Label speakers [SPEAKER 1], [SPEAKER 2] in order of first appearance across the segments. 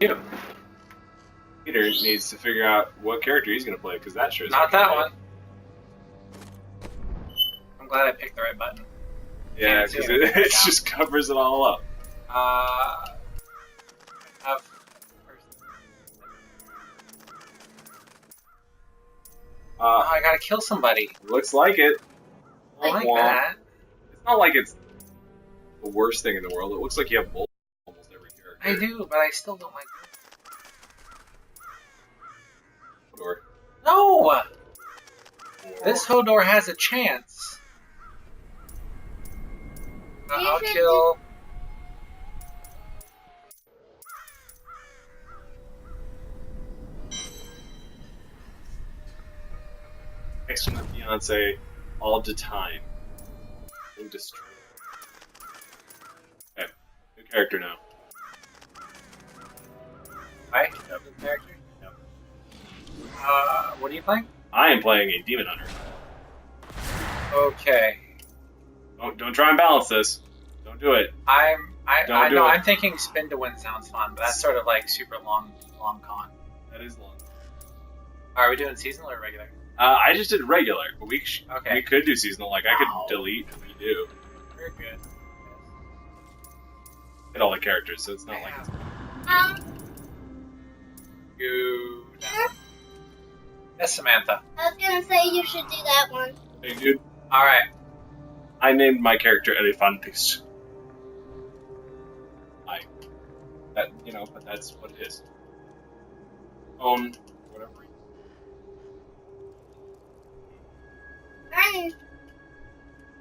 [SPEAKER 1] You.
[SPEAKER 2] Peter needs to figure out what character he's going to play, because that sure is
[SPEAKER 1] Not that one. I'm glad I picked the right button.
[SPEAKER 2] Yeah, because it just covers it all up.
[SPEAKER 1] I gotta kill somebody.
[SPEAKER 2] Looks like it.
[SPEAKER 1] I like that.
[SPEAKER 2] It's not like it's the worst thing in the world. It looks like you have bullets almost every character.
[SPEAKER 1] I do, but I still don't like it.
[SPEAKER 2] Hodor.
[SPEAKER 1] No! This Hodor has a chance. I'll kill...
[SPEAKER 2] Next to my fiance all the time. And destroy. Okay, new character now.
[SPEAKER 1] Hi, new character?
[SPEAKER 2] No.
[SPEAKER 1] What are you playing?
[SPEAKER 2] I am playing a demon hunter.
[SPEAKER 1] Okay.
[SPEAKER 2] Don't try and balance this. Don't do it.
[SPEAKER 1] I know. I'm thinking spin to win sounds fun, but that's sort of like super long con.
[SPEAKER 2] That is long.
[SPEAKER 1] Are we doing seasonal or regular?
[SPEAKER 2] I just did regular, but we could do seasonal. Like I could delete and redo.
[SPEAKER 1] We're good.
[SPEAKER 2] Hit all the characters, so it's not like it's...
[SPEAKER 1] You. Yes, Samantha.
[SPEAKER 3] I was gonna say you should do that one.
[SPEAKER 2] Hey, dude.
[SPEAKER 1] Alright.
[SPEAKER 2] I named my character Elefantis. But that's what it is. Whatever.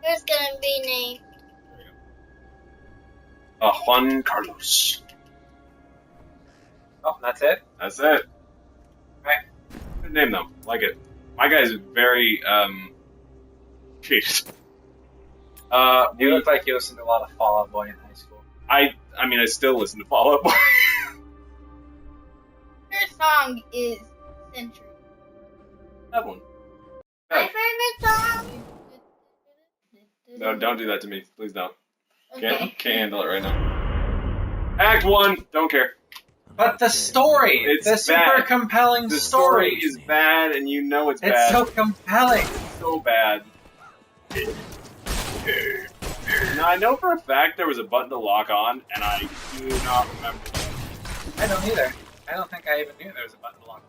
[SPEAKER 3] Who's gonna be named?
[SPEAKER 2] There we go. Juan Carlos.
[SPEAKER 1] Oh, that's it?
[SPEAKER 2] That's it.
[SPEAKER 1] Right.
[SPEAKER 2] Good name though. Like it. My guy's very cheated.
[SPEAKER 1] You look like you listened to a lot of Fall Out Boy in high school.
[SPEAKER 2] I mean I still listen to Fall Out Boy.
[SPEAKER 3] Her song is Century.
[SPEAKER 2] That one.
[SPEAKER 3] My favorite song.
[SPEAKER 2] No, don't do that to me. Please don't.
[SPEAKER 3] Okay.
[SPEAKER 2] Can't handle it right now. Act 1. Don't care.
[SPEAKER 1] But the story!
[SPEAKER 2] It's
[SPEAKER 1] the super
[SPEAKER 2] bad.
[SPEAKER 1] compelling
[SPEAKER 2] The
[SPEAKER 1] story
[SPEAKER 2] is bad, and you know it's bad.
[SPEAKER 1] It's so compelling!
[SPEAKER 2] It's so bad. Now, I know for a fact there was a button to lock on, and I do not remember.
[SPEAKER 1] I don't either. I don't think I even knew there was a button to lock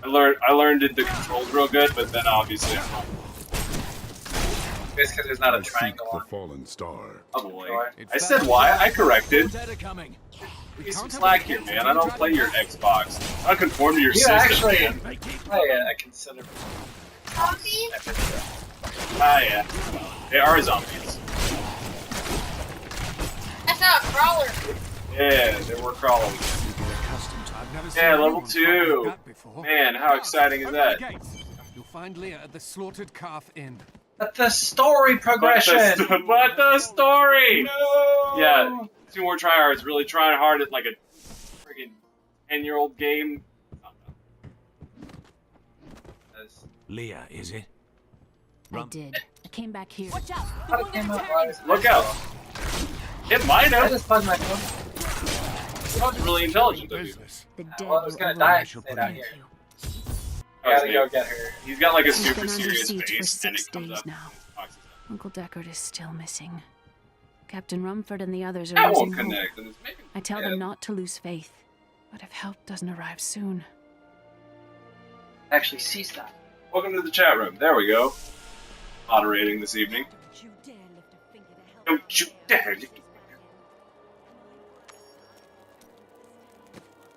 [SPEAKER 2] on. I learned the controls real good, but then obviously I'm not.
[SPEAKER 1] It's because there's not a triangle
[SPEAKER 4] the
[SPEAKER 1] on.
[SPEAKER 4] fallen star.
[SPEAKER 2] Oh boy. I said why? I corrected. Give me some slack here, man. I don't play your Xbox. I conform to your system,
[SPEAKER 1] actually
[SPEAKER 2] man.
[SPEAKER 1] play a considerable.
[SPEAKER 3] Zombies?
[SPEAKER 2] Ah, yeah. They are zombies.
[SPEAKER 3] That's not a crawler.
[SPEAKER 2] Yeah, they were crawling. Yeah, level 2. Man, how exciting is that?
[SPEAKER 5] You'll find Leah at the Slaughtered Calf Inn.
[SPEAKER 1] But the story progression!
[SPEAKER 2] But the story!
[SPEAKER 1] No!
[SPEAKER 2] Yeah, 2 More Tryhards really trying hard at like a freaking 10-year-old game.
[SPEAKER 5] Leah, is it?
[SPEAKER 6] I did. I came back here.
[SPEAKER 5] Watch out!
[SPEAKER 2] Look out! It might
[SPEAKER 1] I
[SPEAKER 2] have.
[SPEAKER 1] just plugged my phone.
[SPEAKER 2] That was really intelligent of you.
[SPEAKER 6] The dead
[SPEAKER 1] Well, I was
[SPEAKER 6] will
[SPEAKER 1] gonna
[SPEAKER 6] override
[SPEAKER 1] die.
[SPEAKER 6] you.
[SPEAKER 1] Stay down here.
[SPEAKER 2] Oh,
[SPEAKER 1] Gotta go get her.
[SPEAKER 2] He's got like a
[SPEAKER 6] He's
[SPEAKER 2] super
[SPEAKER 6] been under
[SPEAKER 2] serious
[SPEAKER 6] siege for
[SPEAKER 2] face, and
[SPEAKER 6] 6
[SPEAKER 2] it comes
[SPEAKER 6] days
[SPEAKER 2] up.
[SPEAKER 6] now.
[SPEAKER 2] Foxes up.
[SPEAKER 6] Uncle Deckard is still missing. Captain Rumford and the others are
[SPEAKER 2] That
[SPEAKER 6] losing
[SPEAKER 2] won't
[SPEAKER 6] hope.
[SPEAKER 2] connect. And it's making
[SPEAKER 6] I tell them not to lose faith, but if help doesn't arrive soon,
[SPEAKER 1] Actually, see stuff.
[SPEAKER 2] Welcome to the chat room. There we go. Moderating this evening. Don't you dare lift a finger.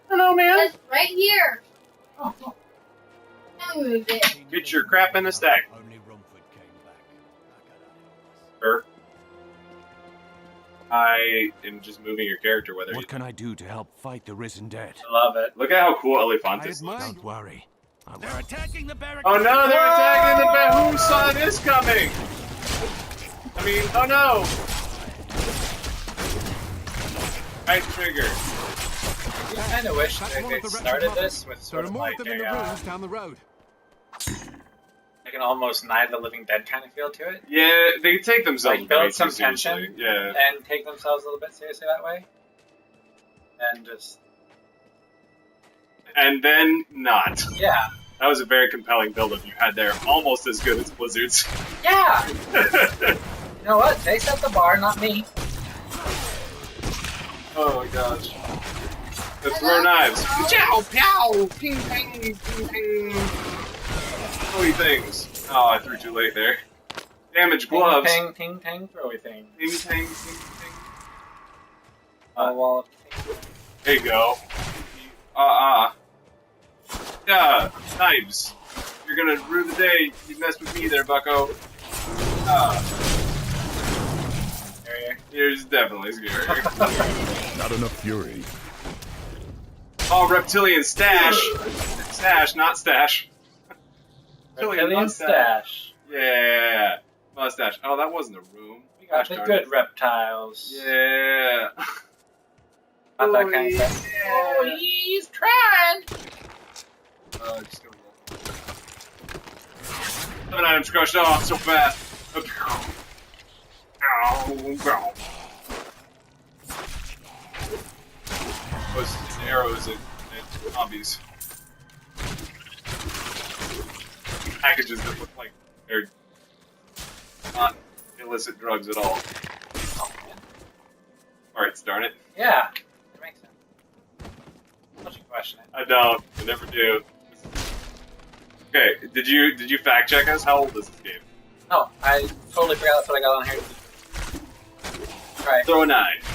[SPEAKER 2] Hello, man.
[SPEAKER 3] It's right here. Oh. I moved it.
[SPEAKER 2] Get your crap in the stack.
[SPEAKER 5] Only Rumford came back.
[SPEAKER 2] Sir. I am just moving your character, whether
[SPEAKER 5] What can I do to help fight the risen dead?
[SPEAKER 1] I love it.
[SPEAKER 2] Look at how cool Elefantis looks.
[SPEAKER 5] Don't worry. They're attacking the barracks.
[SPEAKER 2] Oh no, they're attacking the bed. Who saw this coming? I mean, oh no. Right trigger.
[SPEAKER 1] I kind of wish
[SPEAKER 5] That's
[SPEAKER 1] they
[SPEAKER 5] one of
[SPEAKER 1] could
[SPEAKER 5] the
[SPEAKER 1] started
[SPEAKER 5] Wretched
[SPEAKER 1] this with
[SPEAKER 5] There
[SPEAKER 1] sort
[SPEAKER 5] are
[SPEAKER 1] of
[SPEAKER 5] more
[SPEAKER 1] like
[SPEAKER 5] of them in the ruins down the road.
[SPEAKER 1] like an almost Night of the Living Dead kind of feel to it.
[SPEAKER 2] Yeah, they take themselves
[SPEAKER 1] Like build
[SPEAKER 2] way
[SPEAKER 1] some
[SPEAKER 2] too
[SPEAKER 1] tension
[SPEAKER 2] seriously. Yeah.
[SPEAKER 1] and take themselves a little bit seriously that way. and just
[SPEAKER 2] And then not.
[SPEAKER 1] yeah.
[SPEAKER 2] That was a very compelling build-up you had there. Almost as good as Blizzard's.
[SPEAKER 1] Yeah. You know what? They set the bar, not me.
[SPEAKER 2] Oh my gosh. Let's throw knives. Chow, pow, ping, ping, ping, ping. So many things. Oh, I threw too late there. Damage gloves.
[SPEAKER 1] Ping, ping, ping, throwy thing.
[SPEAKER 2] Ping, ping, ping, ping.
[SPEAKER 1] Wall of
[SPEAKER 2] There you go. Yeah, knives. You're gonna ruin the day. You messed with me there, bucko.
[SPEAKER 1] scarier.
[SPEAKER 2] Here's definitely scary.
[SPEAKER 5] Not enough fury.
[SPEAKER 2] Oh, reptilian stash. Stash, not stash.
[SPEAKER 1] Reptilian stash.
[SPEAKER 2] Yeah. Mustache. Oh, that wasn't a room.
[SPEAKER 1] We got the good reptiles.
[SPEAKER 2] Yeah.
[SPEAKER 1] Not that kind of stuff.
[SPEAKER 2] Yeah.
[SPEAKER 1] Oh, he's trying.
[SPEAKER 2] Just gonna roll. 7 items crushed off so fast. Ow. Those arrows and zombies. Packages that look like they're not illicit drugs at all.
[SPEAKER 1] Oh, man.
[SPEAKER 2] Alright, darn it.
[SPEAKER 1] Yeah, it makes sense. Don't you question it?
[SPEAKER 2] I don't. I never do. Okay, did you fact check us? How old is this game?
[SPEAKER 1] No, I totally forgot that's what I got on here. Right.
[SPEAKER 2] Throw a knife.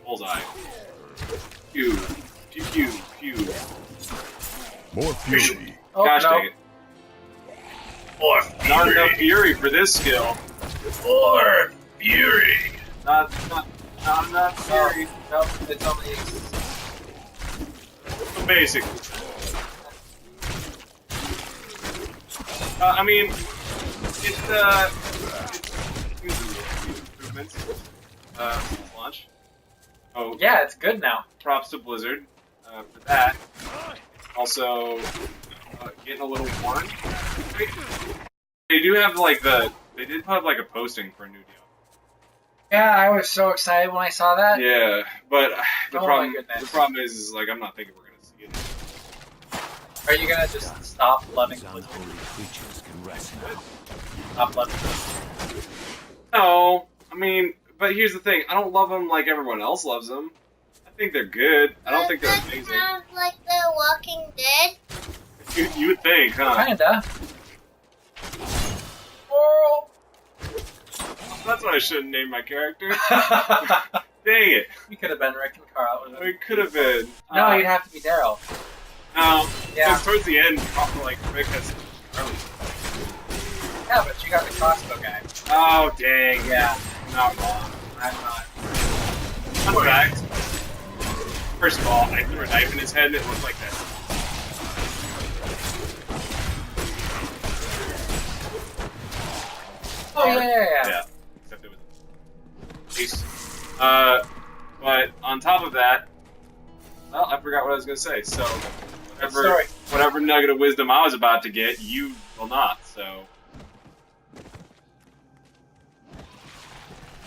[SPEAKER 2] Bullseye. Pew. Pew pew pew.
[SPEAKER 5] More fury.
[SPEAKER 1] Oh,
[SPEAKER 2] Gosh
[SPEAKER 1] no.
[SPEAKER 2] dang it. More fury. Not enough fury for this skill. More fury. Not enough fury.
[SPEAKER 1] No, it's only.
[SPEAKER 2] Basically. I mean, it's improvements. Launch. Oh,
[SPEAKER 1] Yeah, it's good now.
[SPEAKER 2] props to Blizzard for that. Also, getting a little worn. They do have like they did put like a posting for a new deal.
[SPEAKER 1] Yeah, I was so excited when I saw that.
[SPEAKER 2] Yeah, but the
[SPEAKER 1] Oh my goodness.
[SPEAKER 2] problem is like I'm not thinking we're gonna see it.
[SPEAKER 1] Are you gonna just stop loving
[SPEAKER 5] These
[SPEAKER 1] Blizzard?
[SPEAKER 5] unholy creatures can rest now.
[SPEAKER 1] Stop loving Blizzard?
[SPEAKER 2] No, I mean, but here's the thing: I don't love them like everyone else loves them. I think they're good. I don't think they're
[SPEAKER 3] Does that
[SPEAKER 2] amazing.
[SPEAKER 3] sound like The Walking Dead?
[SPEAKER 2] You would think, huh?
[SPEAKER 1] Kinda. Oh.
[SPEAKER 2] That's what I should have named my character. Dang it.
[SPEAKER 1] You could have been Rick and Carl.
[SPEAKER 2] We could have been.
[SPEAKER 1] No, you'd have to be Daryl.
[SPEAKER 2] No.
[SPEAKER 1] Yeah.
[SPEAKER 2] Because towards the end, probably like Rick has Charlie.
[SPEAKER 1] Yeah, but you got the crossbow guy.
[SPEAKER 2] Oh, dang.
[SPEAKER 1] Yeah,
[SPEAKER 2] I'm not wrong.
[SPEAKER 1] I'm not.
[SPEAKER 2] Fun fact. First of all, I threw a knife in his head and it looked like that.
[SPEAKER 1] Oh, yeah.
[SPEAKER 2] Yeah. Except it was ace. But on top of that, well, I forgot what I was going to say. So, whatever nugget of wisdom I was about to get, you will not. So,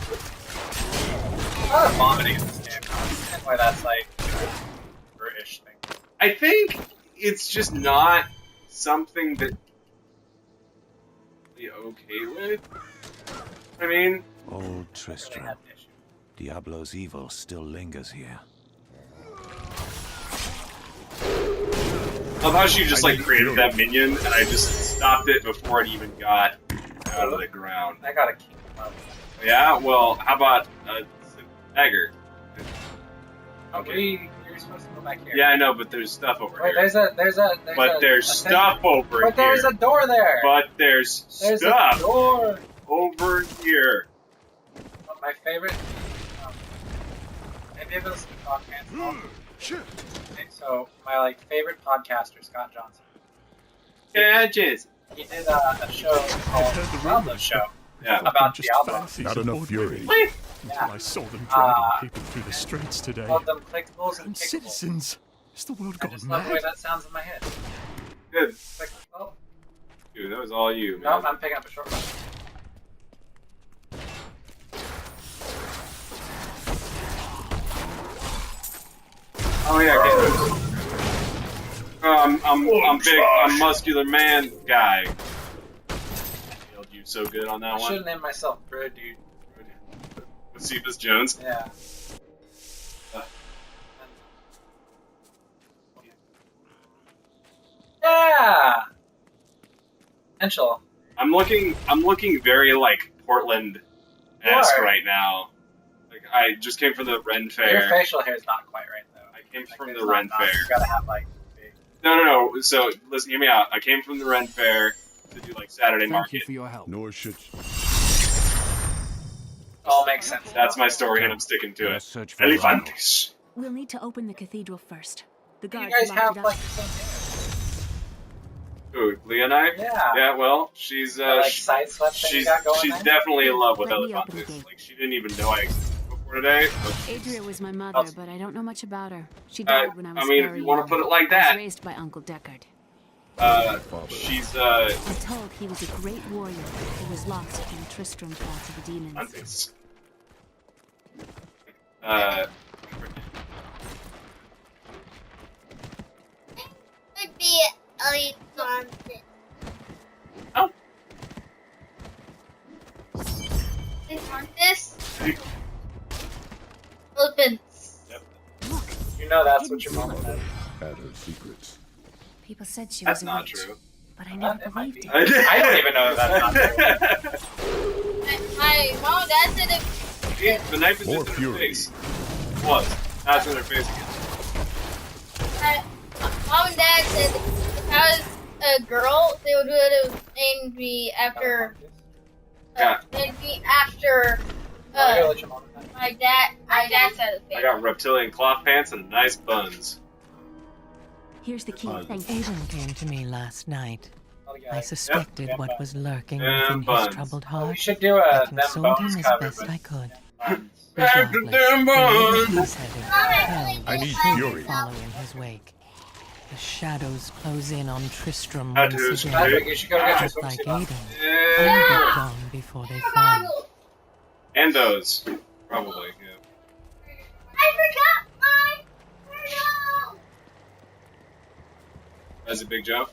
[SPEAKER 1] A lot of vomiting in this game. I don't understand why that's like a British thing.
[SPEAKER 2] I think it's just not something that be okay with. I mean,
[SPEAKER 5] Old
[SPEAKER 1] Really
[SPEAKER 5] Tristram.
[SPEAKER 1] had an issue.
[SPEAKER 5] Diablo's evil still lingers here.
[SPEAKER 2] I love how she just like created that minion, and I just stopped it before it even got out of the ground.
[SPEAKER 1] I got a king up.
[SPEAKER 2] Yeah, well, how about a dagger?
[SPEAKER 1] Okay. You're supposed to go back here.
[SPEAKER 2] Yeah, I know, but there's stuff over
[SPEAKER 1] Wait,
[SPEAKER 2] here.
[SPEAKER 1] there's a
[SPEAKER 2] Stuff over
[SPEAKER 1] But there's
[SPEAKER 2] here.
[SPEAKER 1] a door there.
[SPEAKER 2] But there's
[SPEAKER 1] There's
[SPEAKER 2] stuff
[SPEAKER 1] a door.
[SPEAKER 2] over here.
[SPEAKER 1] But my favorite. Maybe it was the podcast. Okay, so my favorite podcaster, Scott Johnson.
[SPEAKER 2] Gadgets.
[SPEAKER 1] He did a show called Diablo Show
[SPEAKER 2] Yeah.
[SPEAKER 1] about Diablo.
[SPEAKER 5] Not enough fury.
[SPEAKER 1] Yeah.
[SPEAKER 4] I saw them dragging
[SPEAKER 1] Uh,
[SPEAKER 4] people through the streets today.
[SPEAKER 1] Called them clickables and
[SPEAKER 4] And
[SPEAKER 1] kickables.
[SPEAKER 4] citizens. Is the world
[SPEAKER 1] I
[SPEAKER 4] gone
[SPEAKER 1] just love the way
[SPEAKER 4] mad?
[SPEAKER 1] that sounds in my head.
[SPEAKER 2] Good.
[SPEAKER 1] It's like, oh,
[SPEAKER 2] Dude, that was all you, man.
[SPEAKER 1] no, I'm picking up a short one.
[SPEAKER 2] Oh yeah, I'm big, I'm muscular man guy. Nailed you so good on that
[SPEAKER 1] I
[SPEAKER 2] one.
[SPEAKER 1] should have named myself Bro Dude.
[SPEAKER 2] With Cephas Jones.
[SPEAKER 1] Yeah. Yeah. Potential.
[SPEAKER 2] I'm looking very like Portland-esque right now. Like I just came from the Ren Fair.
[SPEAKER 1] Your facial hair is not quite right though.
[SPEAKER 2] I came from
[SPEAKER 1] it's
[SPEAKER 2] the
[SPEAKER 1] not
[SPEAKER 2] Ren
[SPEAKER 1] nuts.
[SPEAKER 2] Fair.
[SPEAKER 1] You gotta have like big.
[SPEAKER 2] No. So listen, hear me out. I came from the Ren Fair to do like Saturday
[SPEAKER 4] Thank
[SPEAKER 2] market.
[SPEAKER 4] you for your help.
[SPEAKER 5] Nor should
[SPEAKER 1] All makes sense.
[SPEAKER 2] That's my story, and I'm sticking to
[SPEAKER 5] let
[SPEAKER 2] it.
[SPEAKER 5] us search for
[SPEAKER 2] Elefantes.
[SPEAKER 6] We'll need to open the cathedral first. The
[SPEAKER 1] You
[SPEAKER 6] guards
[SPEAKER 1] guys
[SPEAKER 6] locked
[SPEAKER 1] have
[SPEAKER 6] it
[SPEAKER 1] like
[SPEAKER 6] up.
[SPEAKER 1] the same hair.
[SPEAKER 2] Who, Leah and I?
[SPEAKER 1] Yeah.
[SPEAKER 2] Yeah, well, she's
[SPEAKER 1] That, like side swept thing you
[SPEAKER 2] she's
[SPEAKER 1] got going
[SPEAKER 2] she's
[SPEAKER 1] there?
[SPEAKER 2] definitely in love with
[SPEAKER 6] Let me open the
[SPEAKER 2] Elefantes.
[SPEAKER 6] gate.
[SPEAKER 2] Like she didn't even know I existed before today. But
[SPEAKER 6] Adria was my mother, but I don't know much about her. She died when I was
[SPEAKER 2] mean, if
[SPEAKER 6] very
[SPEAKER 2] you want to
[SPEAKER 6] young.
[SPEAKER 2] put it like
[SPEAKER 6] I was
[SPEAKER 2] that,
[SPEAKER 6] raised by Uncle Deckard.
[SPEAKER 2] she's
[SPEAKER 6] I'm told he was a great warrior who was lost when Tristram fell to the demons.
[SPEAKER 2] Elefantes.
[SPEAKER 3] Could be Elefantes.
[SPEAKER 2] Oh.
[SPEAKER 3] Elefantes? Elephants.
[SPEAKER 6] Look,
[SPEAKER 1] You know that's what your mom said.
[SPEAKER 5] add her secrets.
[SPEAKER 6] people said she
[SPEAKER 2] That's
[SPEAKER 6] was a
[SPEAKER 2] not
[SPEAKER 6] witch,
[SPEAKER 2] true.
[SPEAKER 6] but I never
[SPEAKER 1] It might
[SPEAKER 6] believed
[SPEAKER 1] be.
[SPEAKER 6] it.
[SPEAKER 1] I don't even know if that's not true.
[SPEAKER 3] My mom and dad said if
[SPEAKER 2] The knife is
[SPEAKER 5] More
[SPEAKER 2] just in her
[SPEAKER 5] fury.
[SPEAKER 2] face. Was. That's in her face again.
[SPEAKER 3] mom and dad said if I was a girl, they would have named me after.
[SPEAKER 2] Yeah.
[SPEAKER 3] Named me after.
[SPEAKER 1] I gotta let your mom know.
[SPEAKER 3] My dad. My dad said the
[SPEAKER 2] I got reptilian cloth pants and nice buns.
[SPEAKER 6] Here's the key. Thank you.
[SPEAKER 7] Aiden came to me last night.
[SPEAKER 1] Yeah.
[SPEAKER 7] I suspected what was lurking
[SPEAKER 2] And
[SPEAKER 7] within
[SPEAKER 2] buns.
[SPEAKER 7] his troubled
[SPEAKER 1] We
[SPEAKER 7] heart.
[SPEAKER 1] should do
[SPEAKER 7] I
[SPEAKER 1] a them
[SPEAKER 7] consoled
[SPEAKER 1] bones
[SPEAKER 7] him as
[SPEAKER 1] cover,
[SPEAKER 7] best
[SPEAKER 1] but
[SPEAKER 7] I could.
[SPEAKER 1] buns.
[SPEAKER 2] Back to them buns.
[SPEAKER 5] I need fury.
[SPEAKER 7] Following his wake. The shadows close in on Tristram
[SPEAKER 2] That
[SPEAKER 7] once
[SPEAKER 2] is
[SPEAKER 7] again.
[SPEAKER 1] Patrick, you should go get your
[SPEAKER 7] Just like
[SPEAKER 1] swimsuit on.
[SPEAKER 7] Aiden, I'll
[SPEAKER 2] Yeah.
[SPEAKER 7] be gone before they fall.
[SPEAKER 2] And those. Probably, yeah.
[SPEAKER 3] I forgot my turtle.
[SPEAKER 2] That's a big joke.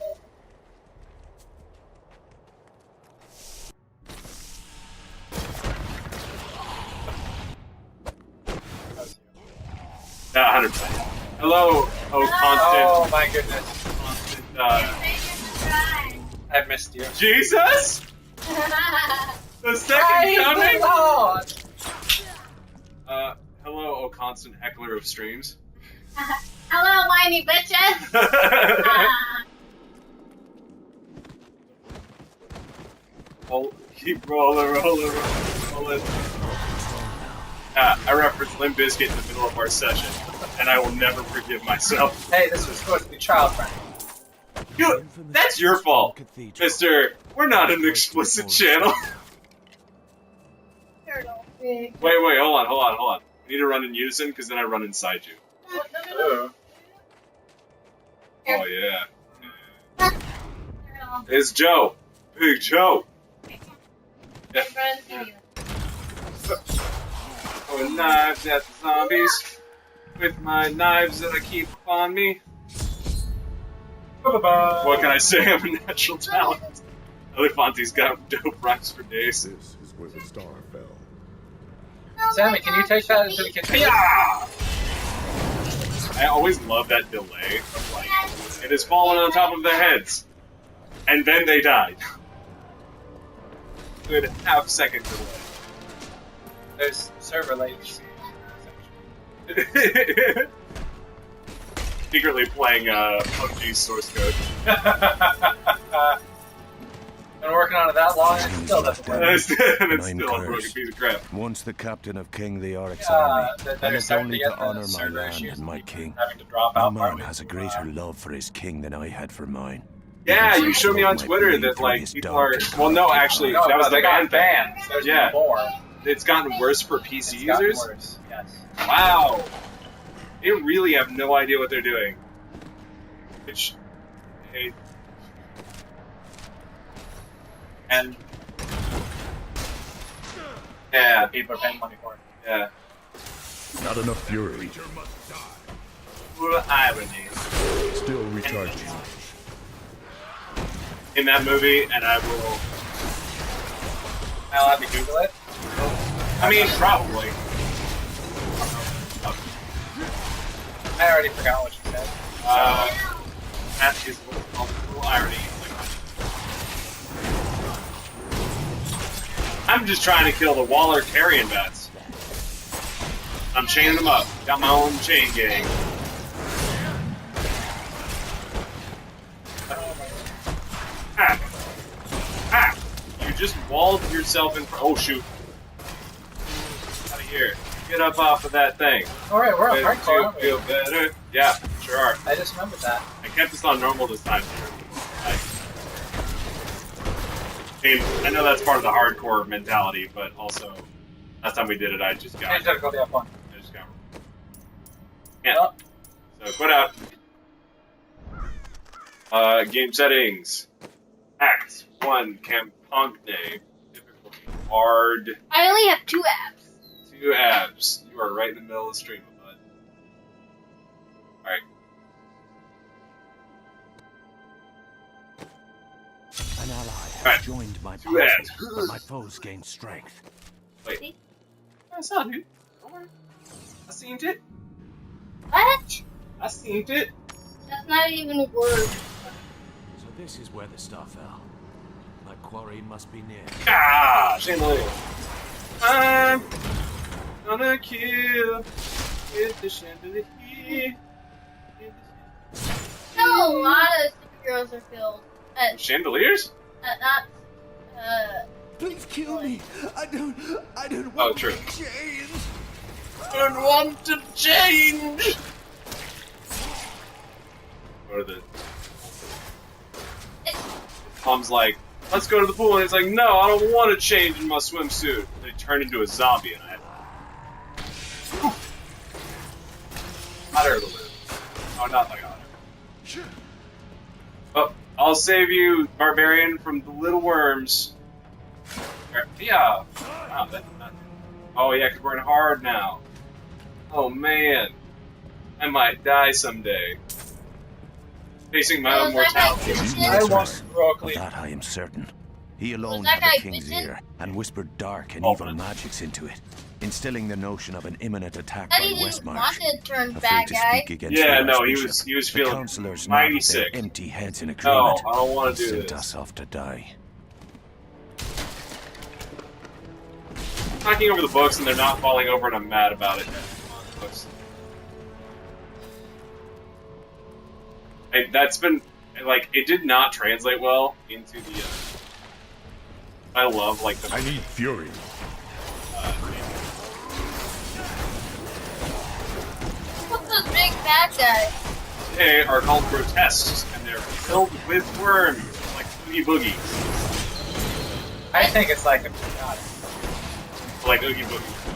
[SPEAKER 2] Yeah, 100%. Hello,
[SPEAKER 1] Oh my goodness.
[SPEAKER 2] constant,
[SPEAKER 1] I've missed you.
[SPEAKER 2] Jesus? The second coming?
[SPEAKER 1] Lord.
[SPEAKER 2] Hello, oh constant heckler of streams.
[SPEAKER 3] Hello, whiny bitches.
[SPEAKER 2] Oh, keep rolling. I referenced Limp Bizkit in the middle of our session, and I will never forgive myself.
[SPEAKER 1] Hey, this was supposed to be child friendly.
[SPEAKER 2] You, that's your fault, Mister. We're not an explicit channel.
[SPEAKER 3] Turtle. Big.
[SPEAKER 2] Wait, hold on. We need to run in unison, because then I run inside you.
[SPEAKER 1] Ooh.
[SPEAKER 2] Oh, yeah.
[SPEAKER 3] Turtle.
[SPEAKER 2] It's Joe. Big Joe. Yeah. Throwing knives at the zombies. With my knives that I keep on me.
[SPEAKER 1] Bye-bye.
[SPEAKER 2] What can I say? I'm a natural talent. Elefante's got dope rhymes for days.
[SPEAKER 5] This is where the star fell.
[SPEAKER 1] Sammy, can you take that into the kitchen?
[SPEAKER 2] I always love that delay of like, it has fallen on top of their heads. And then they died. Good half-second delay.
[SPEAKER 1] There's server latency.
[SPEAKER 2] Secretly playing PUBG's source code.
[SPEAKER 1] Been working on it that long, and it still doesn't work.
[SPEAKER 2] And it's
[SPEAKER 5] I'm
[SPEAKER 2] still a broken
[SPEAKER 5] cursed.
[SPEAKER 2] piece of crap.
[SPEAKER 5] Once the captain of King the Oryx
[SPEAKER 1] Yeah,
[SPEAKER 5] army,
[SPEAKER 1] they're
[SPEAKER 5] and it's
[SPEAKER 1] starting
[SPEAKER 5] only
[SPEAKER 1] to
[SPEAKER 5] to
[SPEAKER 1] get the
[SPEAKER 5] honor my
[SPEAKER 1] server
[SPEAKER 5] land
[SPEAKER 1] issues
[SPEAKER 5] and my
[SPEAKER 1] and
[SPEAKER 5] king.
[SPEAKER 1] having to drop
[SPEAKER 5] No
[SPEAKER 1] out
[SPEAKER 5] man
[SPEAKER 1] partway
[SPEAKER 5] has a
[SPEAKER 1] through,
[SPEAKER 5] greater love for his king than I had for mine.
[SPEAKER 2] Yeah,
[SPEAKER 5] Because
[SPEAKER 2] you showed me on
[SPEAKER 5] my
[SPEAKER 2] Twitter
[SPEAKER 5] bleed
[SPEAKER 2] that
[SPEAKER 5] through
[SPEAKER 2] like
[SPEAKER 5] his
[SPEAKER 2] people
[SPEAKER 5] dark
[SPEAKER 2] are.
[SPEAKER 5] and
[SPEAKER 2] Well, no, actually,
[SPEAKER 1] No,
[SPEAKER 2] that was
[SPEAKER 1] they
[SPEAKER 2] the
[SPEAKER 1] got
[SPEAKER 2] ban thing.
[SPEAKER 1] banned. There's
[SPEAKER 2] Yeah.
[SPEAKER 1] more.
[SPEAKER 2] It's gotten worse for PC
[SPEAKER 1] It's gotten
[SPEAKER 2] users.
[SPEAKER 1] worse. Yes.
[SPEAKER 2] Wow, they really have no idea what they're doing. Which, hey,
[SPEAKER 1] And
[SPEAKER 2] yeah,
[SPEAKER 1] people are paying money for it.
[SPEAKER 2] yeah.
[SPEAKER 5] Not enough fury.
[SPEAKER 2] Pure irony.
[SPEAKER 5] Still recharging.
[SPEAKER 2] In that movie, and I will.
[SPEAKER 1] I'll have to Google it.
[SPEAKER 2] I mean, probably.
[SPEAKER 1] I already forgot what you said.
[SPEAKER 2] That is what's called pure irony. I'm just trying to kill the Waller carrion bats. I'm chaining them up. Got my own chain gang. Ah. Ah. You just walled yourself in front. Oh, shoot. Out of here. Get up off of that thing.
[SPEAKER 1] Alright, we're on
[SPEAKER 2] Makes
[SPEAKER 1] hardcore,
[SPEAKER 2] you
[SPEAKER 1] aren't we?
[SPEAKER 2] feel better. Yeah, sure are.
[SPEAKER 1] I just remembered that.
[SPEAKER 2] I kept this on normal this time. I know that's part of the hardcore mentality, but also, last time we did it, I just
[SPEAKER 1] I
[SPEAKER 2] got.
[SPEAKER 1] just gotta go the up one.
[SPEAKER 2] I just got. Yeah. So quit out. Game settings. Act 1 Campagne. Difficulty hard.
[SPEAKER 3] I only have 2 apps.
[SPEAKER 2] 2 abs. You are right in the middle of the stream, bud. Alright.
[SPEAKER 5] An ally has
[SPEAKER 2] Alright.
[SPEAKER 5] joined my
[SPEAKER 2] 2
[SPEAKER 5] party,
[SPEAKER 2] abs.
[SPEAKER 5] but my foes gain strength.
[SPEAKER 2] Wait. That's not it. Don't worry. I seen it.
[SPEAKER 3] What?
[SPEAKER 2] I seen it.
[SPEAKER 3] That's not even a word.
[SPEAKER 5] So this is where the star fell. My quarry must be near.
[SPEAKER 2] Ah! Chandelier. I'm gonna kill with the chandelier.
[SPEAKER 3] No, a lot of superheroes are killed.
[SPEAKER 2] Chandeliers?
[SPEAKER 3] Not,
[SPEAKER 5] Please kill me. I don't
[SPEAKER 2] Oh,
[SPEAKER 5] want
[SPEAKER 2] true.
[SPEAKER 5] to change.
[SPEAKER 2] I don't want to change. What are the? Tom's like, let's go to the pool, and he's like, no, I don't want to change in my swimsuit. And they turn into a zombie, and I. Otter to live. Oh, not like Otter. Oh, I'll save you, Barbarian, from the little worms. Yeah. Wow, that's not... Oh, yeah, because we're in hard now. Oh, man. I might die someday. Facing my own mortality.
[SPEAKER 1] I want
[SPEAKER 5] Of
[SPEAKER 1] heroically.
[SPEAKER 5] that I am certain. He alone
[SPEAKER 3] that
[SPEAKER 5] had the
[SPEAKER 3] guy
[SPEAKER 5] king's
[SPEAKER 3] Vision?
[SPEAKER 5] ear and whispered dark and
[SPEAKER 2] Oh,
[SPEAKER 5] evil magics into it, instilling the notion of an imminent attack
[SPEAKER 3] that
[SPEAKER 5] by
[SPEAKER 3] he didn't want
[SPEAKER 5] Westmarch.
[SPEAKER 3] to turn
[SPEAKER 5] Afraid
[SPEAKER 3] bad
[SPEAKER 5] to
[SPEAKER 3] guy.
[SPEAKER 5] speak against
[SPEAKER 2] Yeah,
[SPEAKER 5] the
[SPEAKER 2] no, he
[SPEAKER 5] Archbishop,
[SPEAKER 2] was
[SPEAKER 5] the
[SPEAKER 2] feeling
[SPEAKER 5] councillors
[SPEAKER 2] mighty
[SPEAKER 5] nodded their
[SPEAKER 2] sick.
[SPEAKER 5] empty heads in
[SPEAKER 2] No,
[SPEAKER 5] agreement.
[SPEAKER 2] I don't want to do
[SPEAKER 5] Sent
[SPEAKER 2] this.
[SPEAKER 5] us off to die.
[SPEAKER 2] Knocking over the books and they're not falling over, and I'm mad about it. That's been like it did not translate well into the. I love like the.
[SPEAKER 5] I need fury.
[SPEAKER 3] What's those big bad guys?
[SPEAKER 2] They are called grotesques, and they're filled with worms, like Oogie Boogie,
[SPEAKER 1] I think it's like a god.
[SPEAKER 2] like Oogie Boogie.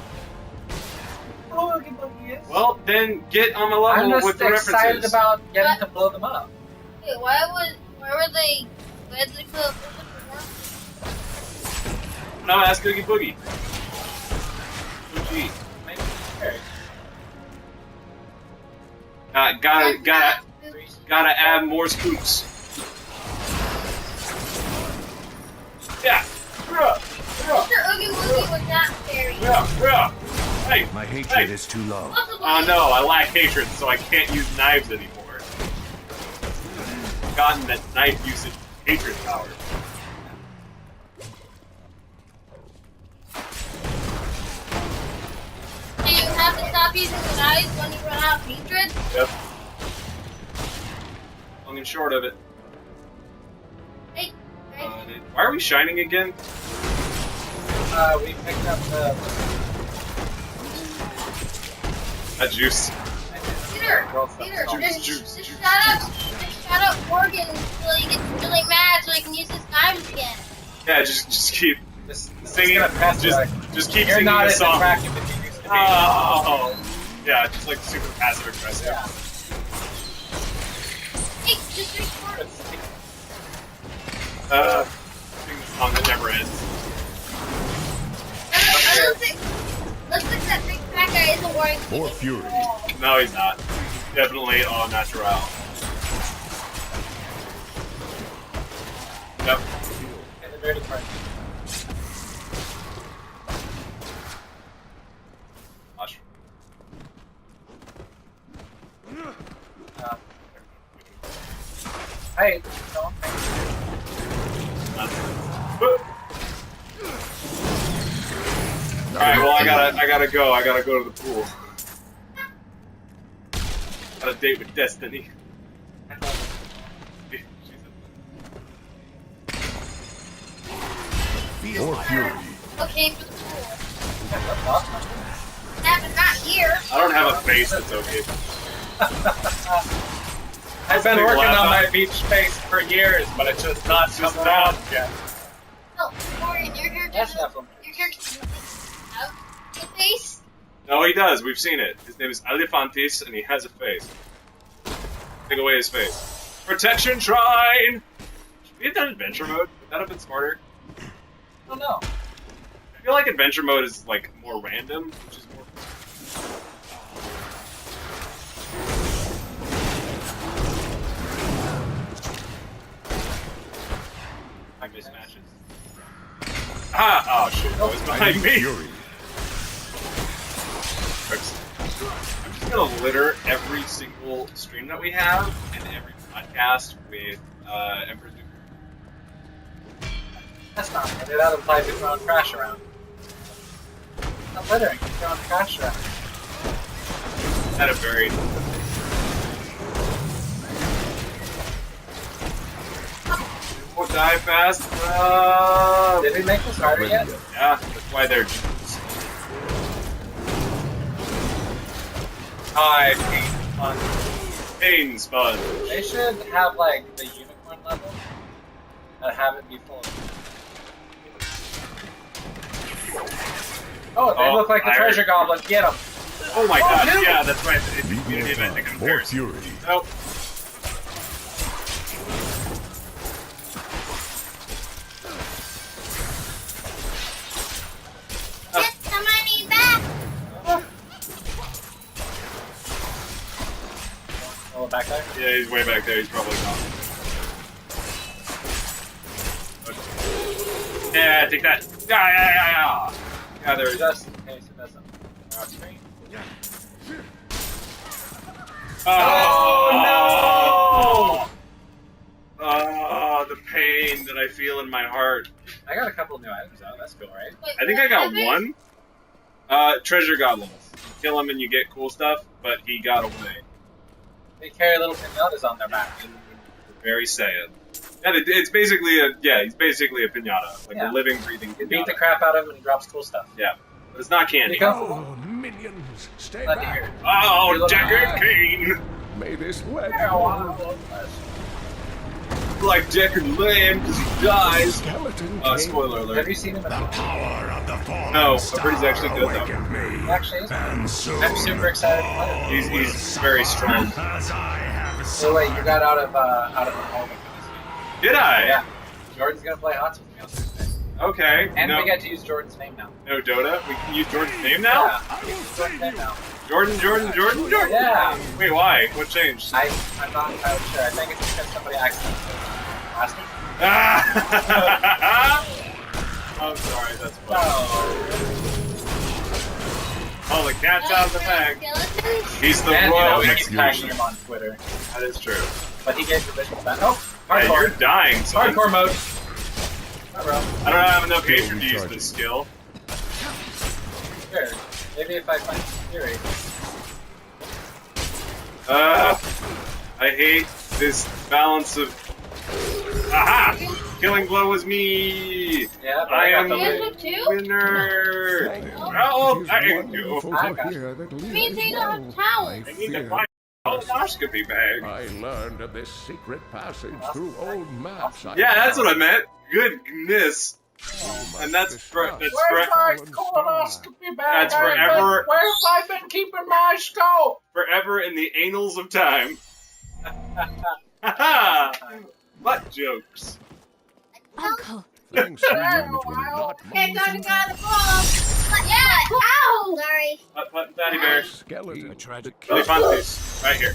[SPEAKER 1] Oh, Oogie Boogie is.
[SPEAKER 2] Well, then get on the
[SPEAKER 1] I'm
[SPEAKER 2] level
[SPEAKER 1] just
[SPEAKER 2] with the
[SPEAKER 1] excited
[SPEAKER 2] references.
[SPEAKER 1] about getting to blow them up.
[SPEAKER 3] Wait, why were they put up with
[SPEAKER 2] No, ask Oogie Boogie. Oogie.
[SPEAKER 1] Maybe okay.
[SPEAKER 2] Gotta add more scoops. Yeah.
[SPEAKER 3] Mr. Oogie Woogie was not fairy.
[SPEAKER 2] Yeah. Hey.
[SPEAKER 5] My hatred
[SPEAKER 2] Hey.
[SPEAKER 5] is too low.
[SPEAKER 3] Possibly.
[SPEAKER 2] Oh no, I lack hatred, so I can't use knives anymore. I've gotten that knife usage hatred power.
[SPEAKER 3] Do you have to stop using the knives when you run out of hatred?
[SPEAKER 2] Yep. Long and short of it.
[SPEAKER 3] Hey,
[SPEAKER 2] Why are we shining again?
[SPEAKER 1] We picked up the.
[SPEAKER 2] Juice.
[SPEAKER 3] Peter,
[SPEAKER 2] Juice.
[SPEAKER 3] just shut up Morgan until he gets really mad so he can use his knives again.
[SPEAKER 2] Yeah, just keep
[SPEAKER 1] Just
[SPEAKER 2] singing.
[SPEAKER 1] gonna pass
[SPEAKER 2] Just keep
[SPEAKER 1] You're
[SPEAKER 2] singing
[SPEAKER 1] not
[SPEAKER 2] the
[SPEAKER 1] as
[SPEAKER 2] song.
[SPEAKER 1] attractive as you used to be.
[SPEAKER 2] Oh, yeah, just like super passive aggressive.
[SPEAKER 1] Yeah.
[SPEAKER 3] Hey, just record.
[SPEAKER 2] Sing the song that never ends.
[SPEAKER 3] I don't think that big fat guy isn't wearing
[SPEAKER 5] More fury.
[SPEAKER 2] No, he's not. definitely all natural. Yep.
[SPEAKER 1] In the dirty part.
[SPEAKER 2] Mushroom.
[SPEAKER 1] Hey, don't.
[SPEAKER 2] Alright, well I gotta go. I gotta go to the pool. Got a date with Destiny.
[SPEAKER 4] More fury.
[SPEAKER 3] Okay, for the pool. That is not here.
[SPEAKER 2] I don't have a face that's okay.
[SPEAKER 1] I've been working on my beach face for years, but it's just not come around yet.
[SPEAKER 3] No, Morgan, your character
[SPEAKER 1] That's
[SPEAKER 3] doesn't
[SPEAKER 1] not
[SPEAKER 3] have a face.
[SPEAKER 2] No, he does. We've seen it. His name is Elefantis, and he has a face. Take away his face. Protection Shrine! Should we have done adventure mode? Would that have been smarter?
[SPEAKER 1] I don't know.
[SPEAKER 2] I feel like adventure mode is, like, more random, which is more... I miss matches. Ah! Oh, shit. That was behind me!
[SPEAKER 4] Fury.
[SPEAKER 2] I'm just gonna litter every single stream that we have and every podcast with Emperor's New.
[SPEAKER 1] That's not right. That implies you're throwing trash around. Not littering, you're throwing trash around.
[SPEAKER 2] Had a very... Won't die fast.
[SPEAKER 1] Did we make this harder yet?
[SPEAKER 2] Yeah, that's why they're...
[SPEAKER 1] I hate fun.
[SPEAKER 2] Pain sponge.
[SPEAKER 1] They should have like the unicorn level and have it be full of. Oh, they look like the treasure goblin. Get them.
[SPEAKER 2] Oh my god,
[SPEAKER 1] dude.
[SPEAKER 2] yeah, that's right. It's community event to
[SPEAKER 4] More
[SPEAKER 2] comparison.
[SPEAKER 4] fury.
[SPEAKER 2] Nope.
[SPEAKER 3] Get the money back.
[SPEAKER 1] Oh, back there?
[SPEAKER 2] Yeah, he's way back there. He's probably gone. Yeah, take that. Yeah. Yeah, there he is.
[SPEAKER 1] Just in case it doesn't. Off screen.
[SPEAKER 2] Oh, no! Oh, the pain that I feel in my heart.
[SPEAKER 1] I got a couple new items out. That's cool, right?
[SPEAKER 3] Wait,
[SPEAKER 2] I think I
[SPEAKER 3] what
[SPEAKER 2] got
[SPEAKER 3] happened?
[SPEAKER 2] one. Treasure goblins. You kill him and you get cool stuff, but he got away.
[SPEAKER 1] They carry little pinatas on their back.
[SPEAKER 2] Very sad. Yeah, it's basically he's basically a pinata, like
[SPEAKER 1] Yeah.
[SPEAKER 2] a living, breathing
[SPEAKER 1] You beat the
[SPEAKER 2] pinata.
[SPEAKER 1] crap out of him and he drops cool stuff.
[SPEAKER 2] Yeah, but it's not candy.
[SPEAKER 1] You go.
[SPEAKER 5] Oh, minions, stay
[SPEAKER 1] Glad to hear
[SPEAKER 5] back.
[SPEAKER 1] it.
[SPEAKER 2] Oh, Deckard Cain!
[SPEAKER 5] May this legend
[SPEAKER 2] Like Deckard Lamb because he dies.
[SPEAKER 5] skeleton
[SPEAKER 2] Spoiler
[SPEAKER 1] Have
[SPEAKER 2] alert.
[SPEAKER 1] you seen him in the
[SPEAKER 4] Power of the fallen
[SPEAKER 2] No,
[SPEAKER 4] star
[SPEAKER 2] but he's actually good though.
[SPEAKER 4] awakened me.
[SPEAKER 1] Actually, is.
[SPEAKER 4] And soon
[SPEAKER 1] I'm super excited to play it.
[SPEAKER 2] He's very strong.
[SPEAKER 4] As I have
[SPEAKER 1] So wait, you got out of the moment.
[SPEAKER 2] Did I?
[SPEAKER 1] Yeah. Jordan's gonna play Hots with me on Thursday.
[SPEAKER 2] Okay.
[SPEAKER 1] And
[SPEAKER 2] no,
[SPEAKER 1] we get to use Jordan's name now.
[SPEAKER 2] no Dota. We can use Jordan's name now.
[SPEAKER 1] Yeah, use Jordan's name now.
[SPEAKER 2] Jordan.
[SPEAKER 1] Yeah.
[SPEAKER 2] Wait, why? What changed?
[SPEAKER 1] I'm not entirely sure. I think it's because somebody accidentally asked me.
[SPEAKER 2] Ah! I'm sorry. That's funny. Oh, the cat's out of the bag.
[SPEAKER 3] Skeletons?
[SPEAKER 2] He's the
[SPEAKER 1] And you know,
[SPEAKER 2] royal.
[SPEAKER 1] we
[SPEAKER 4] next
[SPEAKER 1] keep tagging
[SPEAKER 4] user.
[SPEAKER 1] him on Twitter.
[SPEAKER 2] That is true.
[SPEAKER 1] But he gave permission to that. Oh,
[SPEAKER 2] Yeah, you're
[SPEAKER 1] hardcore.
[SPEAKER 2] dying, son.
[SPEAKER 1] Hardcore mode. Hi, bro.
[SPEAKER 2] I don't have enough hatred to use this skill.
[SPEAKER 1] Sure. Maybe if I find theory.
[SPEAKER 2] I hate this balance of... Aha! Killing blow was me!
[SPEAKER 1] Yeah, but
[SPEAKER 2] I
[SPEAKER 1] I got
[SPEAKER 2] am
[SPEAKER 1] the
[SPEAKER 3] You guys
[SPEAKER 1] loot.
[SPEAKER 3] look too?
[SPEAKER 2] winner!
[SPEAKER 3] Oh.
[SPEAKER 2] Oh, I can do.
[SPEAKER 1] I got
[SPEAKER 5] here that
[SPEAKER 3] means they don't have towels.
[SPEAKER 2] I need to find a colonoscopy bag.
[SPEAKER 5] I learned of this secret passage through old maps.
[SPEAKER 2] Yeah, that's what I meant. Goodness. And that's for
[SPEAKER 1] Where's my colonoscopy bag?
[SPEAKER 2] That's forever.
[SPEAKER 1] Where's I been keeping my scope?
[SPEAKER 2] forever in the annals of time. Haha! Butt jokes.
[SPEAKER 6] Uncle,
[SPEAKER 5] Thanks to you, it will not
[SPEAKER 3] Okay,
[SPEAKER 5] move
[SPEAKER 3] time to
[SPEAKER 5] in
[SPEAKER 3] go to the ball. Yeah, ow! Sorry. Sorry.
[SPEAKER 2] What, Daddy Bear?
[SPEAKER 4] Skeleton.
[SPEAKER 5] I tried to
[SPEAKER 2] Really
[SPEAKER 5] kill
[SPEAKER 2] fun piece. Right here.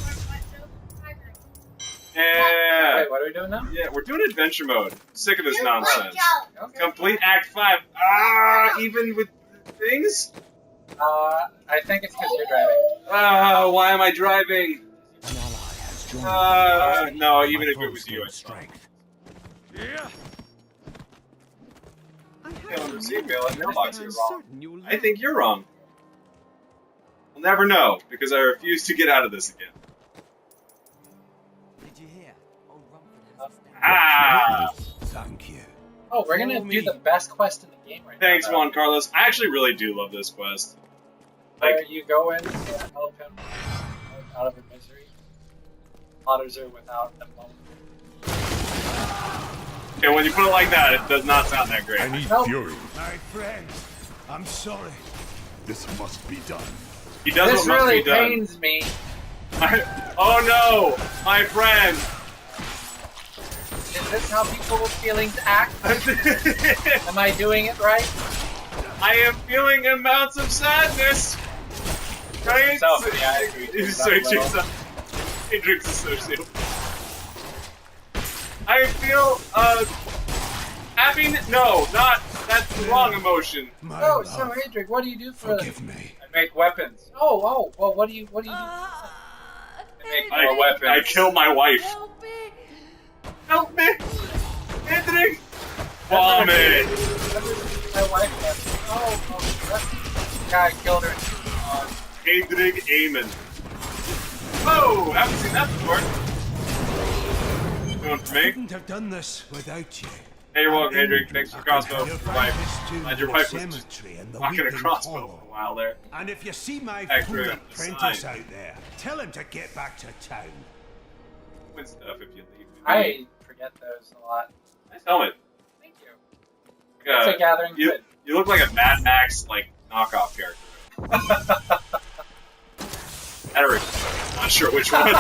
[SPEAKER 2] Yeah.
[SPEAKER 1] Wait, what are we doing now?
[SPEAKER 2] Yeah, we're doing adventure mode. Sick of this nonsense.
[SPEAKER 1] Okay.
[SPEAKER 2] Complete Act 5. Ah, even with things?
[SPEAKER 1] I think it's because you're driving.
[SPEAKER 2] Why am I driving?
[SPEAKER 5] An ally has joined.
[SPEAKER 2] No,
[SPEAKER 5] My
[SPEAKER 2] even if it
[SPEAKER 5] foes
[SPEAKER 2] was you,
[SPEAKER 5] gained
[SPEAKER 2] I'd
[SPEAKER 5] strength.
[SPEAKER 2] I'd receive mail at mailbox. You're wrong. I think you're wrong. We'll never know, because I refuse to get out of this again.
[SPEAKER 8] Did you hear? Old Rumford has
[SPEAKER 2] Ah!
[SPEAKER 5] Thank you.
[SPEAKER 1] Oh, we're gonna do the best quest in the game right
[SPEAKER 2] Thanks,
[SPEAKER 1] now.
[SPEAKER 2] Juan Carlos. I actually really do love this quest.
[SPEAKER 1] Where
[SPEAKER 2] Like,
[SPEAKER 1] you go in to help him out of her misery. Otters are without them alone.
[SPEAKER 2] okay, when you put it like that, it does not sound that great.
[SPEAKER 4] I need
[SPEAKER 1] Nope.
[SPEAKER 4] fury.
[SPEAKER 5] My friend, I'm sorry.
[SPEAKER 4] This must be done.
[SPEAKER 2] He does
[SPEAKER 1] This
[SPEAKER 2] what
[SPEAKER 1] really
[SPEAKER 2] must be done.
[SPEAKER 1] pains me.
[SPEAKER 2] Oh no, my friend!
[SPEAKER 1] Is this how people with feelings act? Am I doing it right?
[SPEAKER 2] I am feeling amounts of sadness. Right?
[SPEAKER 1] So, yeah, I agree.
[SPEAKER 2] He's searching some. He drinks a socio. I feel happy. No, not. That's the wrong emotion.
[SPEAKER 5] My
[SPEAKER 1] Oh,
[SPEAKER 5] love,
[SPEAKER 1] so Adric, what do you do for?
[SPEAKER 5] forgive me.
[SPEAKER 1] I make weapons. Oh, well, what do you do? I make more weapons.
[SPEAKER 2] I kill my wife.
[SPEAKER 3] Help me.
[SPEAKER 2] Help me, Anthony. Vomit.
[SPEAKER 1] My wife left. Oh, that guy killed her.
[SPEAKER 2] Hedrig Amen. Whoa, haven't seen that before. Going for me.
[SPEAKER 5] Couldn't have done this without you.
[SPEAKER 2] Hey, you're welcome, Hedrig. Thanks for crossbow.
[SPEAKER 5] Your
[SPEAKER 2] Your wife. Glad your wife was just
[SPEAKER 5] cemetery and the
[SPEAKER 2] walking a
[SPEAKER 5] weeping
[SPEAKER 2] crossbow
[SPEAKER 5] hollow.
[SPEAKER 2] for a while there.
[SPEAKER 5] And if you see my
[SPEAKER 2] Extra
[SPEAKER 5] fool
[SPEAKER 2] on the
[SPEAKER 5] apprentice
[SPEAKER 2] side.
[SPEAKER 5] out there, tell him to get back to town.
[SPEAKER 2] Win stuff if you leave.
[SPEAKER 1] I forget those a lot.
[SPEAKER 2] Nice helmet.
[SPEAKER 1] Thank you.
[SPEAKER 2] Uh,
[SPEAKER 1] It's a gathering
[SPEAKER 2] you,
[SPEAKER 1] good.
[SPEAKER 2] you look like a Mad Max like knockoff character. Eric, not sure which one.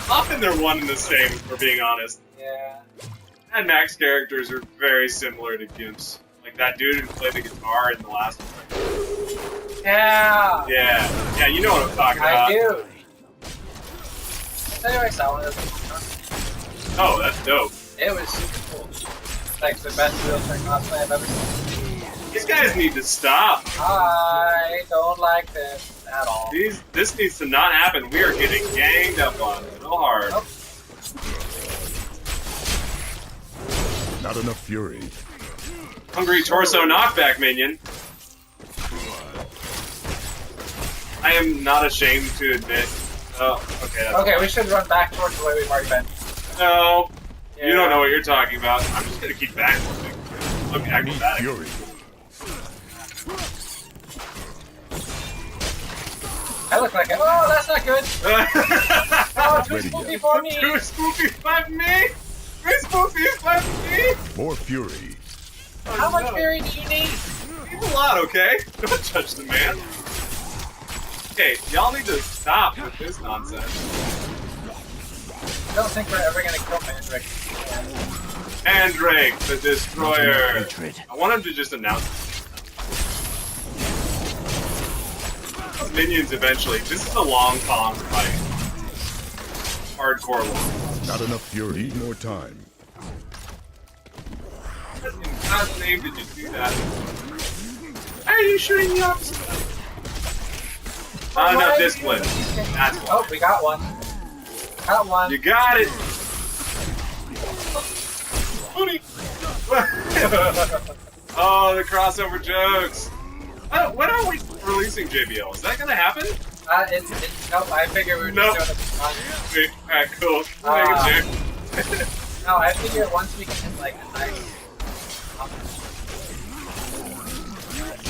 [SPEAKER 2] Often they're one and the same, if we're being honest.
[SPEAKER 1] Yeah.
[SPEAKER 2] Mad Max characters are very similar to Gimps. Like that dude who played the guitar in the last one.
[SPEAKER 1] Yeah.
[SPEAKER 2] Yeah, you know what I'm talking about.
[SPEAKER 1] I do. Anyway, I saw one of those.
[SPEAKER 2] Oh, that's dope.
[SPEAKER 1] It was super cool. It's like the best wheelchair cosplay I've ever seen.
[SPEAKER 2] These guys need to stop.
[SPEAKER 1] I don't like this at all.
[SPEAKER 2] This needs to not happen. We are getting ganged up on real hard.
[SPEAKER 1] Nope.
[SPEAKER 4] Not enough fury.
[SPEAKER 2] Hungry torso knockback minion. I am not ashamed to admit. Oh, okay. That's
[SPEAKER 1] Okay, we should run back towards the way we've already been.
[SPEAKER 2] No,
[SPEAKER 1] Yeah.
[SPEAKER 2] you don't know what you're talking about. I'm just gonna keep backwards. Look
[SPEAKER 4] I need
[SPEAKER 2] acrobatic.
[SPEAKER 4] fury.
[SPEAKER 1] I look like it. Oh, that's not good. Oh, too
[SPEAKER 4] Ready
[SPEAKER 1] spooky
[SPEAKER 4] yet.
[SPEAKER 1] for me.
[SPEAKER 2] Too spooky by me. Too spooky by me.
[SPEAKER 4] More fury.
[SPEAKER 1] How much fury do you need?
[SPEAKER 2] Need a lot, okay? Don't judge the man. Okay, y'all need to stop with this nonsense.
[SPEAKER 1] I don't think we're ever gonna kill Mandrake.
[SPEAKER 2] Mandrake, the Destroyer.
[SPEAKER 5] Hatred.
[SPEAKER 2] I want him to just announce it. Minions eventually. This is a long Kong fight. Hardcore one.
[SPEAKER 4] Not enough fury. Need more time.
[SPEAKER 2] What in God's name did you do that? Why are you shooting the opposite? Not enough discipline. That's why.
[SPEAKER 1] Oh, we got one. Got one.
[SPEAKER 2] You got it! Oh, the crossover jokes! When are we releasing JBL? Is that gonna happen?
[SPEAKER 1] Nope, I figure we were
[SPEAKER 2] Nope.
[SPEAKER 1] just doing it.
[SPEAKER 2] Wait, alright, cool. Make it check.
[SPEAKER 1] No, I figure once we get like a nice,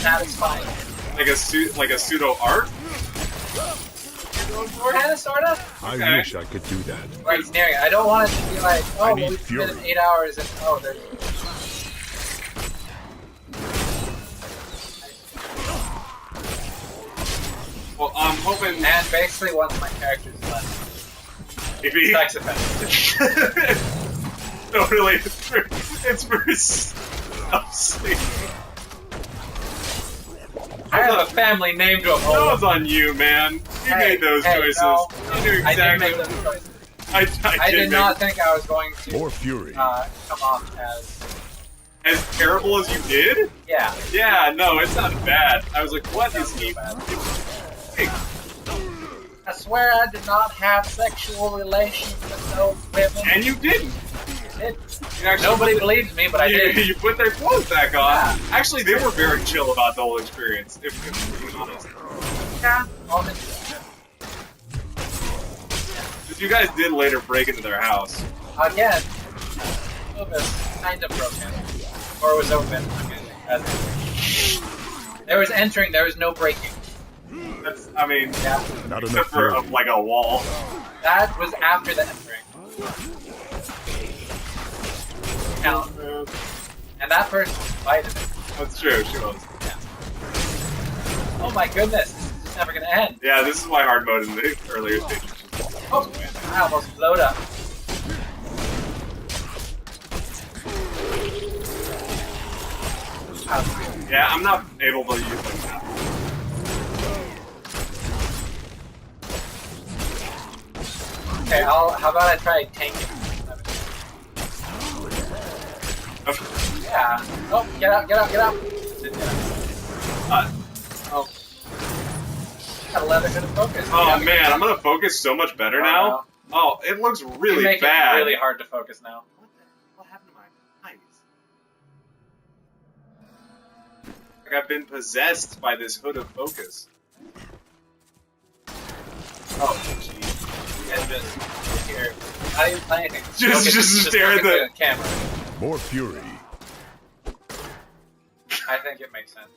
[SPEAKER 1] satisfying,
[SPEAKER 2] Like a pseudo art?
[SPEAKER 1] kind of, sorta.
[SPEAKER 4] I
[SPEAKER 2] Okay.
[SPEAKER 4] wish I could do that.
[SPEAKER 1] Right, nearing. I don't want it to be like,
[SPEAKER 4] I
[SPEAKER 1] oh,
[SPEAKER 4] need
[SPEAKER 1] well, we committed
[SPEAKER 4] fury.
[SPEAKER 1] 8 hours and oh, there's.
[SPEAKER 2] Well, I'm hoping
[SPEAKER 1] And basically, once my character's left,
[SPEAKER 2] maybe.
[SPEAKER 1] sex offense.
[SPEAKER 2] No, really, it's for sleep.
[SPEAKER 1] have a family name to uphold.
[SPEAKER 2] That was on you, man. You made those choices.
[SPEAKER 1] No,
[SPEAKER 2] You knew
[SPEAKER 1] I didn't
[SPEAKER 2] exactly.
[SPEAKER 1] make those choices.
[SPEAKER 2] I
[SPEAKER 1] did not think I was going to
[SPEAKER 4] More fury.
[SPEAKER 1] come off
[SPEAKER 2] as terrible as you did.
[SPEAKER 1] yeah.
[SPEAKER 2] Yeah, no, it's not bad. I was like, what is he? Hey,
[SPEAKER 1] I swear I did not have sexual relations with those women.
[SPEAKER 2] and you didn't. You actually
[SPEAKER 1] Nobody believes me, but I did.
[SPEAKER 2] You put their clothes back on.
[SPEAKER 1] Yeah.
[SPEAKER 2] Actually, they were very chill about the whole experience. If we're being honest.
[SPEAKER 1] Yeah.
[SPEAKER 2] Because you guys did later break into their house.
[SPEAKER 1] Again, it was kind of broken. Or it was open. There was entering, there was no breaking.
[SPEAKER 2] That's, I mean,
[SPEAKER 1] Yeah.
[SPEAKER 4] Not
[SPEAKER 2] except
[SPEAKER 4] enough
[SPEAKER 2] for
[SPEAKER 4] fury.
[SPEAKER 2] like a wall.
[SPEAKER 1] That was after the entering. Count. And that person invited it.
[SPEAKER 2] That's true, she was.
[SPEAKER 1] Oh my goodness, this is just never gonna end.
[SPEAKER 2] Yeah, this is why hard mode in the earlier stages.
[SPEAKER 1] Oh, I almost blowed up.
[SPEAKER 2] Yeah, I'm not able to use them now.
[SPEAKER 1] Okay, how about I try tanking?
[SPEAKER 2] Okay.
[SPEAKER 1] Yeah. Oh, get out, get out, get out. Oh. Got a leather-hooded focus.
[SPEAKER 2] Oh man, I'm gonna focus so much better now. Oh, it looks really
[SPEAKER 1] You make
[SPEAKER 2] bad.
[SPEAKER 1] it really hard to focus now.
[SPEAKER 2] What happened to my eyes? Like I've been possessed by this hood of focus.
[SPEAKER 1] Oh, jeez. You guys just here. Not even playing anything.
[SPEAKER 2] Just stare at the
[SPEAKER 1] camera.
[SPEAKER 4] More fury.
[SPEAKER 1] I think it makes sense.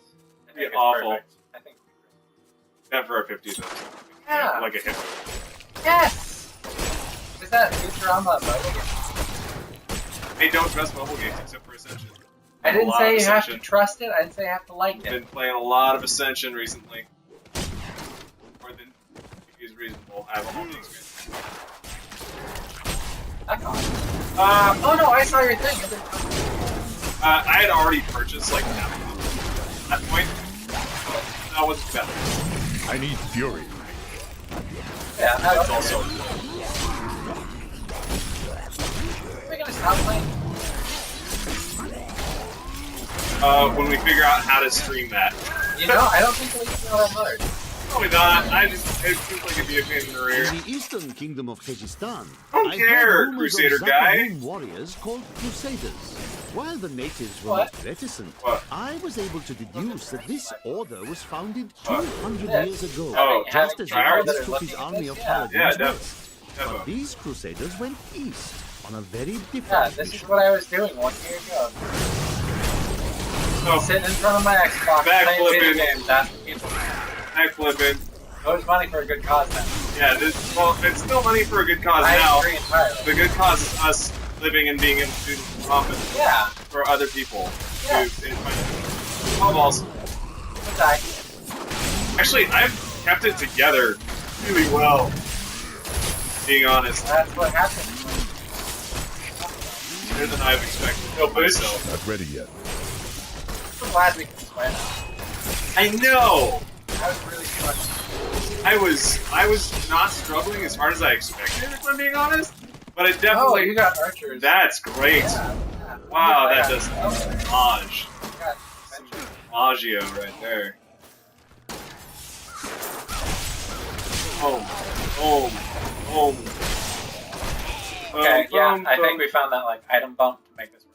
[SPEAKER 1] I think it's
[SPEAKER 2] awful.
[SPEAKER 1] perfect. I think.
[SPEAKER 2] Not for our 50th episode.
[SPEAKER 1] Yeah.
[SPEAKER 2] Like a hit.
[SPEAKER 1] Yes. Is that Futurama mobile game?
[SPEAKER 2] Hey, don't trust mobile games except for Ascension.
[SPEAKER 1] I didn't
[SPEAKER 2] A lot
[SPEAKER 1] say
[SPEAKER 2] of
[SPEAKER 1] you have to
[SPEAKER 2] Ascension.
[SPEAKER 1] trust it. I didn't say you have to like
[SPEAKER 2] I've
[SPEAKER 1] it.
[SPEAKER 2] been playing a lot of Ascension recently. More than is reasonable. I have a whole new experience.
[SPEAKER 1] That cost. Oh no, I saw your thing. It didn't come.
[SPEAKER 2] I had already purchased like half at that point. That wasn't too bad.
[SPEAKER 4] I need fury.
[SPEAKER 1] Yeah,
[SPEAKER 2] That's
[SPEAKER 1] that's
[SPEAKER 2] also.
[SPEAKER 1] Are we gonna stop playing?
[SPEAKER 2] When we figure out how to stream that.
[SPEAKER 1] You know, I don't think it's that hard.
[SPEAKER 2] Probably not. It seems like it'd be a pain in the rear.
[SPEAKER 9] In the eastern kingdom of Kyrgyzstan,
[SPEAKER 2] Don't
[SPEAKER 9] I
[SPEAKER 2] care,
[SPEAKER 9] heard rumors
[SPEAKER 2] Crusader
[SPEAKER 9] of
[SPEAKER 2] guy.
[SPEAKER 9] Zakarum warriors called Crusaders. While the natives were
[SPEAKER 1] What?
[SPEAKER 9] not reticent,
[SPEAKER 2] What?
[SPEAKER 9] I was able to deduce that this order was founded
[SPEAKER 2] What?
[SPEAKER 9] 200
[SPEAKER 1] Yeah.
[SPEAKER 9] years ago,
[SPEAKER 2] Oh,
[SPEAKER 9] just as
[SPEAKER 2] Tryhards?
[SPEAKER 9] Moses took his army of paladins
[SPEAKER 2] Yeah,
[SPEAKER 9] west. But
[SPEAKER 2] definitely.
[SPEAKER 9] these Crusaders went east on a very different
[SPEAKER 1] Yeah, this is
[SPEAKER 9] mission.
[SPEAKER 1] what I was doing 1 year ago.
[SPEAKER 2] Oh,
[SPEAKER 1] Sitting in front of my Xbox,
[SPEAKER 2] Back
[SPEAKER 1] playing video
[SPEAKER 2] flipping.
[SPEAKER 1] games, asking people.
[SPEAKER 2] back flipping.
[SPEAKER 1] Always money for a good cause then.
[SPEAKER 2] Yeah, well, it's still money for a good cause
[SPEAKER 1] I
[SPEAKER 2] now.
[SPEAKER 1] agree entirely.
[SPEAKER 2] The good cause is us living and being able to do profit
[SPEAKER 1] Yeah,
[SPEAKER 2] for other people.
[SPEAKER 1] Yeah.
[SPEAKER 2] Oh, balls.
[SPEAKER 1] good die.
[SPEAKER 2] Actually, I've kept it together really well. Being honest,
[SPEAKER 1] That's what happens.
[SPEAKER 2] better than I've expected. No, myself.
[SPEAKER 4] Not ready yet.
[SPEAKER 1] I'm glad we can sweat.
[SPEAKER 2] I know.
[SPEAKER 1] I was really struggling.
[SPEAKER 2] I was not struggling as hard as I expected, if I'm being honest. But it
[SPEAKER 1] Oh,
[SPEAKER 2] definitely.
[SPEAKER 1] you got archers.
[SPEAKER 2] That's great.
[SPEAKER 1] Yeah.
[SPEAKER 2] Wow,
[SPEAKER 1] Yeah,
[SPEAKER 2] that does homage.
[SPEAKER 1] got
[SPEAKER 2] Some
[SPEAKER 1] adventure.
[SPEAKER 2] Maggio right there. Boom, boom, boom.
[SPEAKER 1] Okay, yeah,
[SPEAKER 2] Boom,
[SPEAKER 1] I think
[SPEAKER 2] boom.
[SPEAKER 1] we found that like item bump to make this work.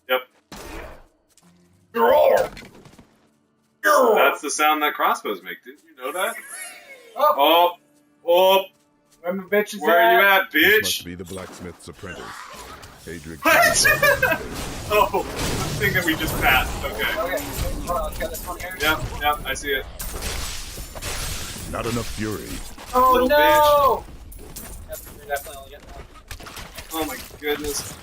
[SPEAKER 2] Yep. That's the sound that crossbows make. Didn't you know that?
[SPEAKER 1] Oh,
[SPEAKER 2] Oh, oh,
[SPEAKER 1] where my bitches
[SPEAKER 2] where are you at,
[SPEAKER 4] This
[SPEAKER 2] bitch?
[SPEAKER 4] must be the blacksmith's apprentice. Adric.
[SPEAKER 2] What? Oh, I think that we just passed. Okay.
[SPEAKER 1] Okay, hold on, let's get this one here.
[SPEAKER 2] Yep, yep, I see it.
[SPEAKER 4] Not enough fury.
[SPEAKER 1] Oh
[SPEAKER 2] Little
[SPEAKER 1] no! Yep, we're definitely getting that.
[SPEAKER 2] Oh my goodness.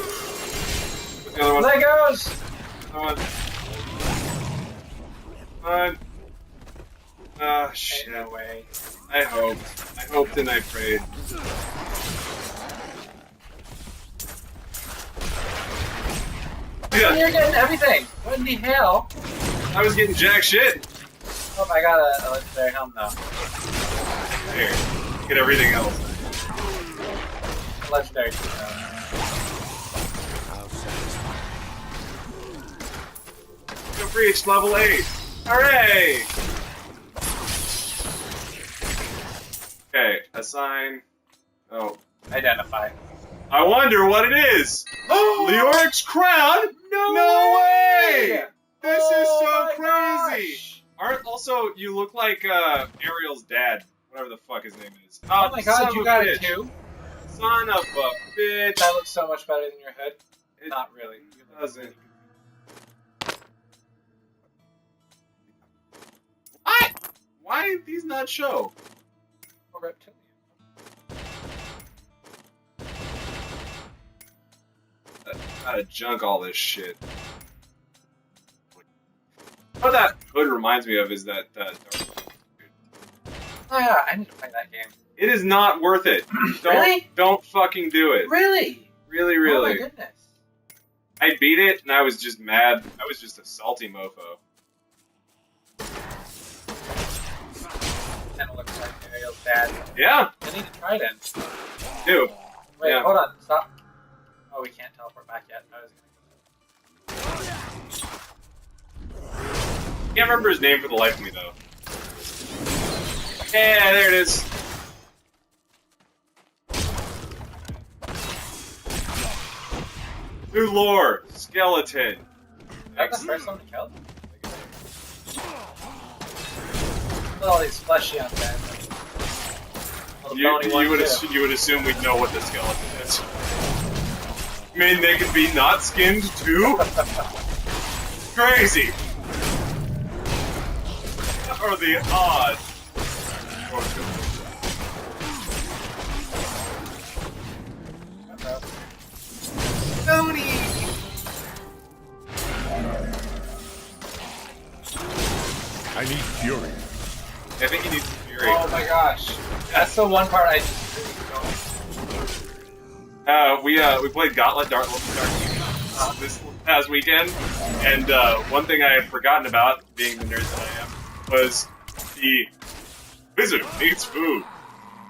[SPEAKER 2] What's the other one?
[SPEAKER 1] Legos!
[SPEAKER 2] Come on. Come on. Ah, shit.
[SPEAKER 1] Ain't no way.
[SPEAKER 2] I I hoped and I prayed.
[SPEAKER 1] Yeah. You're getting everything. What in the hell?
[SPEAKER 2] I was getting jack shit.
[SPEAKER 1] Oh, I got a legendary helm now.
[SPEAKER 2] Here, get everything else.
[SPEAKER 1] Legendary.
[SPEAKER 2] Go reach level 8. Hooray! Okay, assign. Oh,
[SPEAKER 1] identify.
[SPEAKER 2] I wonder what it is. Leoric's crown? No way! This is so crazy.
[SPEAKER 1] Gosh.
[SPEAKER 2] Also, you look like Ariel's dad, whatever the fuck his name is.
[SPEAKER 1] Oh my god, you got it too?
[SPEAKER 2] Son of a bitch.
[SPEAKER 1] That looks so much better than your hood. Not really.
[SPEAKER 2] It doesn't. What? Why did these not show?
[SPEAKER 1] Or reptilian.
[SPEAKER 2] Gotta junk all this shit. What that hood reminds me of is that
[SPEAKER 1] Oh yeah, I need to play that game.
[SPEAKER 2] it is not worth it.
[SPEAKER 1] Really?
[SPEAKER 2] Don't fucking do it.
[SPEAKER 1] Really?
[SPEAKER 2] Really.
[SPEAKER 1] Oh my goodness.
[SPEAKER 2] I beat it and I was just mad. I was just a salty mofo.
[SPEAKER 1] Kinda looks like Ariel's dad.
[SPEAKER 2] Yeah.
[SPEAKER 1] I need to try it in.
[SPEAKER 2] Do.
[SPEAKER 1] Wait,
[SPEAKER 2] Yeah.
[SPEAKER 1] hold on, stop. Oh, we can't teleport back yet. I was
[SPEAKER 2] Can't remember his name for the life of me though. Yeah, there it is. New lore, skeleton.
[SPEAKER 1] That's the first one to kill? Look at all these fleshy on guys.
[SPEAKER 2] You would assume we'd know what the skeleton is. I mean, they could be not skinned too? Crazy! What are the odds? Tony!
[SPEAKER 4] I need fury.
[SPEAKER 2] I think he needs fury.
[SPEAKER 1] Oh my gosh. That's the one part I just really don't.
[SPEAKER 2] We played Gauntlet Dark this past weekend, and one thing I had forgotten about, being the nerd that I am, was the wizard needs food.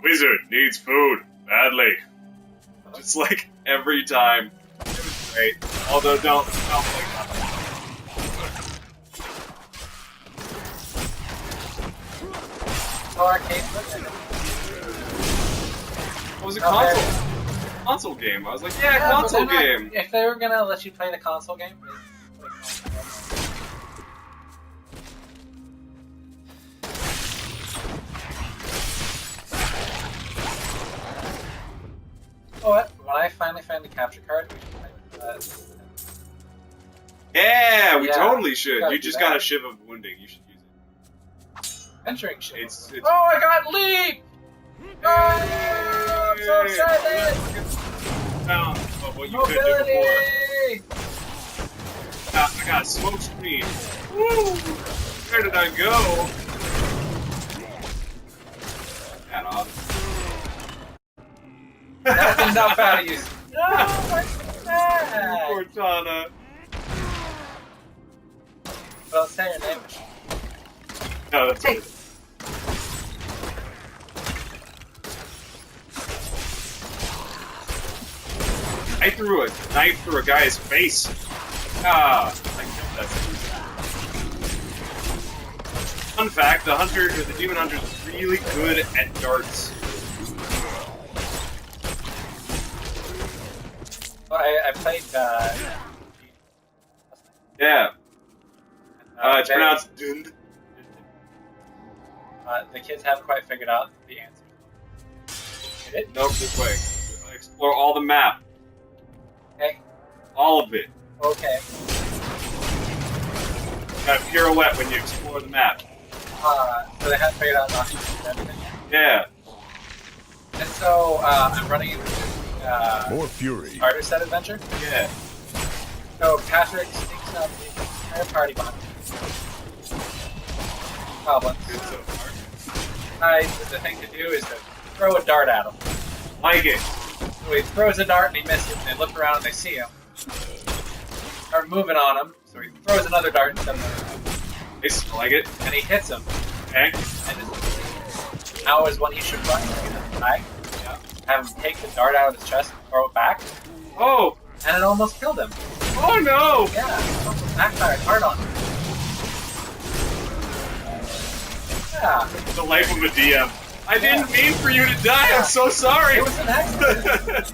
[SPEAKER 2] Wizard needs food badly. Just like every time. It was great. Although don't play Gauntlet.
[SPEAKER 1] Oh, arcade foot.
[SPEAKER 2] It was a console game. I was like, yeah, console game.
[SPEAKER 1] If they were gonna let you play the console game, oh, what? When I finally find the capture card, we should play
[SPEAKER 2] Yeah, we
[SPEAKER 1] Yeah,
[SPEAKER 2] totally should.
[SPEAKER 1] gotta
[SPEAKER 2] You
[SPEAKER 1] do
[SPEAKER 2] just
[SPEAKER 1] that.
[SPEAKER 2] got a shiv of wounding. You should use it.
[SPEAKER 1] Entering shit.
[SPEAKER 2] It's
[SPEAKER 1] Oh, I got leap! Oh, I'm so excited!
[SPEAKER 2] Found of what you could do before.
[SPEAKER 1] Mobility!
[SPEAKER 2] I got a smoke screen. Woo! Where did I go? That off.
[SPEAKER 1] That's enough out of you. No, what's that?
[SPEAKER 2] Cortana.
[SPEAKER 1] Well, say your name.
[SPEAKER 2] No, that's
[SPEAKER 1] Hey.
[SPEAKER 2] I threw a knife through a guy's face. Ah, I killed that thing. Fun fact, the demon hunter is really good at darts.
[SPEAKER 1] Well, I played,
[SPEAKER 2] Yeah. It's
[SPEAKER 1] they-
[SPEAKER 2] pronounced Dund.
[SPEAKER 1] the kids haven't quite figured out the answer. Get it?
[SPEAKER 2] Nope, this way. Explore all the map.
[SPEAKER 1] Okay.
[SPEAKER 2] All of it.
[SPEAKER 1] Okay.
[SPEAKER 2] Got a pirouette when you explore the map.
[SPEAKER 1] So they haven't figured out not to do everything.
[SPEAKER 2] Yeah.
[SPEAKER 1] And so, I'm running into
[SPEAKER 4] More fury.
[SPEAKER 1] Starter Set adventure.
[SPEAKER 2] Yeah.
[SPEAKER 1] So Patrick sneaks up the entire party behind me. Goblins.
[SPEAKER 2] Good so far.
[SPEAKER 1] guy, the thing to do is to throw a dart at him.
[SPEAKER 2] Like it.
[SPEAKER 1] So he throws a dart and he misses, and they look around and they see him. Start moving on him, so he throws another dart instead of
[SPEAKER 2] Nice. I like it.
[SPEAKER 1] and he hits him.
[SPEAKER 2] Okay.
[SPEAKER 1] And now is when he should run. He doesn't die. Yeah. Have him take the dart out of his chest and throw it back,
[SPEAKER 2] Oh!
[SPEAKER 1] and it almost killed him.
[SPEAKER 2] Oh no!
[SPEAKER 1] Yeah, it almost backfired hard on him. Yeah,
[SPEAKER 2] The life of a DM. I didn't mean for you to die. I'm so sorry.
[SPEAKER 1] it was an accident.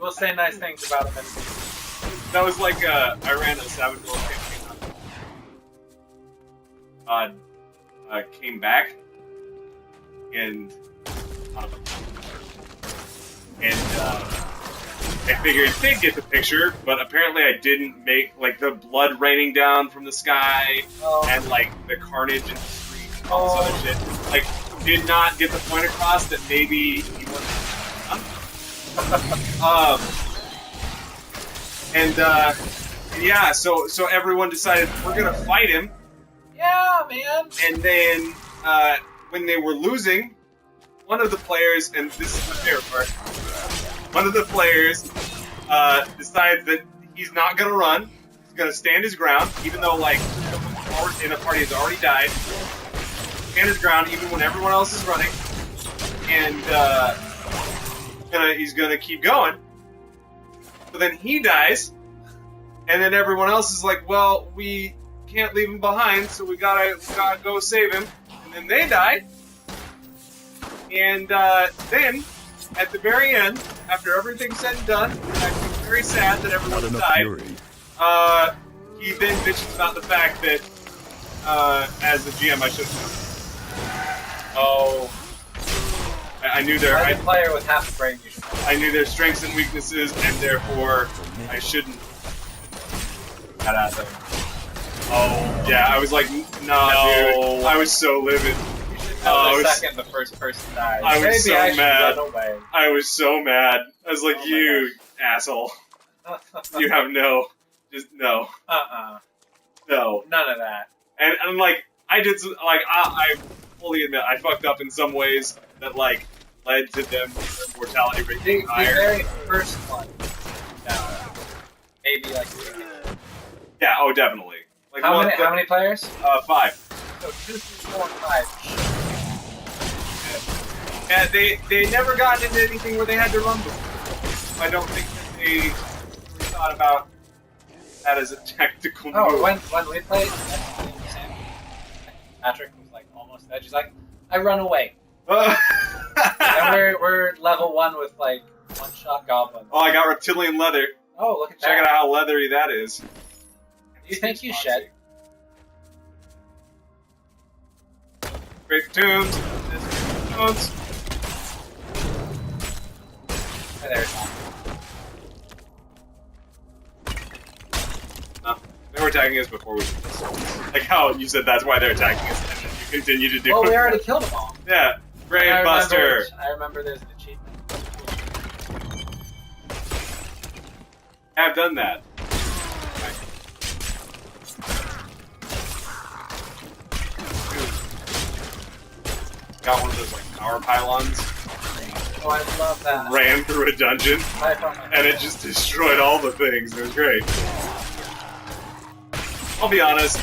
[SPEAKER 1] We'll say nice things about him.
[SPEAKER 2] That was like I ran a Savage World campaign. Came back and I figured they'd get the picture, but apparently I didn't make like the blood raining down from the sky and like the carnage in the street and all this other shit. Like, did not get the point across that maybe he wasn't. Yeah, so everyone decided we're gonna fight him.
[SPEAKER 1] Yeah, man.
[SPEAKER 2] And then when they were losing, one of the players, and this is my favorite part, one of the players decides that he's not gonna run. He's gonna stand his ground, even though like someone in a party has already died. Stand his ground even when everyone else is running, and he's gonna keep going. But then he dies, and then everyone else is like, "Well, we can't leave him behind, so we gotta go save him." And then they die, and then at the very end, after everything's said and done, I'm very sad that everyone
[SPEAKER 4] Not enough
[SPEAKER 2] died.
[SPEAKER 4] fury.
[SPEAKER 2] He then bitches about the fact that as the GM I should have.
[SPEAKER 1] Oh.
[SPEAKER 2] I knew their
[SPEAKER 1] As a player with half a brain, you should.
[SPEAKER 2] I knew their strengths and weaknesses, and therefore I shouldn't. Got out there. Oh yeah, I was like, nah, dude. I was so livid.
[SPEAKER 1] You should know the second the first person dies.
[SPEAKER 2] I was
[SPEAKER 1] Maybe
[SPEAKER 2] so
[SPEAKER 1] I should
[SPEAKER 2] mad.
[SPEAKER 1] run away.
[SPEAKER 2] I was so mad. I was like,
[SPEAKER 1] Oh my
[SPEAKER 2] you asshole. You have no, just no, no.
[SPEAKER 1] None of that.
[SPEAKER 2] And I'm like, I did some, like I fully admit I fucked up in some ways that like led to them their mortality rate being
[SPEAKER 1] The
[SPEAKER 2] higher.
[SPEAKER 1] very first one. Maybe like.
[SPEAKER 2] Yeah, oh definitely. Like
[SPEAKER 1] How many players?
[SPEAKER 2] 5.
[SPEAKER 1] So 2, 3, 4, 5.
[SPEAKER 2] And they never got into anything where they had to run before. I don't think that they really thought about that as a tactical move.
[SPEAKER 1] Oh, when we played, Patrick was like almost dead. She's like, I run away. And we're level 1 with like 1-shot goblins.
[SPEAKER 2] Oh, I got reptilian leather.
[SPEAKER 1] Oh, look at that.
[SPEAKER 2] Check out how leathery that is.
[SPEAKER 1] You think you shed?
[SPEAKER 2] Great tunes. Tunes.
[SPEAKER 1] Hey, there's
[SPEAKER 2] No, they were attacking us before we did this. Like how you said that's why they're attacking us, and then you continue to do
[SPEAKER 1] Well,
[SPEAKER 2] it.
[SPEAKER 1] we already killed them all.
[SPEAKER 2] Yeah. Brave Buster.
[SPEAKER 1] I remember there's an achievement.
[SPEAKER 2] I've done that. Got one of those like power pylons.
[SPEAKER 1] Oh, I love that.
[SPEAKER 2] Ran through a dungeon,
[SPEAKER 1] I found my
[SPEAKER 2] and it just destroyed all the things. It was great. I'll be honest.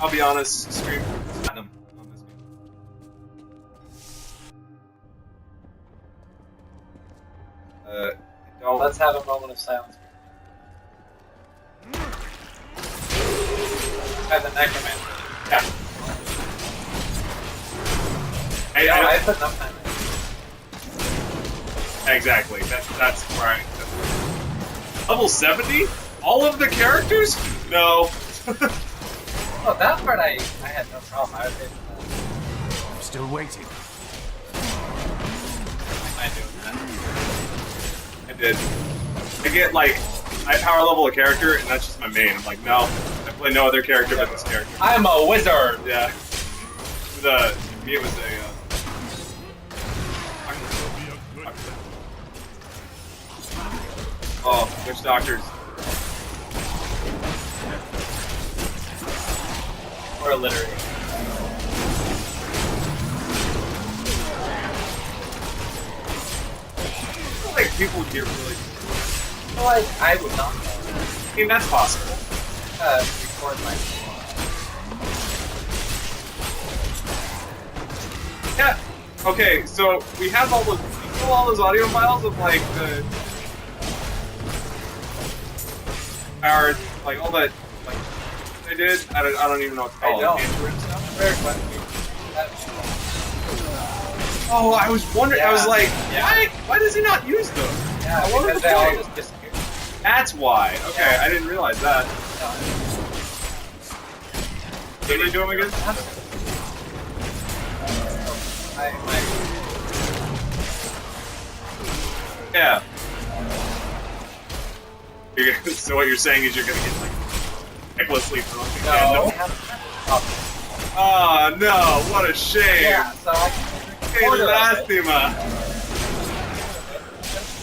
[SPEAKER 2] I'll be honest. Scream platinum on this game. Don't.
[SPEAKER 1] Let's have a moment of silence. Have the necromancer.
[SPEAKER 2] Yeah.
[SPEAKER 1] I put enough time in.
[SPEAKER 2] Exactly. That's right. Level 70? All of the characters? No.
[SPEAKER 1] Oh, that part I had no problem. I was able
[SPEAKER 5] I'm still waiting.
[SPEAKER 2] I did. I get like I power level a character and that's just my main. I'm like, no, I play no other character but this character.
[SPEAKER 1] I'm a wizard.
[SPEAKER 2] Yeah. Me it was a. Oh, witch doctors.
[SPEAKER 1] Or illiterate.
[SPEAKER 2] people would get really.
[SPEAKER 1] So like, I would not know.
[SPEAKER 2] I mean, that's possible.
[SPEAKER 1] Record my.
[SPEAKER 2] Yeah. Okay, so we have all those audio files of like the our like all that like they did. I don't even know what to call it.
[SPEAKER 1] I don't.
[SPEAKER 2] Android stuff.
[SPEAKER 1] Very funny.
[SPEAKER 2] Oh, I was wondering. I was like,
[SPEAKER 1] Yeah.
[SPEAKER 2] why does he not use them?
[SPEAKER 1] Yeah,
[SPEAKER 2] What
[SPEAKER 1] because
[SPEAKER 2] was
[SPEAKER 1] they
[SPEAKER 2] the
[SPEAKER 1] all
[SPEAKER 2] point?
[SPEAKER 1] just disappear.
[SPEAKER 2] That's why. Okay, I didn't realize that. What are you doing again? Yeah. So what you're saying is you're gonna get like recklessly drunk again?
[SPEAKER 1] No.
[SPEAKER 2] Oh no! What a shame!
[SPEAKER 1] Yeah, so I can
[SPEAKER 2] Hey, lástima.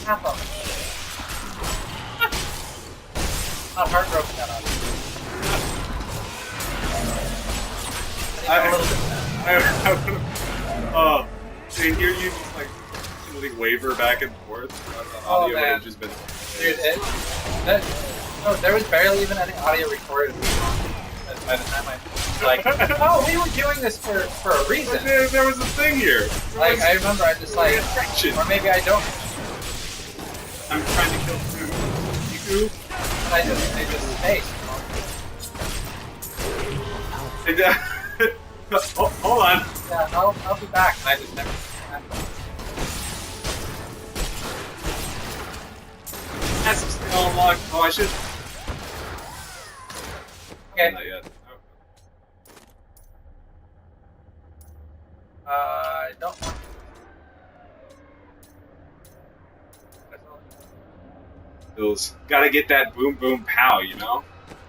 [SPEAKER 1] half of it. Not heartbroken that a little bit now.
[SPEAKER 2] To hear you just like really waver back and forth throughout the audio would have just been.
[SPEAKER 1] Dude, there was barely even any audio recorded by the time I like, oh, we were doing this for a reason.
[SPEAKER 2] There was a thing here.
[SPEAKER 1] Like, I remember I just like, or maybe I don't.
[SPEAKER 2] I'm trying to kill Iku.
[SPEAKER 1] I just spaced.
[SPEAKER 2] Hold on.
[SPEAKER 1] Yeah, I'll be back. I just never.
[SPEAKER 2] That's still unlocked. Oh, I should.
[SPEAKER 1] Okay.
[SPEAKER 2] Not yet.
[SPEAKER 1] I don't want
[SPEAKER 2] Those gotta get that boom boom pow, you know.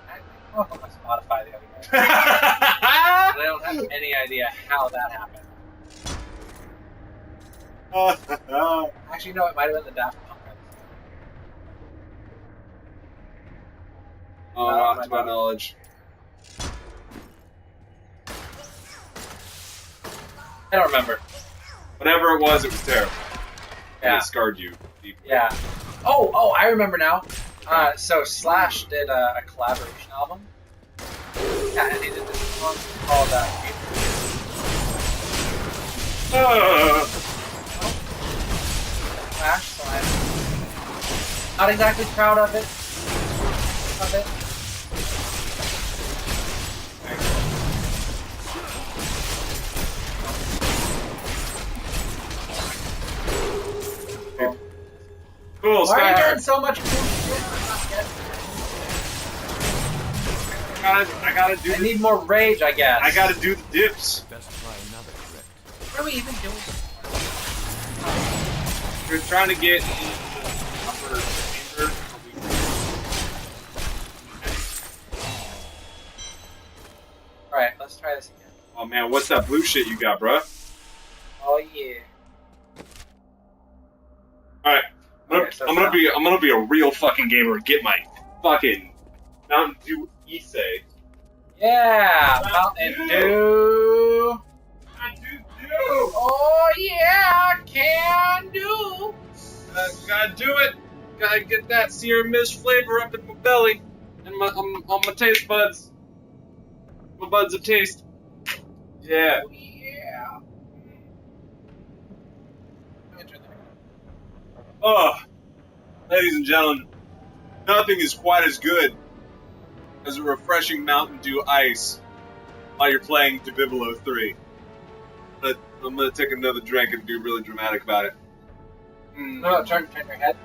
[SPEAKER 1] I off on my Spotify the other day. And I don't have any idea how that happened. Actually, no, it might have been the Daft Punk.
[SPEAKER 2] Not to my knowledge.
[SPEAKER 1] I don't remember.
[SPEAKER 2] Whatever it was terrible.
[SPEAKER 1] Yeah.
[SPEAKER 2] It scarred you deeply.
[SPEAKER 1] Yeah. Oh, I remember now. So Slash did a collaboration album. Yeah, and he did this song called Slash, so I'm not exactly proud of it.
[SPEAKER 2] Cool,
[SPEAKER 1] Why are you
[SPEAKER 2] Skylar.
[SPEAKER 1] doing so much cool shit?
[SPEAKER 2] I gotta do.
[SPEAKER 1] I need more rage, I guess.
[SPEAKER 2] I gotta do the dips.
[SPEAKER 5] Best try another trick.
[SPEAKER 1] What are we even doing?
[SPEAKER 2] We're trying to get into the upper chamber.
[SPEAKER 1] Alright, let's try this again.
[SPEAKER 2] Oh man, what's that blue shit you got, bruh?
[SPEAKER 1] Oh yeah.
[SPEAKER 2] Alright, I'm gonna be a real fucking gamer and get my fucking Mountain Dew Issei.
[SPEAKER 1] Yeah! Mountain Dew! Oh yeah! Can do!
[SPEAKER 2] Gotta do it. Gotta get that Sierra Mist flavor up in my belly and on my taste buds. My buds of taste. Yeah.
[SPEAKER 1] Oh yeah!
[SPEAKER 2] Oh, ladies and gentlemen, nothing is quite as good as a refreshing Mountain Dew ice while you're playing Dabiblo 3. But I'm gonna take another drink and be really dramatic about it.
[SPEAKER 1] No, turn your head.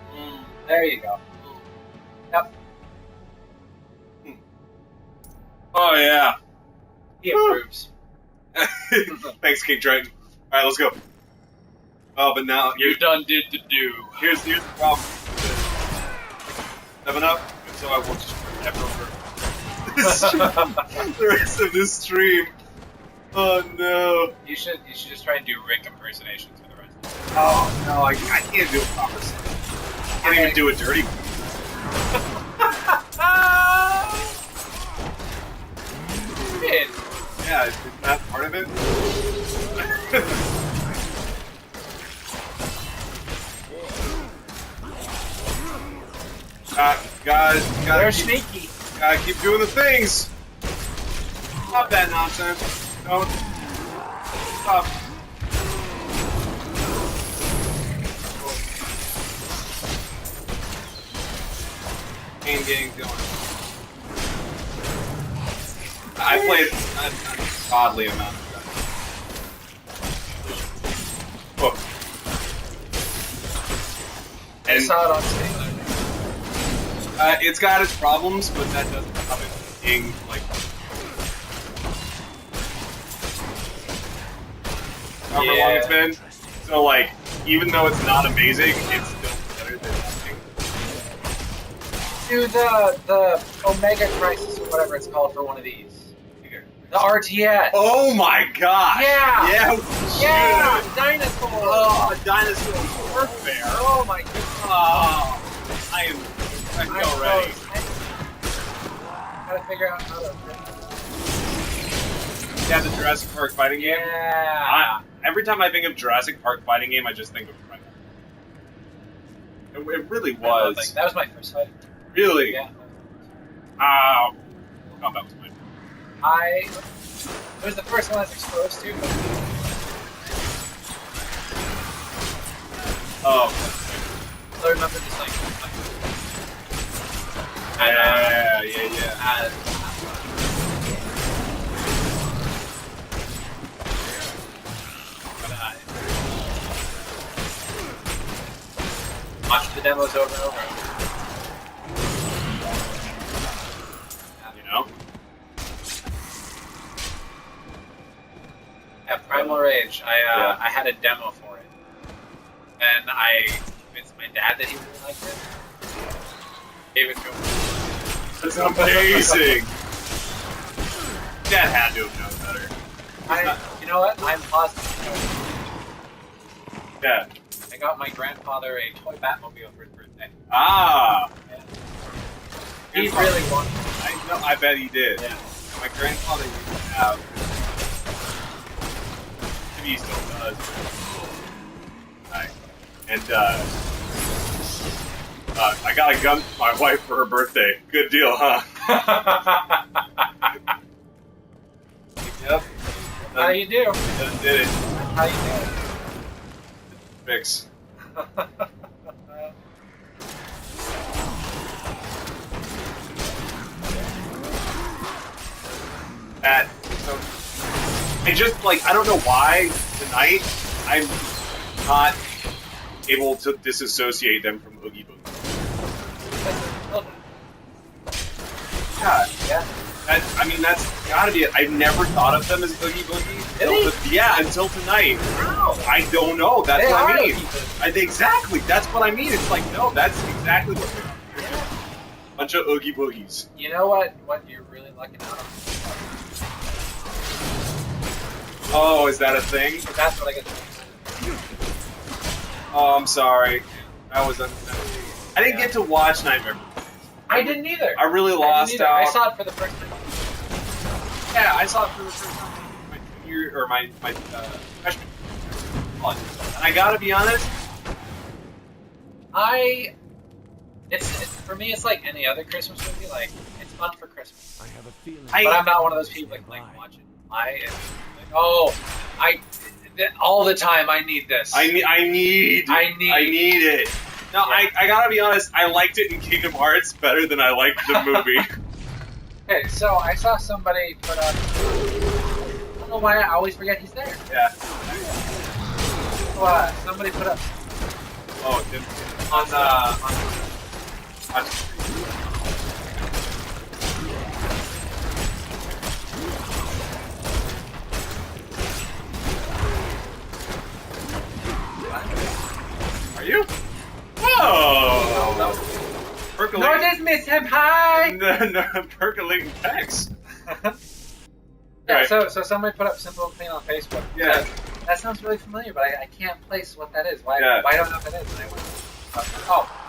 [SPEAKER 1] There you go. Yep.
[SPEAKER 2] Oh yeah.
[SPEAKER 1] He approves.
[SPEAKER 2] Thanks, King Triton. All right, let's go. Oh, but now
[SPEAKER 1] You done did the do.
[SPEAKER 2] here's the problem. 7 Up, so I will just forever the rest of this stream. Oh no.
[SPEAKER 1] You should just try and do Rick impersonations for the rest of it.
[SPEAKER 2] Oh no, I can't do a proper song. I can't even do a dirty one.
[SPEAKER 1] Did.
[SPEAKER 2] Yeah, is that part of it?
[SPEAKER 1] They're sneaky.
[SPEAKER 2] Gotta keep doing the things. Stop that nonsense. Don't. Stop. Game getting going. I played an oddly amount of that. Oh.
[SPEAKER 1] I saw it on Steam.
[SPEAKER 2] It's got its problems, but that doesn't stop it being like however long it's been. So like, even though it's not amazing, it's still better than nothing.
[SPEAKER 1] Do the Omega Crisis or whatever it's called for one of these. The RTS.
[SPEAKER 2] Oh my god!
[SPEAKER 1] Yeah!
[SPEAKER 2] Yeah!
[SPEAKER 1] Dinosaur!
[SPEAKER 2] Oh, a dinosaur warfare!
[SPEAKER 1] Oh my goodness.
[SPEAKER 2] Oh, I feel ready.
[SPEAKER 1] Gotta figure out how to.
[SPEAKER 2] Yeah, the Jurassic Park fighting game.
[SPEAKER 1] Yeah.
[SPEAKER 2] Every time I think of Jurassic Park fighting game, I just think of Friday. It really was.
[SPEAKER 1] That was my first fight.
[SPEAKER 2] Really?
[SPEAKER 1] Yeah.
[SPEAKER 2] Oh, that was my.
[SPEAKER 1] It was the first one I was exposed to. But...
[SPEAKER 2] Oh.
[SPEAKER 1] I remember just like.
[SPEAKER 2] Yeah.
[SPEAKER 1] Watch the demos over and over.
[SPEAKER 2] You know?
[SPEAKER 1] Yeah, Primal Rage. I had a demo for it. And I convinced my dad that he really liked it. Gave it to him.
[SPEAKER 2] That's amazing! Dad had to have known better.
[SPEAKER 1] You know what? I'm positive.
[SPEAKER 2] Yeah.
[SPEAKER 1] I got my grandfather a toy Batmobile for his birthday.
[SPEAKER 2] Ah!
[SPEAKER 1] Yeah. He really wanted it.
[SPEAKER 2] I bet he did.
[SPEAKER 1] Yeah.
[SPEAKER 2] My grandfather used to have. Maybe he still does. And I got a gun for my wife for her birthday. Good deal, huh?
[SPEAKER 1] Yep. How you do?
[SPEAKER 2] Just did it.
[SPEAKER 1] How you do?
[SPEAKER 2] Fix. So I just I don't know why tonight I'm not able to disassociate them from Oogie Boogie.
[SPEAKER 1] Yeah.
[SPEAKER 2] That's gotta be it. I've never thought of them as Oogie Boogie.
[SPEAKER 1] Really?
[SPEAKER 2] Until tonight.
[SPEAKER 1] Wow.
[SPEAKER 2] I don't know. That's
[SPEAKER 1] They
[SPEAKER 2] what I
[SPEAKER 1] are
[SPEAKER 2] mean.
[SPEAKER 1] Oogie Boogie.
[SPEAKER 2] Exactly. That's what I mean. It's like, no, that's exactly what they are. They're just a bunch of Oogie Boogies.
[SPEAKER 1] You know what you're really lucking out on?
[SPEAKER 2] Oh, is that a thing?
[SPEAKER 1] That's what I get.
[SPEAKER 2] Oh, I'm sorry. That was unfortunate. I didn't get to watch Nightmare.
[SPEAKER 1] I didn't either.
[SPEAKER 2] I really lost out.
[SPEAKER 1] I saw it for the first time.
[SPEAKER 2] Yeah, I saw it for the first time my year or my freshman year. And I gotta be honest.
[SPEAKER 1] It's for me. It's like any other Christmas movie. Like it's fun for Christmas.
[SPEAKER 5] I have a feeling.
[SPEAKER 1] But I'm not one of those people that watch it. All the time. I need this.
[SPEAKER 2] I need it. No, yeah. I gotta be honest. I liked it in Kingdom Hearts better than I liked the movie.
[SPEAKER 1] Okay, so I saw somebody put up. I don't know why I always forget he's there.
[SPEAKER 2] Yeah.
[SPEAKER 1] Somebody put up.
[SPEAKER 2] Oh,
[SPEAKER 1] on
[SPEAKER 2] Are you? Oh!
[SPEAKER 1] No.
[SPEAKER 2] Percolating.
[SPEAKER 1] No, just miss him high!
[SPEAKER 2] No, percolating text.
[SPEAKER 1] Yeah,
[SPEAKER 2] Right.
[SPEAKER 1] so somebody put up Simple and Clean on Facebook.
[SPEAKER 2] Yeah.
[SPEAKER 1] That sounds really familiar, but I can't place what that is. Why don't I know what that is? And I went,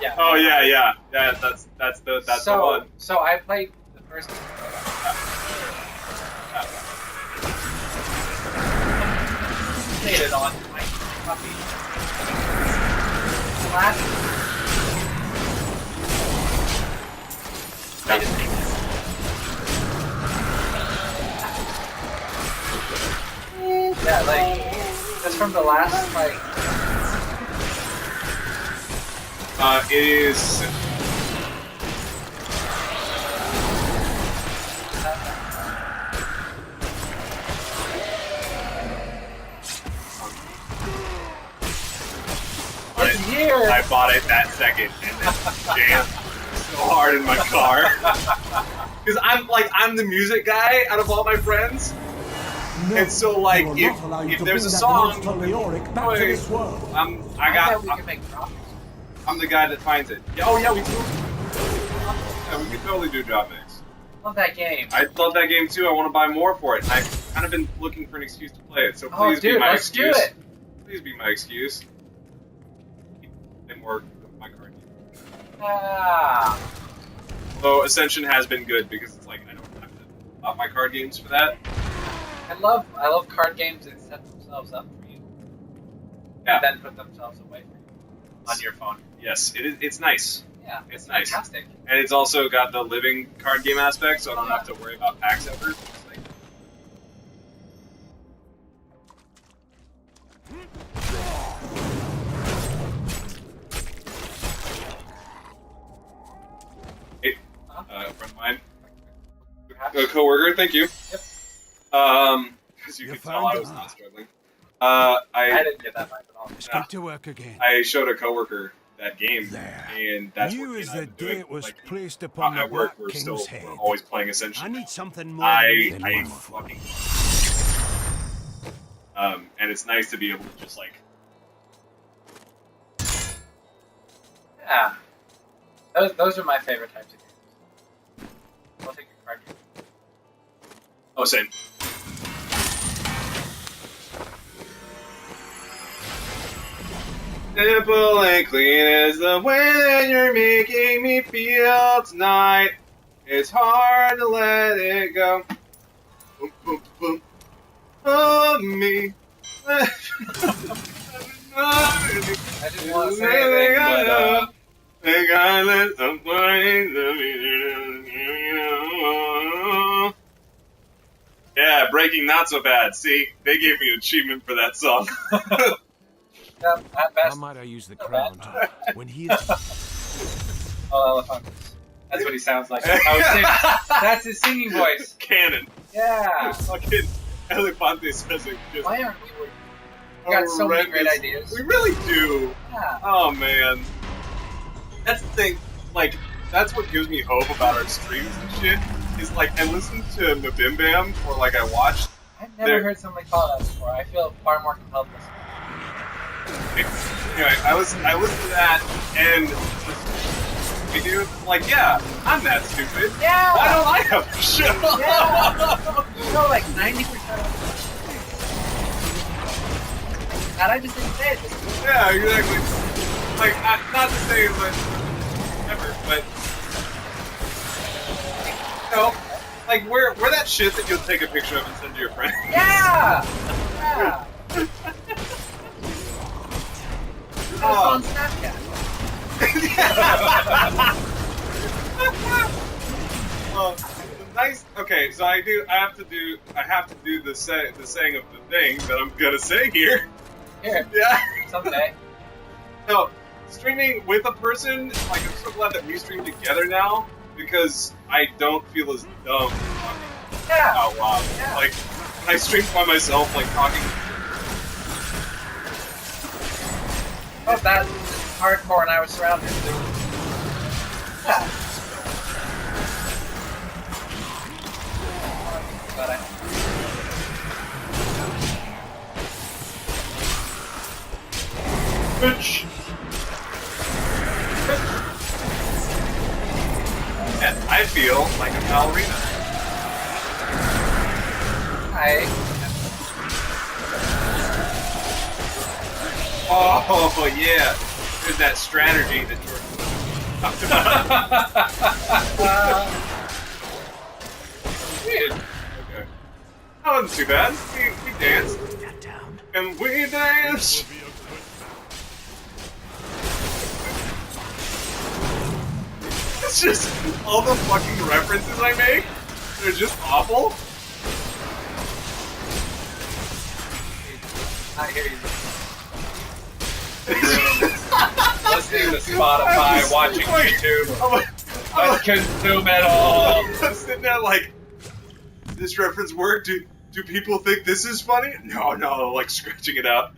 [SPEAKER 1] yeah.
[SPEAKER 2] Oh, yeah. That's the one.
[SPEAKER 1] So I played the first one. Played it on my puppy. I just hate this. Yeah, like that's from the last like.
[SPEAKER 2] It is.
[SPEAKER 1] It's here.
[SPEAKER 2] I bought it that second and then jammed so hard in my car. Because I'm the music guy out of all my friends. And so like if there's a song, I'm the guy that finds it. Yeah, oh yeah, we could totally do drop mix.
[SPEAKER 1] Love that game.
[SPEAKER 2] I love that game too. I want to buy more for it. And I've kind of been looking for an excuse to play it. So please be my excuse.
[SPEAKER 1] Do it.
[SPEAKER 2] Please be my excuse. And more of my card game.
[SPEAKER 1] Ah.
[SPEAKER 2] Although Ascension has been good because it's like I don't have to up my card games for that.
[SPEAKER 1] I love card games that set themselves up for you.
[SPEAKER 2] Yeah.
[SPEAKER 1] And then put themselves away from you on your phone.
[SPEAKER 2] Yes, it's nice.
[SPEAKER 1] Yeah,
[SPEAKER 2] It's nice.
[SPEAKER 1] Fantastic.
[SPEAKER 2] And it's also got the living card game aspect, so I don't have to worry about packs ever. It's like, hey, a friend of mine, a coworker, thank you.
[SPEAKER 1] Yep.
[SPEAKER 2] Because you could tell I was not struggling.
[SPEAKER 1] I didn't get that vibe at all.
[SPEAKER 5] Let's get to work again.
[SPEAKER 2] I showed a coworker that game,
[SPEAKER 9] There.
[SPEAKER 2] and that's
[SPEAKER 9] You
[SPEAKER 2] what
[SPEAKER 9] as
[SPEAKER 2] he and I
[SPEAKER 9] the
[SPEAKER 2] have been doing.
[SPEAKER 9] day it was
[SPEAKER 2] Like,
[SPEAKER 9] placed upon the
[SPEAKER 2] at work,
[SPEAKER 9] Black
[SPEAKER 2] we're
[SPEAKER 9] King's head.
[SPEAKER 2] always playing Ascension.
[SPEAKER 9] I need something more
[SPEAKER 2] I
[SPEAKER 9] than
[SPEAKER 2] fucking and it's nice to be able to just like
[SPEAKER 1] Yeah. Those are my favorite types of games. I'll take a card game.
[SPEAKER 2] oh same. Simple and clean as the way that you're making me feel tonight. It's hard to let it go. Boom, boom, boom. Oh, me.
[SPEAKER 1] I didn't want to say anything, but
[SPEAKER 2] Think I let somebody. Yeah, breaking not so bad. See, they gave me an achievement for that song.
[SPEAKER 1] at
[SPEAKER 5] How
[SPEAKER 1] best.
[SPEAKER 5] might I use the crown to when he is
[SPEAKER 1] Oh, that's what he sounds like. That's his singing voice.
[SPEAKER 2] Canon.
[SPEAKER 1] Yeah.
[SPEAKER 2] Fucking Elefante says it. Just
[SPEAKER 1] Why aren't we? We got so many great ideas.
[SPEAKER 2] We really do.
[SPEAKER 1] Yeah.
[SPEAKER 2] Oh man, that's the thing. Like, that's what gives me hope about our streams and shit. Is like I listen to Mabim Bam or like I watched.
[SPEAKER 1] I've never heard somebody call that before. I feel far more compelled to listen.
[SPEAKER 2] Anyway, I listen to that and we do like, yeah, I'm that stupid.
[SPEAKER 1] Yeah.
[SPEAKER 2] Why don't I have a show?
[SPEAKER 1] Yeah. You know, like 90% of it. And I just didn't say it.
[SPEAKER 2] Yeah, exactly. Like, not to say like ever, but you know, like we're that shit that you'll take a picture of and send to your friend.
[SPEAKER 1] Yeah. Yeah. It's on Snapchat.
[SPEAKER 2] Well, nice. Okay, so I have to do the saying of the thing that I'm gonna say here.
[SPEAKER 1] Here.
[SPEAKER 2] Yeah.
[SPEAKER 1] Someday.
[SPEAKER 2] No, streaming with a person, like I'm so glad that we stream together now because I don't feel as dumb
[SPEAKER 1] Yeah.
[SPEAKER 2] out loud.
[SPEAKER 1] Yeah.
[SPEAKER 2] Like when I stream by myself, like talking.
[SPEAKER 1] Oh, that hardcore and I was surrounded. Yeah. But I...
[SPEAKER 2] Bitch. And I feel like a ballerina. Oh yeah, there's that strategy that Jordan talked about. Okay, that wasn't too bad. We danced, and we danced. It's just all the fucking references I make. They're just awful.
[SPEAKER 1] I hear you. Listening to Spotify, watching YouTube. I consume it all.
[SPEAKER 2] I'm sitting there like, this reference work? Do people think this is funny? No, like scratching it out.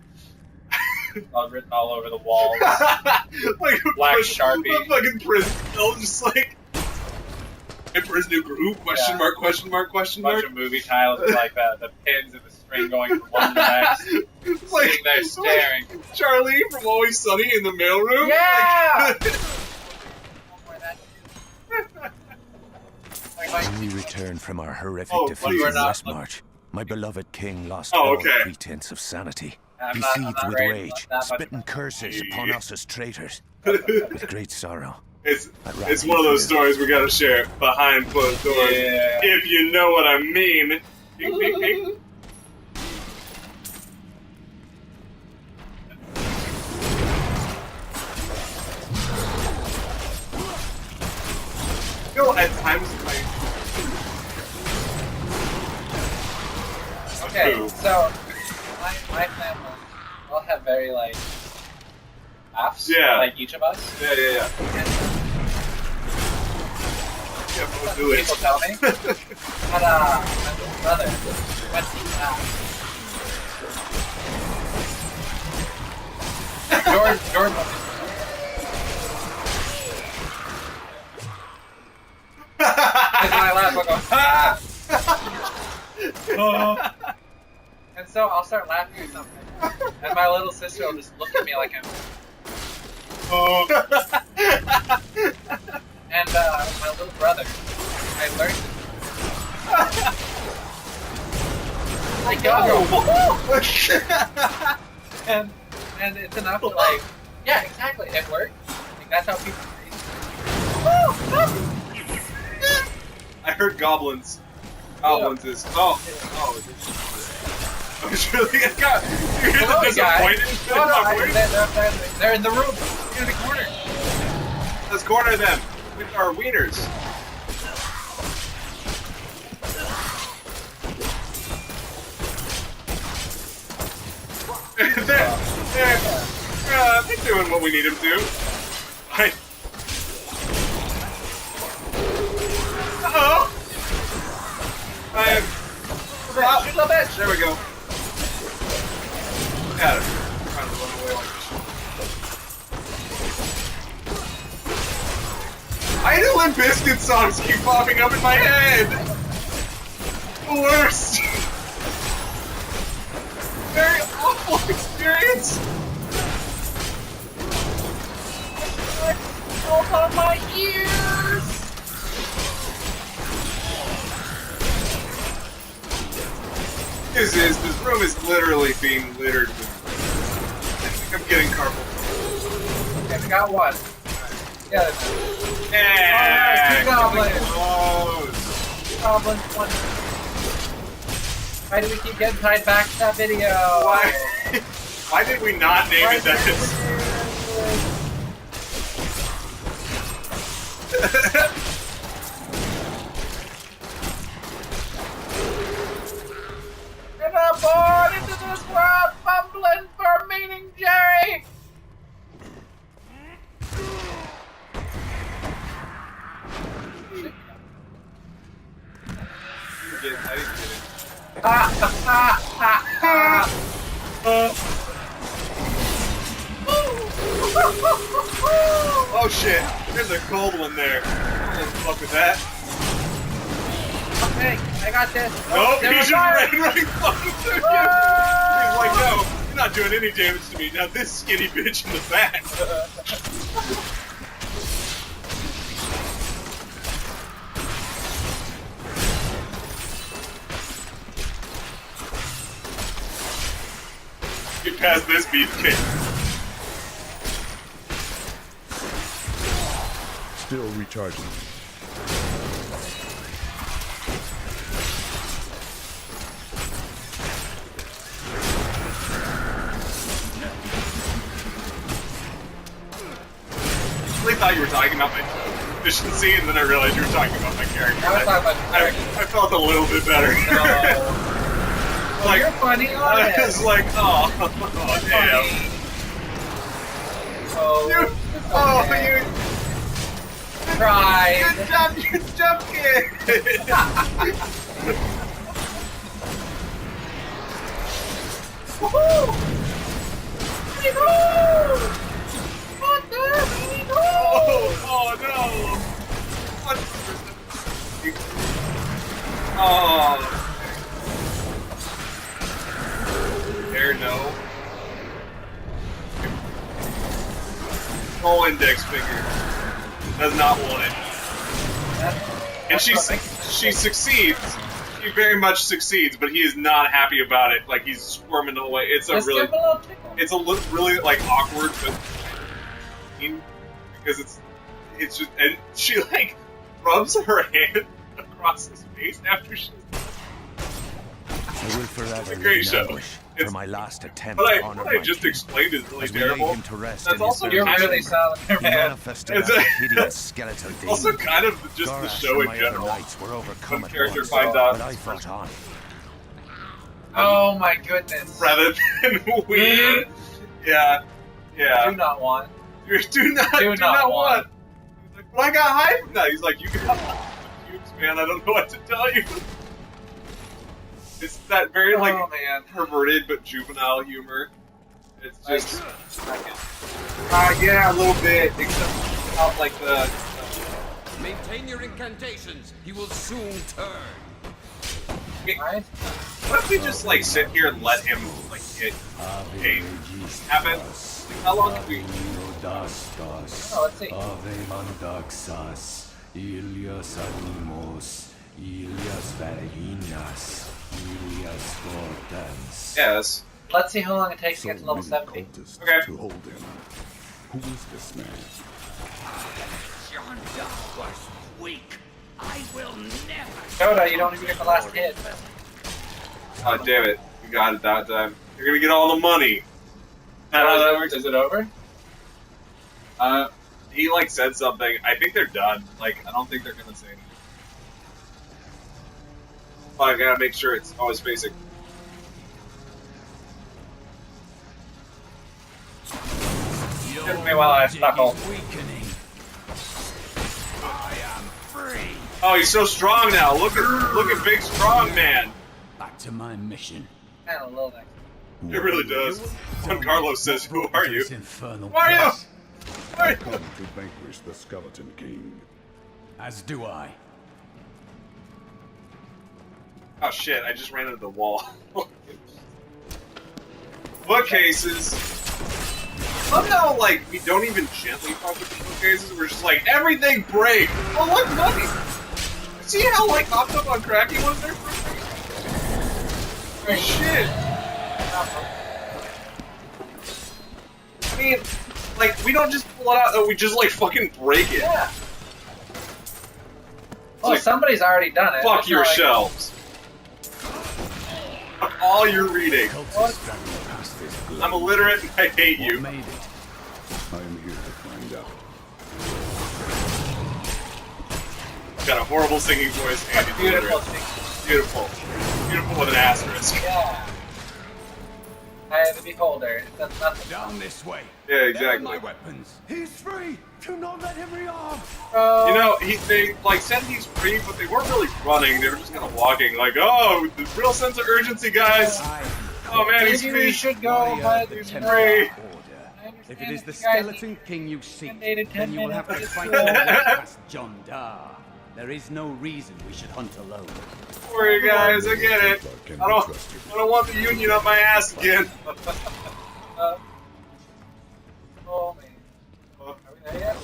[SPEAKER 1] All written all over the walls.
[SPEAKER 2] Like
[SPEAKER 1] Black Sharpie.
[SPEAKER 2] A fucking prison. Just like Emperor's New Groove? Question mark? Question mark? Question mark?
[SPEAKER 1] Bunch of movie titles with like the pins and the string going from one to the next.
[SPEAKER 2] It's like,
[SPEAKER 1] Sitting there staring.
[SPEAKER 2] Like Charlie from Always Sunny in the mailroom.
[SPEAKER 1] Yeah!
[SPEAKER 5] When we returned from our horrific
[SPEAKER 2] Oh,
[SPEAKER 5] defeat
[SPEAKER 1] we're
[SPEAKER 5] in
[SPEAKER 1] not-
[SPEAKER 5] Westmarch, my beloved king lost
[SPEAKER 2] Oh,
[SPEAKER 5] all
[SPEAKER 2] okay.
[SPEAKER 5] pretense of sanity.
[SPEAKER 1] I'm
[SPEAKER 5] He
[SPEAKER 1] not
[SPEAKER 5] seethed with
[SPEAKER 1] ready
[SPEAKER 5] rage,
[SPEAKER 1] for that much.
[SPEAKER 5] spitting curses upon us as traitors.
[SPEAKER 2] Like,
[SPEAKER 5] With great sorrow.
[SPEAKER 2] it's one of those stories we gotta share behind closed doors.
[SPEAKER 1] Yeah.
[SPEAKER 2] If you know what I mean. Ding, ding, ding. I feel at times like
[SPEAKER 1] Okay,
[SPEAKER 2] Ooh.
[SPEAKER 1] so my family all have very like laughs.
[SPEAKER 2] Yeah.
[SPEAKER 1] Like each of us.
[SPEAKER 2] yeah.
[SPEAKER 1] And
[SPEAKER 2] Yeah, we'll do
[SPEAKER 1] people
[SPEAKER 2] it.
[SPEAKER 1] tell me that my little brother went to George and when I laugh, I go, ah! And so I'll start laughing at something, and my little sister will just look at me like I'm. And my little brother, I learned I go, and it's enough to like, yeah, exactly, it worked. Like, that's how people
[SPEAKER 2] I heard goblins. Goblins is oh. I was really you hear the disappointed in my voice?
[SPEAKER 1] They're in the room, in the corner.
[SPEAKER 2] Let's corner them with our wieners. They're doing what we need them to. Fine. Uh-oh! I am...
[SPEAKER 1] Shoot the bitch.
[SPEAKER 2] There we go. Got it. I'm trying to run away like this. Why do Limp Bizkit songs keep popping up in my head? The worst. Very awful experience.
[SPEAKER 1] Hold on my ears.
[SPEAKER 2] This room is literally being littered with... I think I'm getting carpal.
[SPEAKER 1] Okay, we got one. Yeah.
[SPEAKER 2] Yeah.
[SPEAKER 1] Alright, two goblins.
[SPEAKER 2] Close.
[SPEAKER 1] Two goblins, one. Why do we keep getting tied back to that video?
[SPEAKER 2] Why did we not name it that?
[SPEAKER 1] Get on board into this world, fumbling for meaning, Jerry!
[SPEAKER 2] I didn't get it.
[SPEAKER 1] Ha ha ha ha
[SPEAKER 2] Oh shit, there's a cold one there. I don't fuck with that.
[SPEAKER 1] Okay, I got this.
[SPEAKER 2] Nope,
[SPEAKER 1] there
[SPEAKER 2] he
[SPEAKER 1] we
[SPEAKER 2] just
[SPEAKER 1] go.
[SPEAKER 2] ran right fucking through you. He's like, no, you're not doing any damage to me. Now this skinny bitch in the back. Get past this beefcake.
[SPEAKER 4] Still recharging.
[SPEAKER 2] I really thought you were talking about my efficiency, and then I realized you were talking about my character.
[SPEAKER 1] I was talking about your
[SPEAKER 2] I felt a little bit better.
[SPEAKER 1] No. Well, you're funny on it.
[SPEAKER 2] I was like, oh damn. You
[SPEAKER 1] tried.
[SPEAKER 2] Good job, you jump kid.
[SPEAKER 1] Woohoo!
[SPEAKER 2] Oh no! What? Oh. There, no. Whole index finger does not want it. And she succeeds. She very much succeeds, but he is not happy about it. Like, he's squirming away. It's a
[SPEAKER 1] Just
[SPEAKER 2] really,
[SPEAKER 1] give him a little tickle.
[SPEAKER 2] it's a really like awkward, but because it's just, and she like rubs her hand across his face after she's.
[SPEAKER 4] I will forever
[SPEAKER 2] It's a great
[SPEAKER 4] live in
[SPEAKER 2] show.
[SPEAKER 4] ambush
[SPEAKER 2] It's,
[SPEAKER 4] for my last attempt
[SPEAKER 2] what
[SPEAKER 4] to honor
[SPEAKER 2] I
[SPEAKER 4] my
[SPEAKER 2] just
[SPEAKER 4] king.
[SPEAKER 2] explained is really
[SPEAKER 4] As we lay
[SPEAKER 2] terrible.
[SPEAKER 4] him to rest
[SPEAKER 2] That's
[SPEAKER 4] in
[SPEAKER 2] also
[SPEAKER 4] his
[SPEAKER 1] You're
[SPEAKER 2] kind
[SPEAKER 1] really
[SPEAKER 2] of,
[SPEAKER 1] solid,
[SPEAKER 4] He
[SPEAKER 1] man.
[SPEAKER 4] manifested
[SPEAKER 2] It's
[SPEAKER 4] as
[SPEAKER 2] a-
[SPEAKER 4] a hideous skeletal demon.
[SPEAKER 2] also kind of just the
[SPEAKER 4] Gorash
[SPEAKER 2] show
[SPEAKER 4] and
[SPEAKER 2] in
[SPEAKER 4] my
[SPEAKER 2] general.
[SPEAKER 4] other knights were overcome
[SPEAKER 2] When
[SPEAKER 4] at
[SPEAKER 2] character
[SPEAKER 4] once,
[SPEAKER 2] finds out
[SPEAKER 4] but I fought on.
[SPEAKER 1] Oh my goodness.
[SPEAKER 2] Rather than win. Yeah.
[SPEAKER 1] Do not want.
[SPEAKER 2] You do not want. He's like, but I got high from that. He's like, you got cubes, man. I don't know what to tell you. It's that very like
[SPEAKER 1] man.
[SPEAKER 2] perverted but juvenile humor. It's just yeah, a little bit. Except without like the
[SPEAKER 9] Maintain your incantations. He will soon turn.
[SPEAKER 1] Right?
[SPEAKER 2] What if we just like sit here and let him like get paid? Happen? How long can we?
[SPEAKER 1] Oh, let's see.
[SPEAKER 2] Yes.
[SPEAKER 1] Let's see how long it takes to get to level 70.
[SPEAKER 2] Okay.
[SPEAKER 4] To hold him. Who is this man?
[SPEAKER 9] Was weak. I will never.
[SPEAKER 1] Yoda, you don't even get the last hit.
[SPEAKER 2] Oh damn it! You got it that time. You're gonna get all the money.
[SPEAKER 1] How that works? Is it over?
[SPEAKER 2] He like said something. I think they're done. Like I don't think they're gonna say anything. But I gotta make sure it's always basic.
[SPEAKER 1] Give me while I snuckle.
[SPEAKER 2] Oh, he's so strong now. Look at big strong man.
[SPEAKER 5] Back to my mission.
[SPEAKER 1] And a little next.
[SPEAKER 2] It really does. When Carlos says, "Who are you?"
[SPEAKER 5] This infernal
[SPEAKER 2] Who are you?
[SPEAKER 5] place.
[SPEAKER 2] Who are you?
[SPEAKER 4] Come to vanquish the Skeleton King.
[SPEAKER 5] As do I.
[SPEAKER 2] Oh shit! I just ran into the wall. Bookcases. Somehow, like, we don't even gently fuck with the bookcases. We're just like, everything break. Oh, look, money. See how like hopped up on crack he was there for a second? Oh shit. I mean, like, we don't just pull it out, though, we just, like, fucking break it.
[SPEAKER 1] Yeah. Oh,
[SPEAKER 2] like,
[SPEAKER 1] somebody's already done it.
[SPEAKER 2] Fuck
[SPEAKER 1] It's
[SPEAKER 2] your
[SPEAKER 1] not like-
[SPEAKER 2] shelves. Fuck all your reading. I'm illiterate and I hate you.
[SPEAKER 5] Made it.
[SPEAKER 4] I am here to find out.
[SPEAKER 2] Got a horrible singing voice and he's
[SPEAKER 1] Beautiful
[SPEAKER 2] illiterate.
[SPEAKER 1] thing.
[SPEAKER 2] Beautiful. Beautiful with an asterisk.
[SPEAKER 1] Yeah. I am the beholder. It does nothing.
[SPEAKER 5] Down this way.
[SPEAKER 2] Yeah,
[SPEAKER 5] There are
[SPEAKER 2] exactly.
[SPEAKER 5] my weapons. He's free. Do not let him rearm.
[SPEAKER 2] You know, they like said he's free, but they weren't really running. They were just kind of walking. Like, oh, the real sense of urgency, guys. Oh man, he's
[SPEAKER 1] Maybe
[SPEAKER 2] free.
[SPEAKER 1] we should go, but
[SPEAKER 2] He's
[SPEAKER 1] you
[SPEAKER 2] free.
[SPEAKER 5] If it is the
[SPEAKER 1] You guys
[SPEAKER 5] skeleton king you seek,
[SPEAKER 1] intimidated
[SPEAKER 5] then you will
[SPEAKER 1] 10
[SPEAKER 5] have to
[SPEAKER 1] minutes.
[SPEAKER 5] fight your way past John Dar. There is no reason we should hunt alone.
[SPEAKER 2] Don't worry, guys. I get it. I don't want the union up my ass again.
[SPEAKER 1] Oh man. Are we there yet?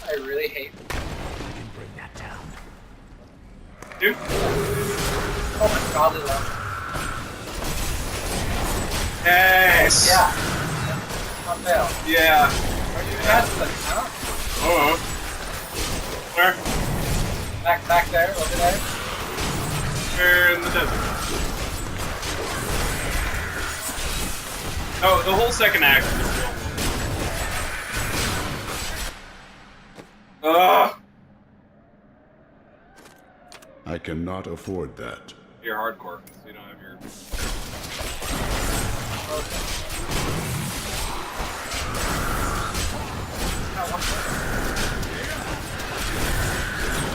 [SPEAKER 1] I really hate.
[SPEAKER 5] Bring that down.
[SPEAKER 2] Dude.
[SPEAKER 1] Oh my god, love.
[SPEAKER 2] Yes.
[SPEAKER 1] Yeah. Not fail.
[SPEAKER 2] Yeah.
[SPEAKER 1] Are you guys the huh?
[SPEAKER 2] Oh. Where?
[SPEAKER 1] Back there, over there.
[SPEAKER 2] We're in the desert. No, the whole second act is just Ugh!
[SPEAKER 4] I cannot afford that.
[SPEAKER 2] You're hardcore, so you don't have your...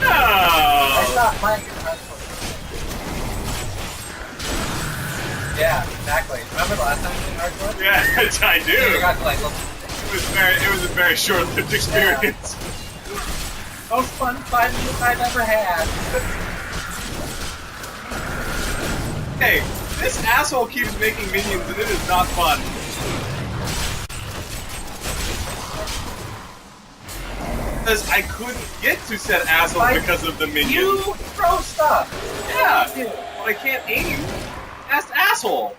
[SPEAKER 1] I
[SPEAKER 2] No!
[SPEAKER 1] thought mine was hardcore. Yeah, exactly. Remember the last time you did hardcore?
[SPEAKER 2] Yeah, I do.
[SPEAKER 1] You got to like look.
[SPEAKER 2] It was a very short-lived experience.
[SPEAKER 1] Most fun 5 minutes I've ever had.
[SPEAKER 2] Hey, this asshole keeps making minions and it is not fun. Because I couldn't get to said asshole because of the minion.
[SPEAKER 1] You throw stuff.
[SPEAKER 2] Yeah,
[SPEAKER 1] You do.
[SPEAKER 2] but I can't aim. That's asshole.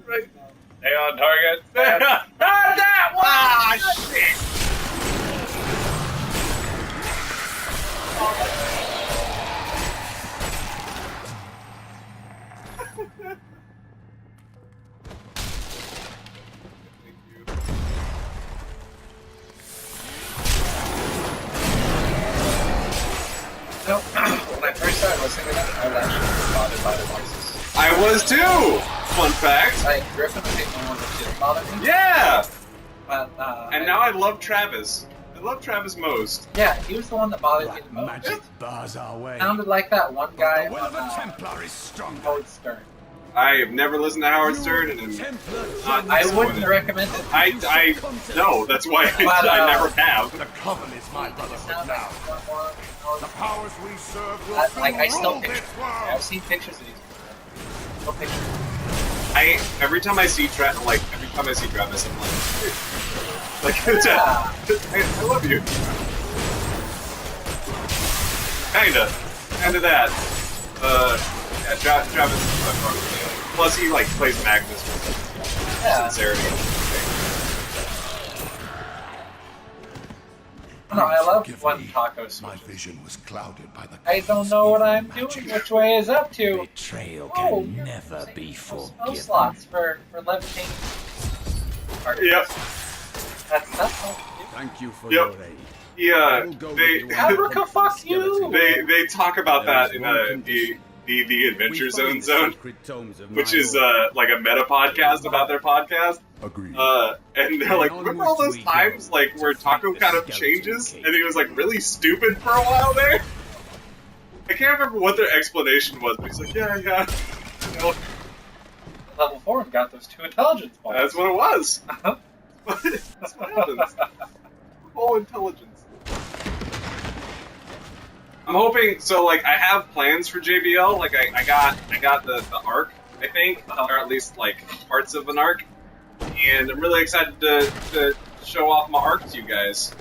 [SPEAKER 2] Right.
[SPEAKER 1] Stay on target.
[SPEAKER 2] Not that one! Ah, shit!
[SPEAKER 1] No, when I first started listening to them, I was actually bothered by the voices.
[SPEAKER 2] I was too! Fun fact.
[SPEAKER 1] Like, Griffin was the only one that didn't bother me.
[SPEAKER 2] Yeah!
[SPEAKER 1] But,
[SPEAKER 2] And now I love Travis. I love Travis most.
[SPEAKER 1] yeah, he was the one that bothered me the most.
[SPEAKER 4] Magic bars our way.
[SPEAKER 1] Sounded like that one guy
[SPEAKER 4] The will of a
[SPEAKER 1] on
[SPEAKER 4] Templar is stronger.
[SPEAKER 1] Howard Stern.
[SPEAKER 2] I have never listened to Howard Stern and am not
[SPEAKER 1] I
[SPEAKER 2] disappointed.
[SPEAKER 1] wouldn't recommend it.
[SPEAKER 2] I no, that's why
[SPEAKER 1] But,
[SPEAKER 2] I never have.
[SPEAKER 4] The Coven is my brotherhood
[SPEAKER 1] Sounds
[SPEAKER 4] now.
[SPEAKER 1] like one more-
[SPEAKER 4] The powers we serve will
[SPEAKER 1] like, I still
[SPEAKER 4] rule
[SPEAKER 1] picture.
[SPEAKER 4] this world.
[SPEAKER 1] I've seen pictures of these people. Still picture.
[SPEAKER 2] Every time I see Travis, I'm like,
[SPEAKER 1] Yeah.
[SPEAKER 2] I love you. Kinda that. Yeah, Travis is my partner. Plus, he like plays Magnus with
[SPEAKER 1] Yeah.
[SPEAKER 2] sincerity.
[SPEAKER 1] No, I love
[SPEAKER 4] Forgive
[SPEAKER 1] when
[SPEAKER 4] me.
[SPEAKER 1] Taco
[SPEAKER 4] My
[SPEAKER 1] switches.
[SPEAKER 4] vision was clouded by the
[SPEAKER 1] I don't know what I'm doing. Which way is up to?
[SPEAKER 5] Betrayal
[SPEAKER 1] Oh,
[SPEAKER 5] can
[SPEAKER 1] you're
[SPEAKER 5] never
[SPEAKER 1] using
[SPEAKER 5] be
[SPEAKER 1] those
[SPEAKER 5] forgiven.
[SPEAKER 1] slots for levitating.
[SPEAKER 2] Yep.
[SPEAKER 1] That's all.
[SPEAKER 4] Thank you for
[SPEAKER 2] Yep.
[SPEAKER 4] your aid.
[SPEAKER 2] Yeah.
[SPEAKER 4] They
[SPEAKER 1] Africa, fuck you!
[SPEAKER 2] They talk about that in the Adventure Zone zone, which is like a meta podcast about their podcast.
[SPEAKER 4] Agreed.
[SPEAKER 2] And they're like, remember all those times like where Taco kind of changes and he was like really stupid for a while there? I can't remember what their explanation was, but he's like, yeah. You know,
[SPEAKER 1] Level 4 got those 2 intelligence points.
[SPEAKER 2] that's what it was. That's what happens. Full intelligence. I'm hoping, so like I have plans for JBL, like I got the arc, I think, or at least like parts of an arc, and I'm really excited to show off my arc to you guys.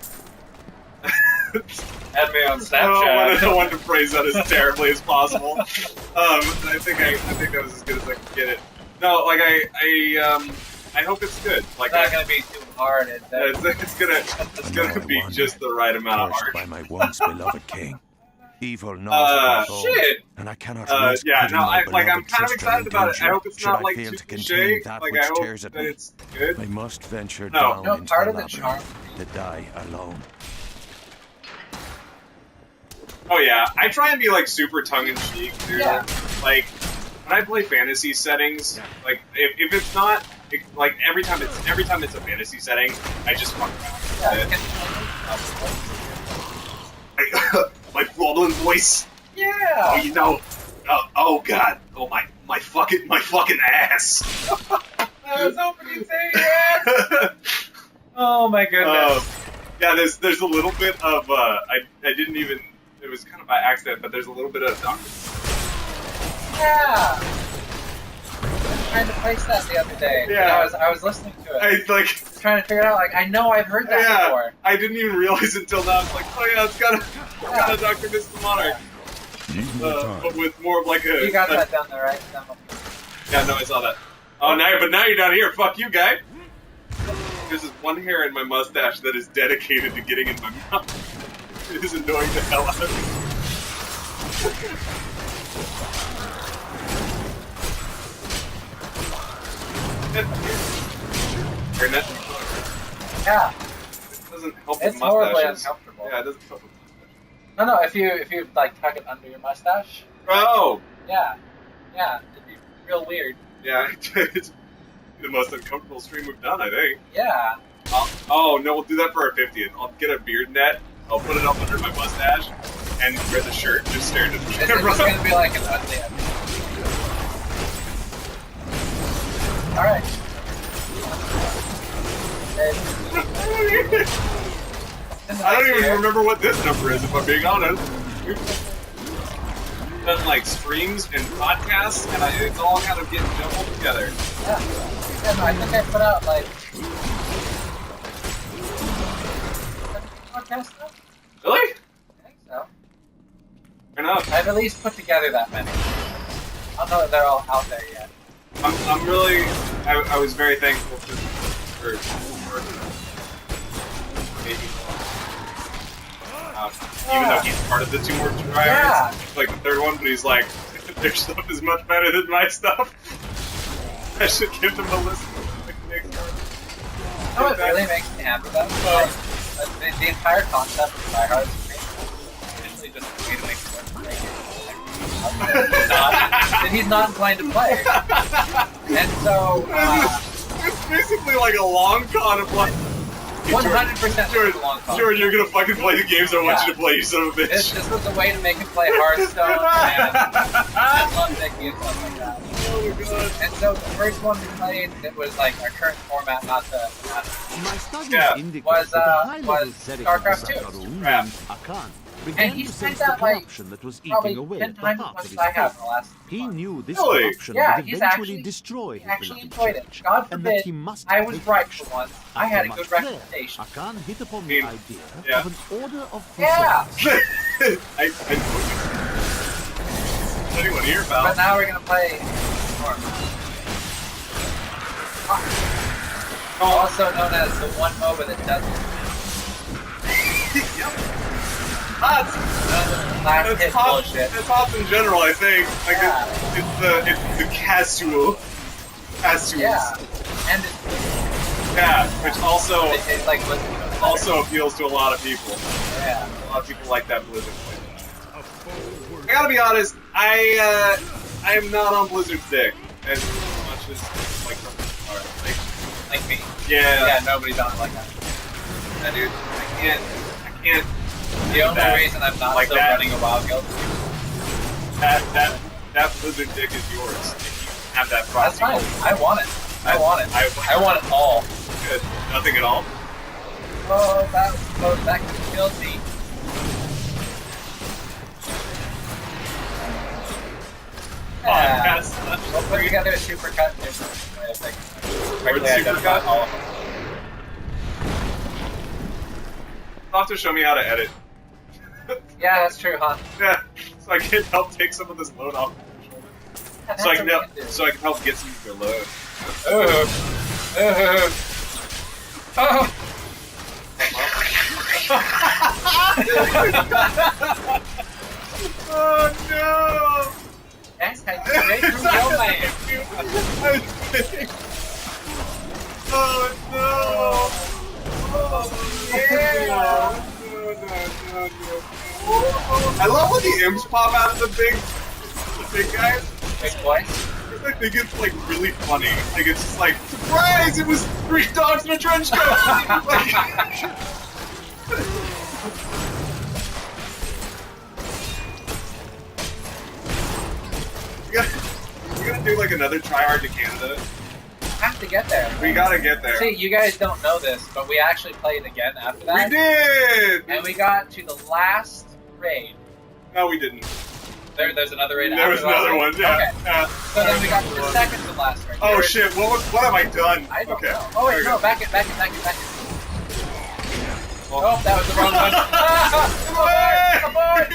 [SPEAKER 1] Add me on
[SPEAKER 2] I
[SPEAKER 1] Snapchat.
[SPEAKER 2] don't want to phrase that as terribly as possible. I think that was as good as I could get it. No, like I hope it's good. Like
[SPEAKER 1] It's not gonna be too hard.
[SPEAKER 2] it's gonna be just the right amount of
[SPEAKER 5] Cursed
[SPEAKER 2] arc.
[SPEAKER 5] by my once beloved king. Evil gnaws at my bone,
[SPEAKER 2] shit.
[SPEAKER 5] and I cannot risk
[SPEAKER 2] Yeah,
[SPEAKER 5] putting
[SPEAKER 2] no,
[SPEAKER 5] my
[SPEAKER 2] I'm
[SPEAKER 5] beloved
[SPEAKER 2] kind of
[SPEAKER 5] sister
[SPEAKER 2] excited
[SPEAKER 5] in
[SPEAKER 2] about it. I
[SPEAKER 5] danger
[SPEAKER 2] hope it's
[SPEAKER 5] should
[SPEAKER 2] not
[SPEAKER 5] I
[SPEAKER 2] like
[SPEAKER 5] fail
[SPEAKER 2] too
[SPEAKER 5] to
[SPEAKER 2] cliche.
[SPEAKER 5] contain that
[SPEAKER 2] Like
[SPEAKER 5] which
[SPEAKER 2] I hope
[SPEAKER 5] tears at
[SPEAKER 2] that
[SPEAKER 5] me.
[SPEAKER 2] it's good.
[SPEAKER 5] I must venture
[SPEAKER 2] No.
[SPEAKER 5] down
[SPEAKER 1] No,
[SPEAKER 5] into
[SPEAKER 1] part
[SPEAKER 5] the
[SPEAKER 1] of the charm.
[SPEAKER 5] labyrinth to die alone.
[SPEAKER 2] Oh yeah, I try and be like super tongue in cheek, dude.
[SPEAKER 1] Yeah.
[SPEAKER 2] Like when I play fantasy settings, like if it's not like every time it's a fantasy setting, I just fuck around.
[SPEAKER 1] Yeah.
[SPEAKER 2] My Goblin voice.
[SPEAKER 1] Yeah.
[SPEAKER 2] Oh, you know. Oh god. Oh my fucking ass.
[SPEAKER 1] I was hoping you'd say yes. Oh my goodness.
[SPEAKER 2] Yeah, there's a little bit of I didn't even. It was kind of by accident, but there's a little bit of
[SPEAKER 1] Yeah. I was trying to place that the other day.
[SPEAKER 2] Yeah.
[SPEAKER 1] I was listening to it.
[SPEAKER 2] I like.
[SPEAKER 1] Trying to figure it out. Like, I know I've heard that
[SPEAKER 2] Yeah,
[SPEAKER 1] before.
[SPEAKER 2] I didn't even realize until now. It's like, oh yeah, it's got a Dr. Mr. Monarch, but with more of like a.
[SPEAKER 1] You got that down there, right?
[SPEAKER 2] Yeah, no, I saw that. Oh, now you're down here. Fuck you, guy. There's this one hair in my mustache that is dedicated to getting in my mouth. It is annoying the hell out of me. Hearing that?
[SPEAKER 1] Yeah.
[SPEAKER 2] doesn't help
[SPEAKER 1] It's
[SPEAKER 2] with
[SPEAKER 1] horribly
[SPEAKER 2] mustaches.
[SPEAKER 1] uncomfortable.
[SPEAKER 2] Yeah, it doesn't help with mustaches.
[SPEAKER 1] No, if you like tuck it under your mustache.
[SPEAKER 2] Oh!
[SPEAKER 1] Yeah, it'd be real weird.
[SPEAKER 2] Yeah, it's the most uncomfortable stream we've done, I think.
[SPEAKER 1] Yeah.
[SPEAKER 2] Oh, no, we'll do that for our 50th. I'll get a beard net, I'll put it up under my mustache, and wear the shirt and just stare into the
[SPEAKER 1] This
[SPEAKER 2] camera.
[SPEAKER 1] is gonna be like an ugly episode. Alright.
[SPEAKER 2] I don't even remember what this number is, if I'm being honest. We've done like streams and podcasts, and it's all kind of getting jumbled together.
[SPEAKER 1] Yeah. And I think I put out like podcast stuff.
[SPEAKER 2] Really?
[SPEAKER 1] I think so.
[SPEAKER 2] Fair enough.
[SPEAKER 1] I've at least put together that many. I don't know that they're all out there yet.
[SPEAKER 2] I'm really, I was very thankful for maybe. Even though he's part of the two More Tryhards,
[SPEAKER 1] Yeah.
[SPEAKER 2] like the third one, but he's like, their stuff is much better than my stuff. I should give them a listen. Like, next time.
[SPEAKER 1] You know what really makes me happy about it? The entire concept of Tryhards is essentially just a way to make it work for he's not inclined to play. And so,
[SPEAKER 2] it's basically like a long con of like,
[SPEAKER 1] 100%
[SPEAKER 2] Jordan,
[SPEAKER 1] a long con.
[SPEAKER 2] Jordan, you're gonna fucking play the games I want
[SPEAKER 1] Yeah.
[SPEAKER 2] you to play, you son of a bitch.
[SPEAKER 1] This was a way to make him play Hearthstone and Love Mickey and stuff like that.
[SPEAKER 2] Oh my god.
[SPEAKER 1] And so the first one we played, it was like our current format, not the
[SPEAKER 9] My studies
[SPEAKER 2] Yeah,
[SPEAKER 9] indicate
[SPEAKER 1] was,
[SPEAKER 9] that the high-level
[SPEAKER 1] was
[SPEAKER 9] Zerek
[SPEAKER 1] StarCraft
[SPEAKER 9] of
[SPEAKER 1] 2.
[SPEAKER 9] Zakarun
[SPEAKER 2] Yeah.
[SPEAKER 9] and Akan
[SPEAKER 1] And
[SPEAKER 9] began
[SPEAKER 1] he
[SPEAKER 9] to
[SPEAKER 1] spent
[SPEAKER 9] sense the
[SPEAKER 1] that like
[SPEAKER 9] corruption that was
[SPEAKER 1] probably
[SPEAKER 9] eating away
[SPEAKER 1] 10
[SPEAKER 9] at the
[SPEAKER 1] times as
[SPEAKER 9] heart
[SPEAKER 1] much
[SPEAKER 9] of
[SPEAKER 1] as
[SPEAKER 9] his
[SPEAKER 1] I have in
[SPEAKER 9] faith.
[SPEAKER 1] the last
[SPEAKER 9] He
[SPEAKER 1] month.
[SPEAKER 9] knew this
[SPEAKER 2] Really?
[SPEAKER 9] corruption
[SPEAKER 1] Yeah,
[SPEAKER 9] would
[SPEAKER 1] he's
[SPEAKER 9] eventually
[SPEAKER 1] actually-
[SPEAKER 9] destroy
[SPEAKER 1] He
[SPEAKER 9] his
[SPEAKER 1] actually
[SPEAKER 9] beloved
[SPEAKER 1] enjoyed it.
[SPEAKER 9] church,
[SPEAKER 1] God
[SPEAKER 9] and that
[SPEAKER 1] forbid
[SPEAKER 9] he must
[SPEAKER 1] I was
[SPEAKER 9] take
[SPEAKER 1] right
[SPEAKER 9] action.
[SPEAKER 1] for once. I
[SPEAKER 9] After
[SPEAKER 1] had a
[SPEAKER 9] much
[SPEAKER 1] good
[SPEAKER 9] prayer,
[SPEAKER 1] recommendation.
[SPEAKER 9] Akan hit upon the
[SPEAKER 2] Yeah.
[SPEAKER 9] idea
[SPEAKER 2] Yeah.
[SPEAKER 9] of an order of
[SPEAKER 1] Yeah.
[SPEAKER 9] crusaders.
[SPEAKER 2] Anyone here,
[SPEAKER 1] But
[SPEAKER 2] pal?
[SPEAKER 1] now we're gonna play also known as the one MOBA that doesn't.
[SPEAKER 2] That's
[SPEAKER 1] Last hit bullshit.
[SPEAKER 2] That's HOTS in general, I think. Like
[SPEAKER 1] Yeah.
[SPEAKER 2] it's the casuals.
[SPEAKER 1] Yeah. And
[SPEAKER 2] Yeah, which also
[SPEAKER 1] it's like
[SPEAKER 2] also appeals to a lot of people.
[SPEAKER 1] yeah.
[SPEAKER 2] A lot of people like that Blizzard play. I gotta be honest, I am not on Blizzard's dick as much as like
[SPEAKER 1] Like me.
[SPEAKER 2] yeah.
[SPEAKER 1] Yeah, nobody's on it like that.
[SPEAKER 2] Yeah, dude, I can't.
[SPEAKER 1] The only
[SPEAKER 2] That-
[SPEAKER 1] reason I'm not
[SPEAKER 2] like
[SPEAKER 1] still
[SPEAKER 2] that.
[SPEAKER 1] running a WoW guild.
[SPEAKER 2] That Blizzard dick is yours. If you have that
[SPEAKER 1] That's
[SPEAKER 2] property.
[SPEAKER 1] fine. I want it. I want it. I want it all.
[SPEAKER 2] Good. Nothing at all.
[SPEAKER 1] Oh, that could have killed me. Yeah. We'll put together a supercut. Regularly, I don't got all of them.
[SPEAKER 2] You'll have to show me how to edit.
[SPEAKER 1] Yeah, that's true, huh?
[SPEAKER 2] Yeah, so I can help take some of this load off my shoulder.
[SPEAKER 1] That's
[SPEAKER 2] So I
[SPEAKER 1] what
[SPEAKER 2] can
[SPEAKER 1] we
[SPEAKER 2] help.
[SPEAKER 1] do.
[SPEAKER 2] So I can help get some of your load.
[SPEAKER 1] Oh.
[SPEAKER 2] Oh no!
[SPEAKER 1] That's how you break through romance.
[SPEAKER 2] Oh no! Oh yeah! No. I love when the imps pop out of the big guys.
[SPEAKER 1] Big boy.
[SPEAKER 2] I think it's like really funny. Like it's just like surprise! It was 3 dogs in a trench coat. Like, we gotta do like another Tryhard to Canada.
[SPEAKER 1] Have to get there.
[SPEAKER 2] We gotta get there.
[SPEAKER 1] See, you guys don't know this, but we actually played again after
[SPEAKER 2] We
[SPEAKER 1] that.
[SPEAKER 2] did!
[SPEAKER 1] And we got to the last raid.
[SPEAKER 2] No, we didn't.
[SPEAKER 1] There's another raid
[SPEAKER 2] There
[SPEAKER 1] after
[SPEAKER 2] was
[SPEAKER 1] the last
[SPEAKER 2] another
[SPEAKER 1] raid?
[SPEAKER 2] one, yeah.
[SPEAKER 1] Okay.
[SPEAKER 2] Yeah.
[SPEAKER 1] So then we got to the second to last raid.
[SPEAKER 2] Oh shit, what have I done?
[SPEAKER 1] I don't
[SPEAKER 2] Okay.
[SPEAKER 1] know. Oh wait,
[SPEAKER 2] There we
[SPEAKER 1] no,
[SPEAKER 2] go.
[SPEAKER 1] back it. Oh, that was the wrong one. Abort!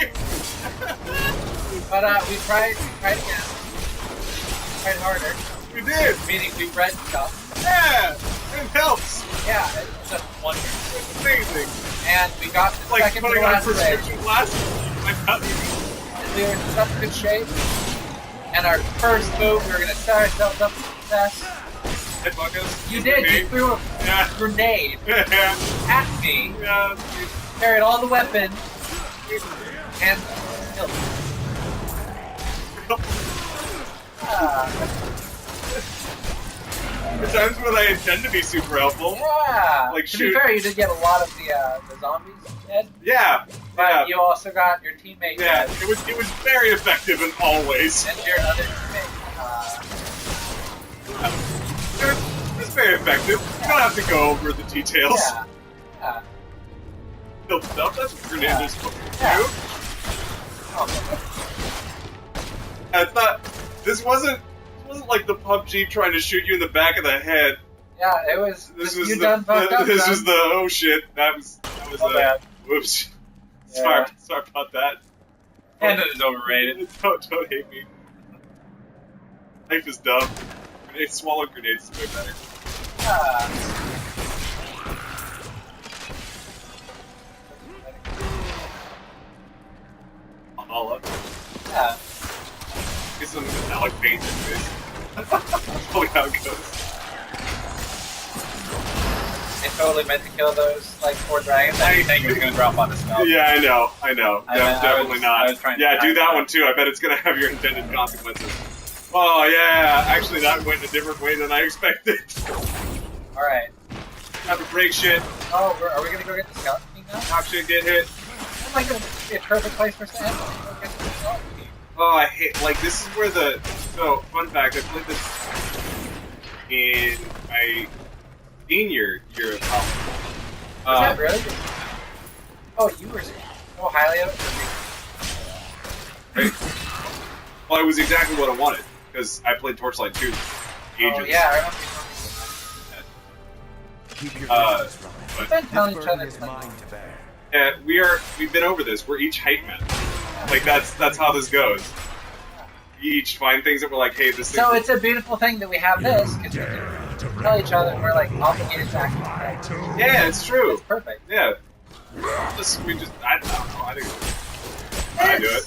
[SPEAKER 1] But we tried again. Tried harder.
[SPEAKER 2] We did!
[SPEAKER 1] Meaning we read stuff.
[SPEAKER 2] Yeah! It helps!
[SPEAKER 1] Yeah, it's just wonderful.
[SPEAKER 2] It's amazing.
[SPEAKER 1] And we got the
[SPEAKER 2] Like
[SPEAKER 1] second to
[SPEAKER 2] putting on
[SPEAKER 1] last raid.
[SPEAKER 2] prescription glasses. I got you.
[SPEAKER 1] We were in such good shape. And our first move, we were going to set ourselves up for success.
[SPEAKER 2] Hit buckets.
[SPEAKER 1] You did. You threw a
[SPEAKER 2] Yeah.
[SPEAKER 1] grenade
[SPEAKER 2] Yeah.
[SPEAKER 1] at me.
[SPEAKER 2] Yeah.
[SPEAKER 1] You carried all the weapons and killed me.
[SPEAKER 2] There's times when I intend to be super helpful.
[SPEAKER 1] Yeah.
[SPEAKER 2] Like,
[SPEAKER 1] to
[SPEAKER 2] shoot.
[SPEAKER 1] be fair, you did get a lot of the zombies dead,
[SPEAKER 2] Yeah.
[SPEAKER 1] but
[SPEAKER 2] Yeah.
[SPEAKER 1] you also got your teammate
[SPEAKER 2] Yeah.
[SPEAKER 1] dead,
[SPEAKER 2] It was very effective in all ways.
[SPEAKER 1] and your other teammate.
[SPEAKER 2] It was very effective. You don't have to go over the details.
[SPEAKER 1] Yeah. Yeah.
[SPEAKER 2] Build stuff. That's what grenades are supposed to
[SPEAKER 1] Yeah.
[SPEAKER 2] do.
[SPEAKER 1] Oh,
[SPEAKER 2] I thought this wasn't like the PUBG trying to shoot you in the back of the head.
[SPEAKER 1] yeah, it was.
[SPEAKER 2] This was
[SPEAKER 1] you
[SPEAKER 2] the
[SPEAKER 1] done fucked up.
[SPEAKER 2] this
[SPEAKER 1] son.
[SPEAKER 2] was the oh shit. That was
[SPEAKER 1] Oh, bad.
[SPEAKER 2] whoops.
[SPEAKER 1] Yeah.
[SPEAKER 2] Sorry about that.
[SPEAKER 1] Canada is overrated.
[SPEAKER 2] Don't hate me. Life is dumb. Grenades, swallow grenades is way better. All up.
[SPEAKER 1] Yeah.
[SPEAKER 2] Get some metallic paint in this. Probably how it goes.
[SPEAKER 1] They totally meant to kill those like 4 dragons. I didn't think it was gonna drop on the spell.
[SPEAKER 2] Yeah, I know. Definitely
[SPEAKER 1] I
[SPEAKER 2] not.
[SPEAKER 1] was trying to
[SPEAKER 2] Yeah, do
[SPEAKER 1] time
[SPEAKER 2] that
[SPEAKER 1] it.
[SPEAKER 2] one too. I bet it's gonna have your intended consequences. Oh yeah, actually that went a different way than I expected.
[SPEAKER 1] All right.
[SPEAKER 2] Have to break shit,
[SPEAKER 1] Oh, are we gonna go get the skeleton king now?
[SPEAKER 2] knock shit, get hit.
[SPEAKER 1] Oh my god, it's a perfect place for us to end. Go get the skeleton king.
[SPEAKER 2] Oh, I hate, like, this is where so, fun fact, I played this in my senior year of college.
[SPEAKER 1] Is that really? Oh, you were so highly of it?
[SPEAKER 2] Well, it was exactly what I wanted, because I played Torchlight 2 ages.
[SPEAKER 1] Oh, yeah, I remember.
[SPEAKER 4] Keep your
[SPEAKER 2] Uh,
[SPEAKER 4] distance from it.
[SPEAKER 1] We've been telling each other
[SPEAKER 4] Burden is
[SPEAKER 1] it's like,
[SPEAKER 4] mine to bear.
[SPEAKER 2] Yeah, we've been over this. We're each hype men. Like, that's how this goes. We each find things that we're like, hey, this thing...
[SPEAKER 1] so it's a beautiful thing that we have this, because we can tell each other we're like obligated to act.
[SPEAKER 2] Yeah, it's true.
[SPEAKER 1] It's perfect.
[SPEAKER 2] Yeah. I don't know, I think I do it.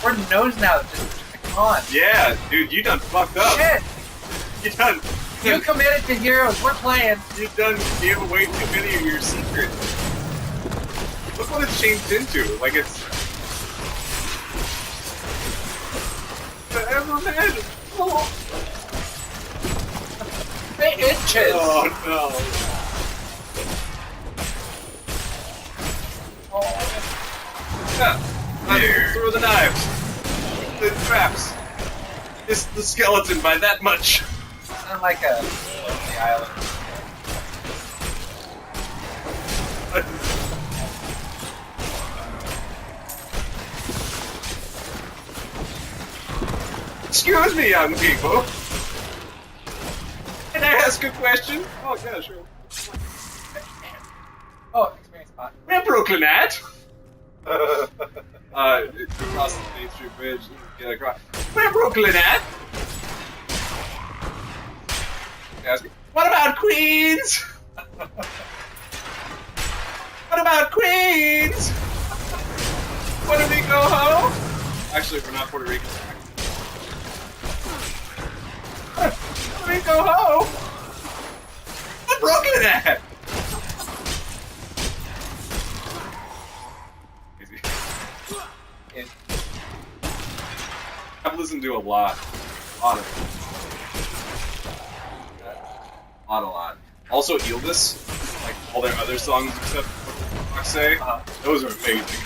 [SPEAKER 1] We're nose now. Just come on.
[SPEAKER 2] Yeah, dude, you done fucked up.
[SPEAKER 1] Shit!
[SPEAKER 2] You
[SPEAKER 1] You committed to heroes. We're playing.
[SPEAKER 2] You done gave away too many of your secrets. Look what it's changed into. Like it's forever man. Oh,
[SPEAKER 1] 8 inches.
[SPEAKER 2] oh no. Yeah. Throw the knives. The traps. It's the skeleton by that much.
[SPEAKER 1] Sound like a lonely island.
[SPEAKER 2] Excuse me, young people. Can I ask a question? Oh, yeah, sure.
[SPEAKER 1] Oh, experience spot.
[SPEAKER 2] We're Brooklynette. Across the Main Street Bridge. Get across. We're Brooklynette. Ask me, what about Queens? What about Queens? When do we go home? Actually, we're not Puerto Rican. When do we go home? We're Brooklynette. I've listened to a lot of it. A lot. Also, Ildis, like all their other songs except what say, those are amazing.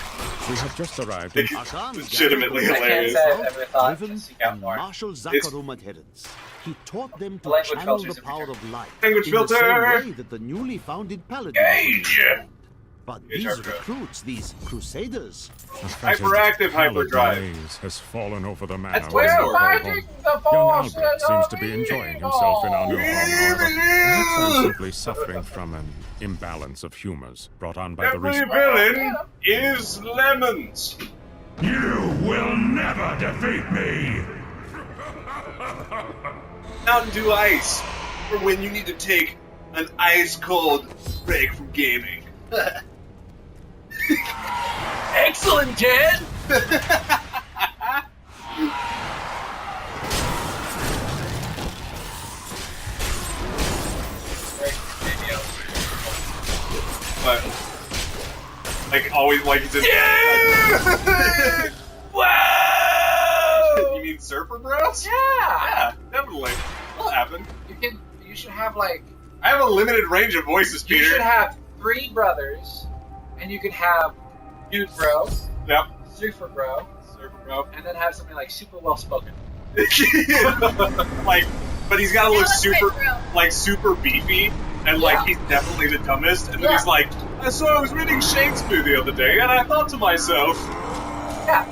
[SPEAKER 9] We have just arrived
[SPEAKER 2] Like,
[SPEAKER 9] in
[SPEAKER 2] legitimately
[SPEAKER 1] I can't
[SPEAKER 2] hilarious.
[SPEAKER 1] say I've ever thought to
[SPEAKER 9] driven
[SPEAKER 1] seek out
[SPEAKER 9] and
[SPEAKER 1] more.
[SPEAKER 9] Marshal
[SPEAKER 2] It's-
[SPEAKER 9] Zakharum adherents. He taught them to
[SPEAKER 1] Language
[SPEAKER 9] channel
[SPEAKER 1] filters
[SPEAKER 9] the
[SPEAKER 1] are
[SPEAKER 9] power
[SPEAKER 1] featured.
[SPEAKER 9] of light
[SPEAKER 2] Language
[SPEAKER 9] in the same
[SPEAKER 2] filter!
[SPEAKER 9] way that the newly founded paladins
[SPEAKER 2] Gauge!
[SPEAKER 9] But
[SPEAKER 2] Gauge
[SPEAKER 9] these
[SPEAKER 2] hyperdrive.
[SPEAKER 9] recruits, these crusaders,
[SPEAKER 2] Hyperactive hyperdrive.
[SPEAKER 10] Has fallen over the manor.
[SPEAKER 2] That's
[SPEAKER 1] We're
[SPEAKER 2] Wizard.
[SPEAKER 1] fighting the
[SPEAKER 10] Young
[SPEAKER 1] forces
[SPEAKER 10] Albert seems
[SPEAKER 1] of
[SPEAKER 10] to be enjoying himself in our new home, however. Perhaps I'm simply suffering from an imbalance of humors brought on by the
[SPEAKER 2] Every
[SPEAKER 10] recent...
[SPEAKER 2] villain is lemons.
[SPEAKER 4] You will never defeat me!
[SPEAKER 2] Mountain Dew Ice, for when you need to take an ice-cold break from gaming.
[SPEAKER 1] Excellent, Ted!
[SPEAKER 2] Like always, like he's in.
[SPEAKER 1] Yeah! Whoa!
[SPEAKER 2] You mean Surfer Bros?
[SPEAKER 1] Yeah!
[SPEAKER 2] Yeah, definitely. That'll happen.
[SPEAKER 1] You should have like.
[SPEAKER 2] I have a limited range of voices,
[SPEAKER 1] You
[SPEAKER 2] Peter.
[SPEAKER 1] should have 3 brothers, and you could have Dude Bro,
[SPEAKER 2] Yep.
[SPEAKER 1] Surfer Bro, and then have something like super well spoken.
[SPEAKER 2] Like, but he's got to look
[SPEAKER 3] Celebrate,
[SPEAKER 2] super,
[SPEAKER 3] bro.
[SPEAKER 2] like super beefy, and like he's definitely the dumbest. And then he's like, "So I was reading Shakespeare the other day, and I thought to myself."
[SPEAKER 1] Yeah,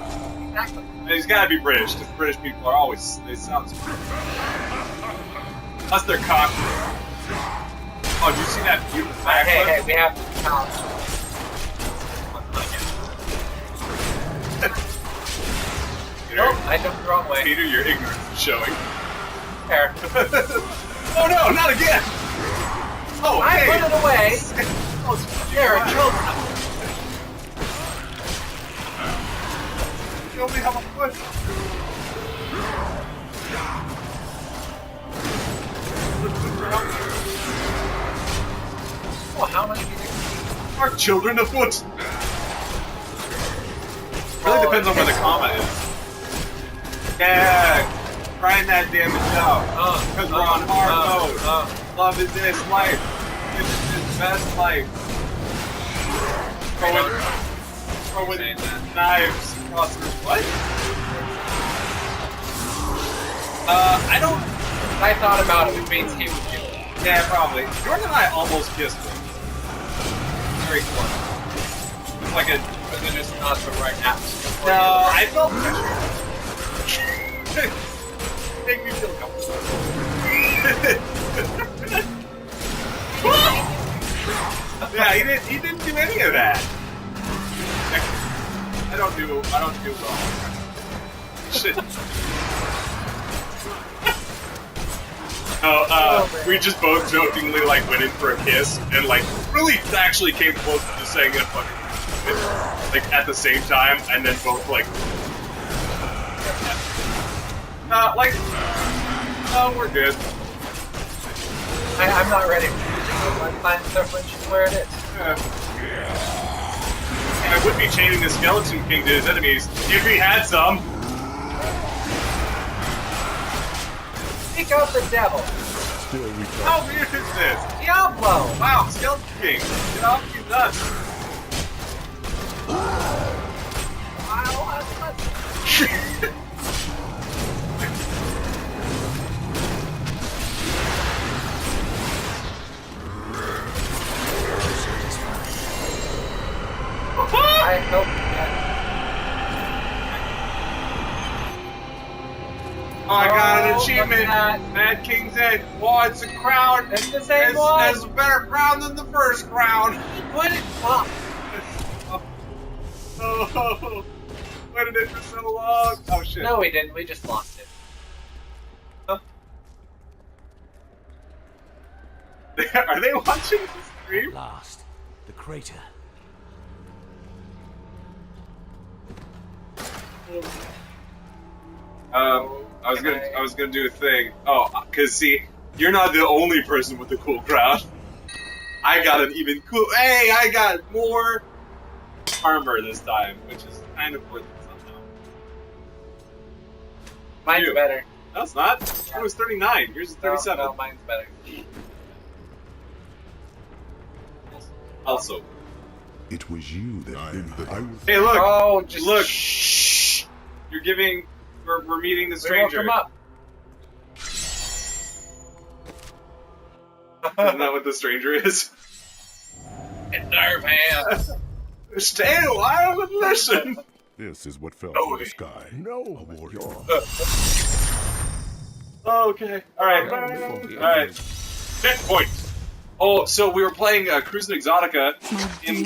[SPEAKER 1] exactly.
[SPEAKER 2] And he's got to be British, because British people are always, they sound super. Unless they're cocked. Oh, did you see that beautiful backflip?
[SPEAKER 1] Hey, we have to count.
[SPEAKER 2] Peter,
[SPEAKER 1] I jumped the wrong way.
[SPEAKER 2] Peter, your ignorance is showing.
[SPEAKER 1] There.
[SPEAKER 2] Oh no, not again! Oh,
[SPEAKER 1] I
[SPEAKER 2] hey!
[SPEAKER 1] put it away.
[SPEAKER 2] Oh,
[SPEAKER 1] There are children.
[SPEAKER 2] You only have a foot.
[SPEAKER 1] Oh, how many do you think?
[SPEAKER 2] Are children afoot? Really depends on where the comma is. Yeah, grind that damage out. Because we're on hard mode. Love is this life. This is his best life. Throw with knives across the what? I don't.
[SPEAKER 1] I thought about it, which means he would do it.
[SPEAKER 2] Yeah, probably. Jordan and I almost kissed him.
[SPEAKER 1] Very close.
[SPEAKER 2] It's like a.
[SPEAKER 1] But then it's not the right atmosphere.
[SPEAKER 2] No, I felt pressure. Make me feel comfortable. Yeah, he didn't do any of that. I don't do well. Shit. We just both jokingly like went in for a kiss and like really actually came close to just saying it fucking like at the same time and then both like we're good.
[SPEAKER 1] I'm not ready. I'm finding the friendship where it is.
[SPEAKER 2] I would be chaining the Skeleton King to his enemies if he had some.
[SPEAKER 1] Pick out the devil.
[SPEAKER 2] How weird is this?
[SPEAKER 1] Diablo!
[SPEAKER 2] Wow, Skeleton King, get off you nuts.
[SPEAKER 1] I hope that.
[SPEAKER 2] Oh, I got an
[SPEAKER 1] Oh,
[SPEAKER 2] achievement.
[SPEAKER 1] look at that.
[SPEAKER 2] Mad King's Head. Oh, it's a crown.
[SPEAKER 1] It's the same one.
[SPEAKER 2] It's a better crown than the first crown.
[SPEAKER 1] Put it up.
[SPEAKER 2] Oh, waited it for so long. Oh shit.
[SPEAKER 1] No, we didn't. We just lost it. Huh?
[SPEAKER 2] Are they watching the stream?
[SPEAKER 5] Last, the crater.
[SPEAKER 2] I was gonna do a thing. Oh, cause see, you're not the only person with the cool crown. I got an even cool. Hey, I got more armor this time, which is kind of worth it somehow.
[SPEAKER 1] Mine's better.
[SPEAKER 2] No, it's not. It was 39. Yours is 37.
[SPEAKER 1] No, mine's better.
[SPEAKER 2] Also.
[SPEAKER 4] It was you that did the.
[SPEAKER 2] Hey, look!
[SPEAKER 1] Oh, just
[SPEAKER 2] look! Shh! You're giving. We're meeting the stranger.
[SPEAKER 1] Come up.
[SPEAKER 2] Isn't that what the stranger is?
[SPEAKER 1] Nerve hand.
[SPEAKER 2] Stay a while and listen.
[SPEAKER 4] This is what fell from the sky. No, warrior.
[SPEAKER 2] Okay. All right. Checkpoint. Oh, so we were playing Cruis'n Exotica in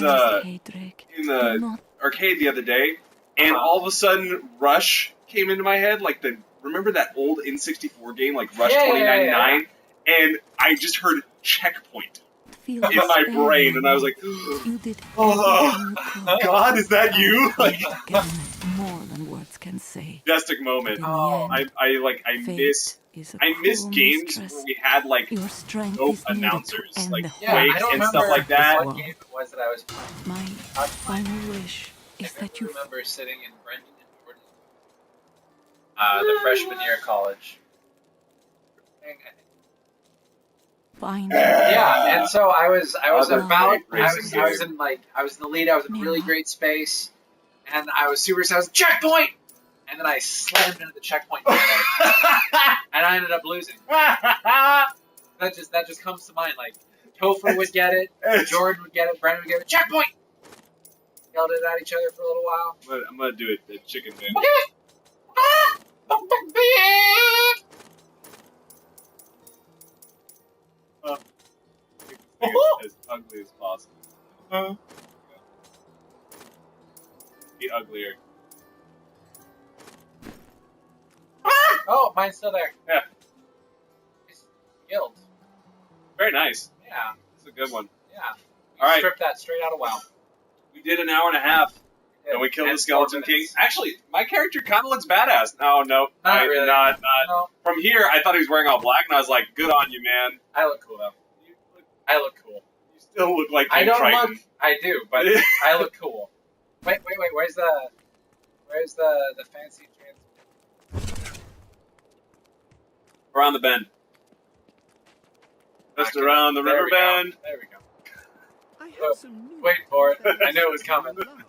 [SPEAKER 2] the arcade the other day, and all of a sudden Rush came into my head. Like remember that old N64 game, like Rush 2099, and I just heard checkpoint in my brain, and I was like, "Oh, God, is that you?" Like,
[SPEAKER 6] more than words can say.
[SPEAKER 2] majestic moment. I miss
[SPEAKER 6] is a
[SPEAKER 2] I miss
[SPEAKER 6] cruel
[SPEAKER 2] games
[SPEAKER 6] mistress.
[SPEAKER 2] where we had like
[SPEAKER 6] Your strength
[SPEAKER 2] dope
[SPEAKER 6] is needed
[SPEAKER 2] announcers,
[SPEAKER 6] to end
[SPEAKER 2] like
[SPEAKER 6] the
[SPEAKER 1] Yeah,
[SPEAKER 2] Quake
[SPEAKER 1] I don't
[SPEAKER 2] and
[SPEAKER 1] remember
[SPEAKER 2] stuff like that.
[SPEAKER 1] what game it was that I was playing.
[SPEAKER 6] My final wish is
[SPEAKER 1] I
[SPEAKER 6] that you
[SPEAKER 1] remember sitting in Brendan and Jordan, the freshman year of college.
[SPEAKER 6] find
[SPEAKER 1] Yeah, and so I was
[SPEAKER 2] Other
[SPEAKER 1] about
[SPEAKER 2] great racing
[SPEAKER 1] I was in the lead. I was in a really
[SPEAKER 6] Yeah.
[SPEAKER 1] great space, and I was super excited. Checkpoint! And then I slammed into the checkpoint, and I ended up losing. That just comes to mind. Like Topher would get it, Jordan would get it, Brendan would get it. Checkpoint! Yelled it at each other for a little while.
[SPEAKER 2] I'm gonna do it. The chicken thing. As ugly as possible. Be uglier.
[SPEAKER 1] Oh, mine's still there.
[SPEAKER 2] Yeah.
[SPEAKER 1] It's guild.
[SPEAKER 2] Very nice.
[SPEAKER 1] Yeah,
[SPEAKER 2] It's a good one.
[SPEAKER 1] yeah.
[SPEAKER 2] All right.
[SPEAKER 1] Stripped that straight out of WoW.
[SPEAKER 2] We did an hour and a half, and we killed the Skeleton King. Actually, my character kind of looks badass. No,
[SPEAKER 1] Not really.
[SPEAKER 2] Not.
[SPEAKER 1] No,
[SPEAKER 2] From here, I thought he was wearing all black, and I was like, good on you, man.
[SPEAKER 1] I look cool though. I look cool.
[SPEAKER 2] You still look like
[SPEAKER 1] I
[SPEAKER 2] King
[SPEAKER 1] don't
[SPEAKER 2] Triton.
[SPEAKER 1] look. I do, but I look cool. Wait. Where's the fancy trans?
[SPEAKER 2] Around the bend. Just around the river bend.
[SPEAKER 1] There we go.
[SPEAKER 9] I have
[SPEAKER 1] Oh,
[SPEAKER 9] some new
[SPEAKER 1] wait for it.
[SPEAKER 9] things
[SPEAKER 1] I knew it was coming.
[SPEAKER 9] that I love.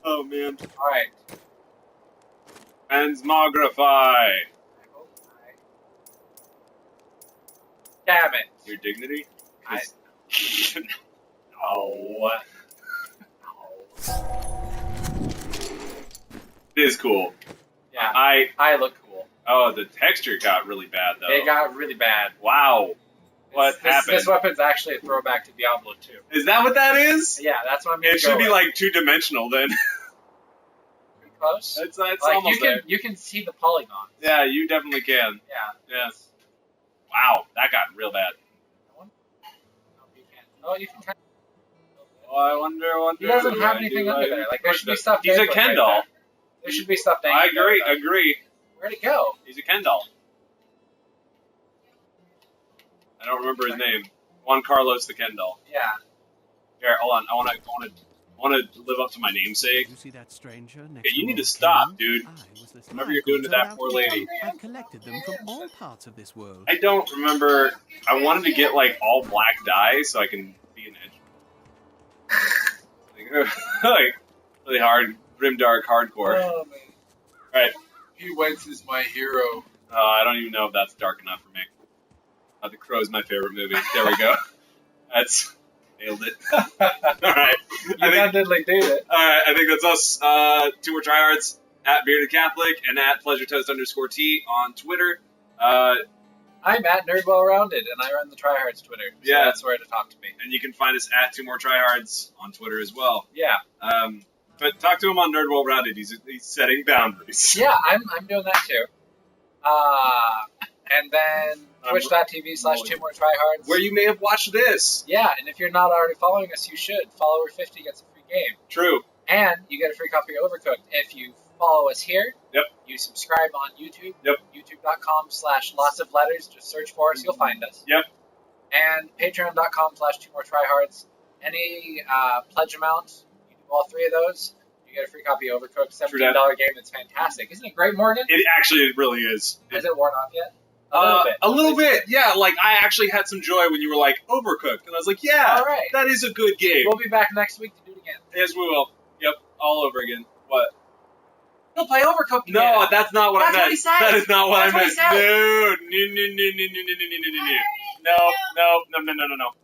[SPEAKER 2] Oh, man.
[SPEAKER 1] All right.
[SPEAKER 2] Transmogrify.
[SPEAKER 1] Damn it.
[SPEAKER 2] Your dignity?
[SPEAKER 1] I-
[SPEAKER 2] No. It is cool.
[SPEAKER 1] Yeah,
[SPEAKER 2] I
[SPEAKER 1] look cool.
[SPEAKER 2] Oh, the texture got really bad, though.
[SPEAKER 1] It got really bad.
[SPEAKER 2] Wow. What happened?
[SPEAKER 1] This weapon's actually a throwback to Diablo 2.
[SPEAKER 2] Is that what that is?
[SPEAKER 1] Yeah, that's what I'm gonna
[SPEAKER 2] It should
[SPEAKER 1] go
[SPEAKER 2] be
[SPEAKER 1] with.
[SPEAKER 2] like two-dimensional then.
[SPEAKER 1] Pretty close.
[SPEAKER 2] It's
[SPEAKER 1] Like
[SPEAKER 2] almost there.
[SPEAKER 1] you can see the polygon.
[SPEAKER 2] Yeah, you definitely can.
[SPEAKER 1] Yeah.
[SPEAKER 2] Yeah. Wow, that got real bad.
[SPEAKER 1] No, you can't. Oh, you can kind
[SPEAKER 2] Oh, I wonder.
[SPEAKER 1] He doesn't have anything under there. Like there should be stuff.
[SPEAKER 2] He's a
[SPEAKER 1] dangling
[SPEAKER 2] Ken
[SPEAKER 1] right
[SPEAKER 2] doll.
[SPEAKER 1] there. There should be stuff
[SPEAKER 2] I
[SPEAKER 1] dangling.
[SPEAKER 2] agree.
[SPEAKER 1] there.
[SPEAKER 2] Agree.
[SPEAKER 1] Where'd it go?
[SPEAKER 2] He's a Ken doll. I don't remember his name. Juan Carlos the Ken doll.
[SPEAKER 1] Yeah.
[SPEAKER 2] Here, hold on. I want to live up to my namesake.
[SPEAKER 5] You see that stranger next
[SPEAKER 2] Okay, you
[SPEAKER 5] to
[SPEAKER 2] need to
[SPEAKER 5] old
[SPEAKER 2] stop,
[SPEAKER 5] Ken?
[SPEAKER 2] dude.
[SPEAKER 5] I was listening.
[SPEAKER 2] Whatever you're doing to that poor lady.
[SPEAKER 5] I've collected them from all parts of this world.
[SPEAKER 2] I don't remember. I wanted to get like all black dye so I can be an edge. Like really hard, grimdark hardcore.
[SPEAKER 1] Oh man.
[SPEAKER 2] Right.
[SPEAKER 1] He Wentz is my hero.
[SPEAKER 2] I don't even know if that's dark enough for me. The Crow's my favorite movie. There we go. That's nailed it. All right.
[SPEAKER 1] You did like David.
[SPEAKER 2] All right. I think that's us. Two More Tryhards at Bearded Catholic and at PleasureToast_T on Twitter.
[SPEAKER 1] I'm at NerdWellRounded, and I run the Tryhards Twitter. So
[SPEAKER 2] Yeah.
[SPEAKER 1] that's where to talk to me.
[SPEAKER 2] And you can find us at Two More Tryhards on Twitter as well.
[SPEAKER 1] Yeah.
[SPEAKER 2] But talk to him on Nerd Well Rounded. He's setting boundaries.
[SPEAKER 1] Yeah, I'm doing that too. And then twitch.tv/2moretryhards.
[SPEAKER 2] Where you may have watched this.
[SPEAKER 1] Yeah, and if you're not already following us, you should. Follower 50 gets a free game.
[SPEAKER 2] True.
[SPEAKER 1] And you get a free copy of Overcooked. If you follow us here,
[SPEAKER 2] Yep.
[SPEAKER 1] you subscribe on YouTube,
[SPEAKER 2] Yep.
[SPEAKER 1] youtube.com/lots of letters. Just search for us, you'll find us.
[SPEAKER 2] Yep.
[SPEAKER 1] And patreon.com/2moretryhards. Any pledge amount, you do all three of those, you get a free copy of Overcooked. $17 game that's fantastic. Isn't it great, Morgan?
[SPEAKER 2] It really is.
[SPEAKER 1] Has it worn off yet?
[SPEAKER 2] A little bit, yeah. Like, I actually had some joy when you were like, Overcooked. And I was like, yeah,
[SPEAKER 1] All right.
[SPEAKER 2] that is a good game.
[SPEAKER 1] We'll be back next week to do it again.
[SPEAKER 2] Yes, we will. Yep, all over again. What?
[SPEAKER 1] We'll play Overcooked again.
[SPEAKER 2] No, that's not what
[SPEAKER 1] That's
[SPEAKER 2] I meant.
[SPEAKER 1] what he said.
[SPEAKER 2] That is not what
[SPEAKER 1] That's
[SPEAKER 2] I
[SPEAKER 1] what
[SPEAKER 2] meant.
[SPEAKER 1] he said.
[SPEAKER 2] No.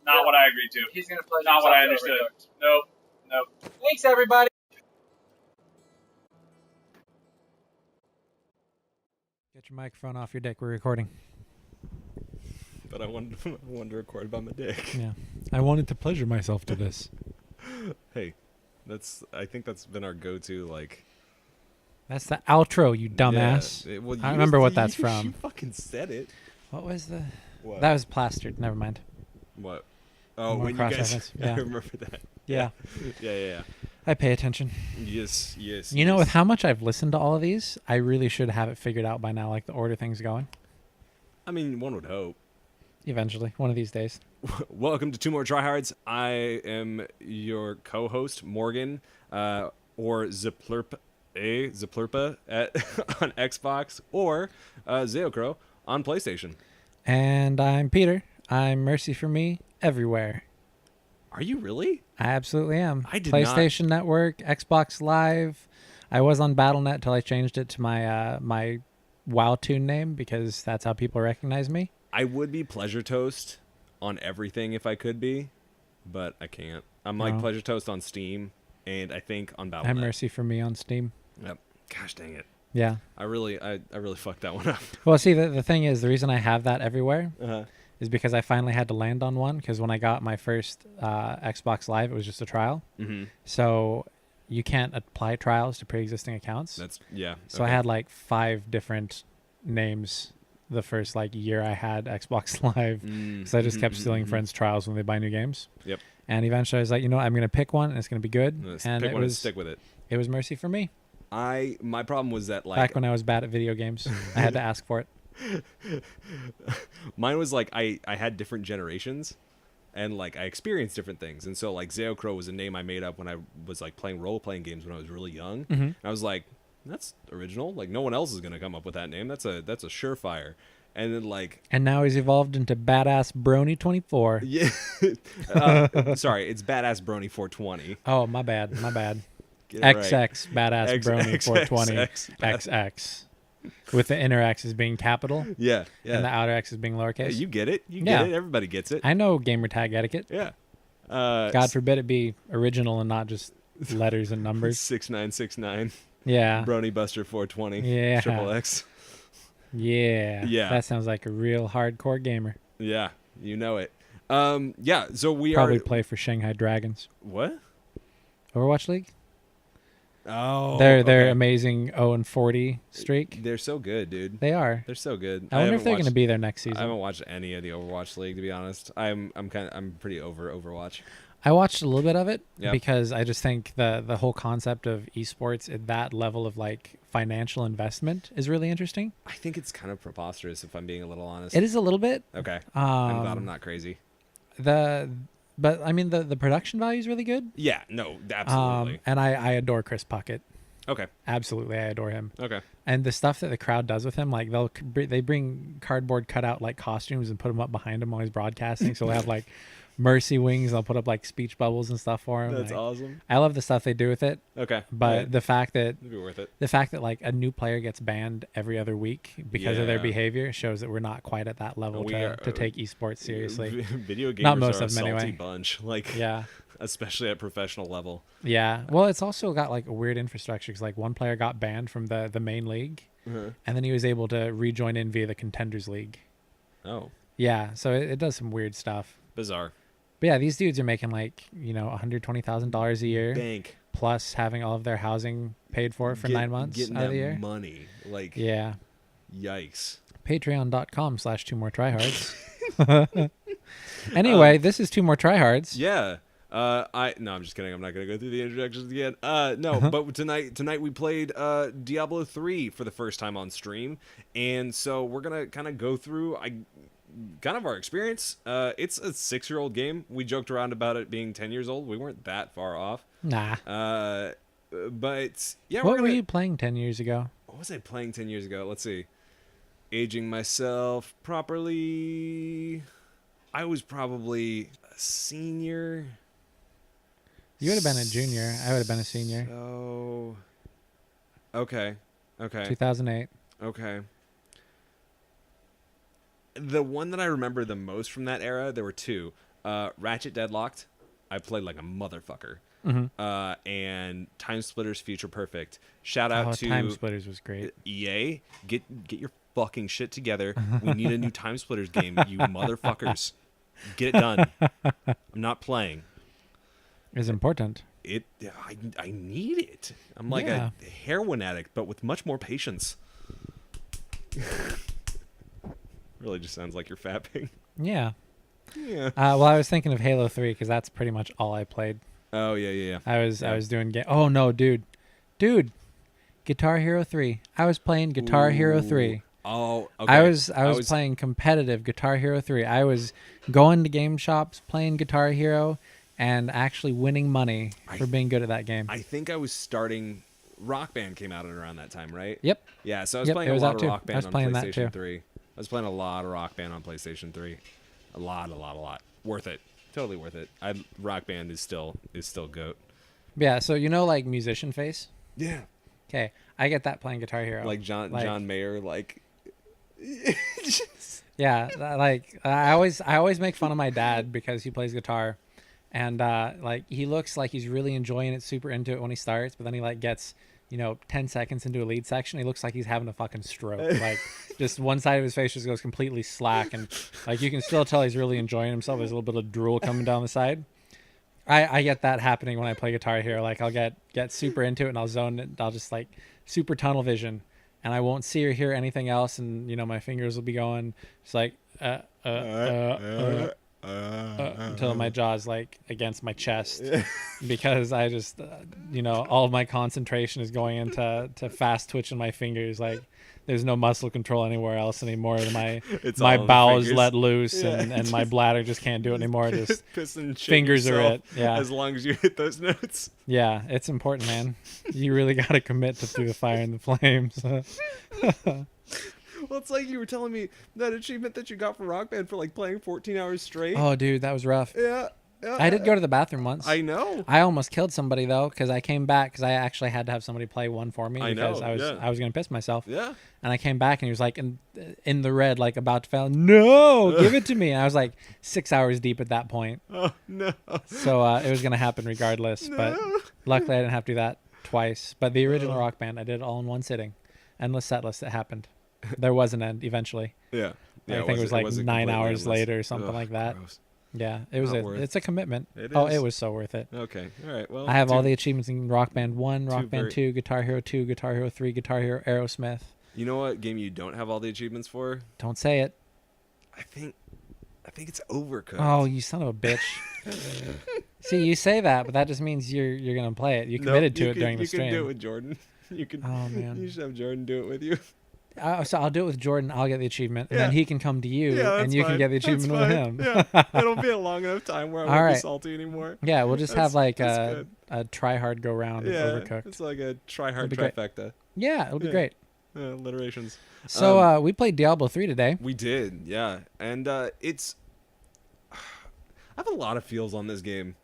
[SPEAKER 2] Not what I agreed to.
[SPEAKER 1] He's going to play
[SPEAKER 2] Not what I
[SPEAKER 1] himself to
[SPEAKER 2] understood.
[SPEAKER 1] Overcooked.
[SPEAKER 2] Nope.
[SPEAKER 1] Thanks, everybody.
[SPEAKER 11] Get your microphone off your dick. We're recording.
[SPEAKER 12] But I wanted to record about my dick.
[SPEAKER 11] Yeah. I wanted to pleasure myself to this.
[SPEAKER 12] Hey, I think that's been our go-to, like...
[SPEAKER 11] That's the outro, you dumbass.
[SPEAKER 12] Yeah, well,
[SPEAKER 11] I remember what that's
[SPEAKER 12] you
[SPEAKER 11] from.
[SPEAKER 12] fucking said it.
[SPEAKER 11] What was the...
[SPEAKER 12] What?
[SPEAKER 11] That was plastered. Never mind.
[SPEAKER 12] What? Oh,
[SPEAKER 11] More
[SPEAKER 12] when you
[SPEAKER 11] cross
[SPEAKER 12] guys...
[SPEAKER 11] reference.
[SPEAKER 12] I
[SPEAKER 11] Yeah.
[SPEAKER 12] remember that.
[SPEAKER 11] Yeah.
[SPEAKER 12] Yeah.
[SPEAKER 11] I pay attention.
[SPEAKER 12] Yes, yes.
[SPEAKER 11] You know,
[SPEAKER 12] yes.
[SPEAKER 11] with how much I've listened to all of these, I really should have it figured out by now, like the order things going.
[SPEAKER 12] I mean, one would hope.
[SPEAKER 11] Eventually, one of these days.
[SPEAKER 12] Welcome to Two More Tryhards. I am your co-host, Morgan, or Ziplurpa on Xbox, or Zeocro on PlayStation.
[SPEAKER 11] And I'm Peter. I'm Mercy for Me everywhere.
[SPEAKER 12] Are you really?
[SPEAKER 11] I absolutely am.
[SPEAKER 12] I did
[SPEAKER 11] PlayStation Network, Xbox Live. I was on BattleNet till I changed it to my my WoWTune name because that's how people recognize me.
[SPEAKER 12] I would be Pleasure Toast on everything if I could be, but I can't. I'm like Pleasure Toast on Steam, and I think on BattleNet.
[SPEAKER 11] I'm Mercy for Me on Steam.
[SPEAKER 12] Yep. Gosh dang it.
[SPEAKER 11] Yeah.
[SPEAKER 12] I really fucked that one up.
[SPEAKER 11] Well, see, the thing is, the reason I have that everywhere is because I finally had to land on one, because when I got my first Xbox Live, it was just a trial.
[SPEAKER 12] Mm-hmm.
[SPEAKER 11] So you can't apply trials to pre-existing accounts. So I had like 5 different names the first like year I had Xbox Live. So I just kept stealing friends' trials when they buy new games.
[SPEAKER 12] Yep.
[SPEAKER 11] And eventually I was like, you know what, I'm going to pick one and it's going to be good. And
[SPEAKER 12] pick one and stick with it.
[SPEAKER 11] It was Mercy for Me.
[SPEAKER 12] My problem was that, like,
[SPEAKER 11] back when I was bad at video games, I had to ask for it.
[SPEAKER 12] Mine was like I had different generations, and like I experienced different things, and so like Zeocro was a name I made up when I was like playing role-playing games when I was really young. And I was like, that's original. Like no one else is gonna come up with that name. That's a surefire. And then like,
[SPEAKER 11] and now he's evolved into Badass Brony 24.
[SPEAKER 12] Yeah. Sorry, it's Badass Brony 420.
[SPEAKER 11] Oh, my bad. XX
[SPEAKER 12] Right.
[SPEAKER 11] Badass Brony 420 XX. With the inner X as being capital.
[SPEAKER 12] Yeah.
[SPEAKER 11] And the outer X as being lowercase.
[SPEAKER 12] Yeah, you get it. You get it. Everybody gets it.
[SPEAKER 11] I know gamer tag etiquette.
[SPEAKER 12] Yeah.
[SPEAKER 11] God forbid it be original and not just letters and numbers.
[SPEAKER 12] 6969.
[SPEAKER 11] Yeah.
[SPEAKER 12] Brony Buster 420.
[SPEAKER 11] Yeah.
[SPEAKER 12] Triple X.
[SPEAKER 11] Yeah.
[SPEAKER 12] Yeah.
[SPEAKER 11] That sounds like a real hardcore gamer.
[SPEAKER 12] Yeah. You know it. Yeah. So we
[SPEAKER 11] probably play for Shanghai Dragons.
[SPEAKER 12] What?
[SPEAKER 11] Overwatch League?
[SPEAKER 12] Oh,
[SPEAKER 11] their amazing 0-40 streak.
[SPEAKER 12] They're so good, dude.
[SPEAKER 11] They are.
[SPEAKER 12] They're so good.
[SPEAKER 11] I wonder if they're going to be there next season.
[SPEAKER 12] I haven't watched any of the Overwatch League, to be honest. I'm pretty over Overwatch.
[SPEAKER 11] I watched a little bit of it
[SPEAKER 12] Yep.
[SPEAKER 11] because I just think the whole concept of esports at that level of like financial investment is really interesting.
[SPEAKER 12] I think it's kind of preposterous, if I'm being a little honest.
[SPEAKER 11] It is a little bit.
[SPEAKER 12] Okay. I'm glad I'm not crazy.
[SPEAKER 11] But I mean the production value is really good.
[SPEAKER 12] Yeah, no, absolutely.
[SPEAKER 11] And I adore Chris Puckett.
[SPEAKER 12] Okay.
[SPEAKER 11] Absolutely, I adore him.
[SPEAKER 12] Okay.
[SPEAKER 11] And the stuff that the crowd does with him, like they bring cardboard cutout like costumes and put them up behind him while he's broadcasting. So they'll have like Mercy wings. They'll put up like speech bubbles and stuff for him.
[SPEAKER 12] That's
[SPEAKER 11] like,
[SPEAKER 12] awesome.
[SPEAKER 11] I love the stuff they do with it.
[SPEAKER 12] Okay.
[SPEAKER 11] But the fact that
[SPEAKER 12] it'd be worth it.
[SPEAKER 11] The fact that like a new player gets banned every other week because of their behavior shows that we're not quite at that level to take esports seriously.
[SPEAKER 12] Video gamers
[SPEAKER 11] not most
[SPEAKER 12] are
[SPEAKER 11] of them
[SPEAKER 12] a salty
[SPEAKER 11] anyway.
[SPEAKER 12] bunch. Like,
[SPEAKER 11] yeah.
[SPEAKER 12] Especially at professional level.
[SPEAKER 11] Yeah. Well, it's also got like a weird infrastructure because like one player got banned from the main league, and then he was able to rejoin in via the Contenders League.
[SPEAKER 12] Oh.
[SPEAKER 11] Yeah. So it does some weird stuff.
[SPEAKER 12] Bizarre.
[SPEAKER 11] But yeah, these dudes are making like $120,000 a year,
[SPEAKER 12] bank,
[SPEAKER 11] plus having all of their housing paid for 9 months
[SPEAKER 12] getting
[SPEAKER 11] out of the
[SPEAKER 12] that
[SPEAKER 11] year.
[SPEAKER 12] Money, like
[SPEAKER 11] yeah.
[SPEAKER 12] Yikes.
[SPEAKER 11] Patreon.com/2moretryhards. Anyway, this is Two More Tryhards.
[SPEAKER 12] Yeah. I'm just kidding. I'm not gonna go through the introductions again. No, but tonight we played Diablo 3 for the first time on stream, and so we're gonna kind of go through kind of our experience. It's a 6-year-old game. We joked around about it being 10 years old. We weren't that far off.
[SPEAKER 11] Nah.
[SPEAKER 12] But yeah.
[SPEAKER 11] What were you playing 10 years ago?
[SPEAKER 12] What was I playing 10 years ago? Let's see. Aging myself properly. I was probably a senior.
[SPEAKER 11] You would have been a junior. I would have been a senior.
[SPEAKER 12] Oh. Okay.
[SPEAKER 11] 2008.
[SPEAKER 12] Okay. The one that I remember the most from that era, there were 2. Ratchet Deadlocked. I played like a motherfucker. And Time Splitters Future Perfect. Shout out to
[SPEAKER 11] Time Splitters was great.
[SPEAKER 12] EA. Get your fucking shit together. We need a new Time Splitters game, you motherfuckers. Get it done. I'm not playing.
[SPEAKER 11] It's important.
[SPEAKER 12] I need it. I'm like a heroin addict, but with much more patience. Really just sounds like you're fapping.
[SPEAKER 11] Yeah.
[SPEAKER 12] Yeah.
[SPEAKER 11] Well, I was thinking of Halo 3 because that's pretty much all I played.
[SPEAKER 12] Oh yeah.
[SPEAKER 11] I was doing Oh no, dude, Guitar Hero 3. I was playing Guitar Hero 3.
[SPEAKER 12] Oh, okay.
[SPEAKER 11] I was playing competitive Guitar Hero 3. I was going to game shops, playing Guitar Hero, and actually winning money for being good at that game.
[SPEAKER 12] I think I was starting. Rock Band came out at around that time, right?
[SPEAKER 11] Yep.
[SPEAKER 12] Yeah, so I was playing a lot of Rock Band on PlayStation 3. I was playing a lot of Rock Band on PlayStation 3. A lot. Worth it. Totally worth it. Rock Band is still GOAT.
[SPEAKER 11] Yeah, so you know like musician face?
[SPEAKER 12] Yeah.
[SPEAKER 11] Okay, I get that playing Guitar Hero.
[SPEAKER 12] Like John Mayer, like.
[SPEAKER 11] Yeah, like I always make fun of my dad because he plays guitar, and like he looks like he's really enjoying it, super into it when he starts, but then he like gets 10 seconds into a lead section, he looks like he's having a fucking stroke. Like just one side of his face just goes completely slack, and like you can still tell he's really enjoying himself. There's a little bit of drool coming down the side. I get that happening when I play Guitar Hero. Like I'll get super into it and I'll zone it. I'll just like super tunnel vision, and I won't see or hear anything else. And my fingers will be going. It's like until my jaw's like against my chest, because I just all of my concentration is going into fast twitching my fingers. Like there's no muscle control anywhere else anymore. My bowels let loose, and my bladder just can't do it anymore. Just fingers are it. Yeah.
[SPEAKER 12] As long as you hit those notes.
[SPEAKER 11] Yeah, it's important, man. You really got to commit to Through the Fire and the Flames.
[SPEAKER 12] Well, it's like you were telling me that achievement that you got for Rock Band for like playing 14 hours straight.
[SPEAKER 11] Oh, dude, that was rough.
[SPEAKER 12] Yeah.
[SPEAKER 11] I did go to the bathroom once.
[SPEAKER 12] I know.
[SPEAKER 11] I almost killed somebody though, because I came back because I actually had to have somebody play one for me because I was gonna piss myself.
[SPEAKER 12] Yeah.
[SPEAKER 11] And I came back and he was like in the red, like about to fail. No, give it to me. And I was like 6 hours deep at that point.
[SPEAKER 12] Oh no.
[SPEAKER 11] So it was gonna happen regardless. No. But luckily I didn't have to do that twice. But the original Rock Band, I did it all in one sitting. Endless set list. It happened. There was an end eventually.
[SPEAKER 12] Yeah.
[SPEAKER 11] I think it was like 9 hours later or something like that. Gross. Yeah, it's a commitment. It was so worth it.
[SPEAKER 12] Okay, all right. Well,
[SPEAKER 11] I have all the achievements in Rock Band 1, Rock Band 2, Guitar Hero 2, Guitar Hero 3, Guitar Hero Aerosmith.
[SPEAKER 12] You know what game you don't have all the achievements for?
[SPEAKER 11] Don't say it.
[SPEAKER 12] I think it's Overcooked.
[SPEAKER 11] Oh, you son of a bitch. See, you say that, but that just means you're gonna play it. You committed to it during the stream.
[SPEAKER 12] You can do it with Jordan. Oh man. You should have Jordan do it with you.
[SPEAKER 11] So I'll do it with Jordan. I'll get the achievement, and then he can come to you, and you can get the achievement with him.
[SPEAKER 12] Yeah, it'll be a long enough time where I won't be salty anymore.
[SPEAKER 11] Yeah, we'll just have like a try-hard go-round of Overcooked.
[SPEAKER 12] It's like a try-hard trifecta.
[SPEAKER 11] Great. Yeah, it'll be great.
[SPEAKER 12] Alliterations.
[SPEAKER 11] So we played Diablo 3 today.
[SPEAKER 12] We did, yeah. And it's... I have a lot of feels on this game.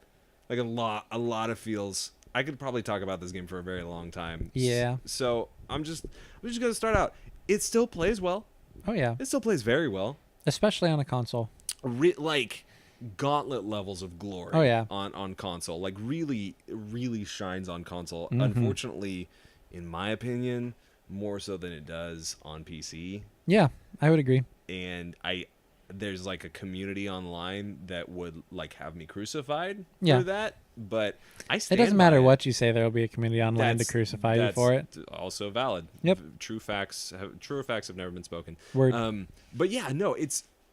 [SPEAKER 12] Like a lot of feels. I could probably talk about this game for a very long time.
[SPEAKER 11] Yeah.
[SPEAKER 12] So I'm just going to start out. It still plays well.
[SPEAKER 11] Oh, yeah.
[SPEAKER 12] It still plays very well.
[SPEAKER 11] Especially on a console.
[SPEAKER 12] Like gauntlet levels of glory.
[SPEAKER 11] Oh, yeah.
[SPEAKER 12] On console. Like really, really shines on console.
[SPEAKER 11] Mm-hmm.
[SPEAKER 12] Unfortunately, in my opinion, more so than it does on PC.
[SPEAKER 11] Yeah, I would agree.
[SPEAKER 12] And there's like a community online that would like have me crucified for that. But I stand
[SPEAKER 11] It doesn't matter what you say. There will be a community online to crucify you for it.
[SPEAKER 12] Also valid.
[SPEAKER 11] Yep.
[SPEAKER 12] Truer facts have never been spoken.
[SPEAKER 11] Word.
[SPEAKER 12] But yeah, no,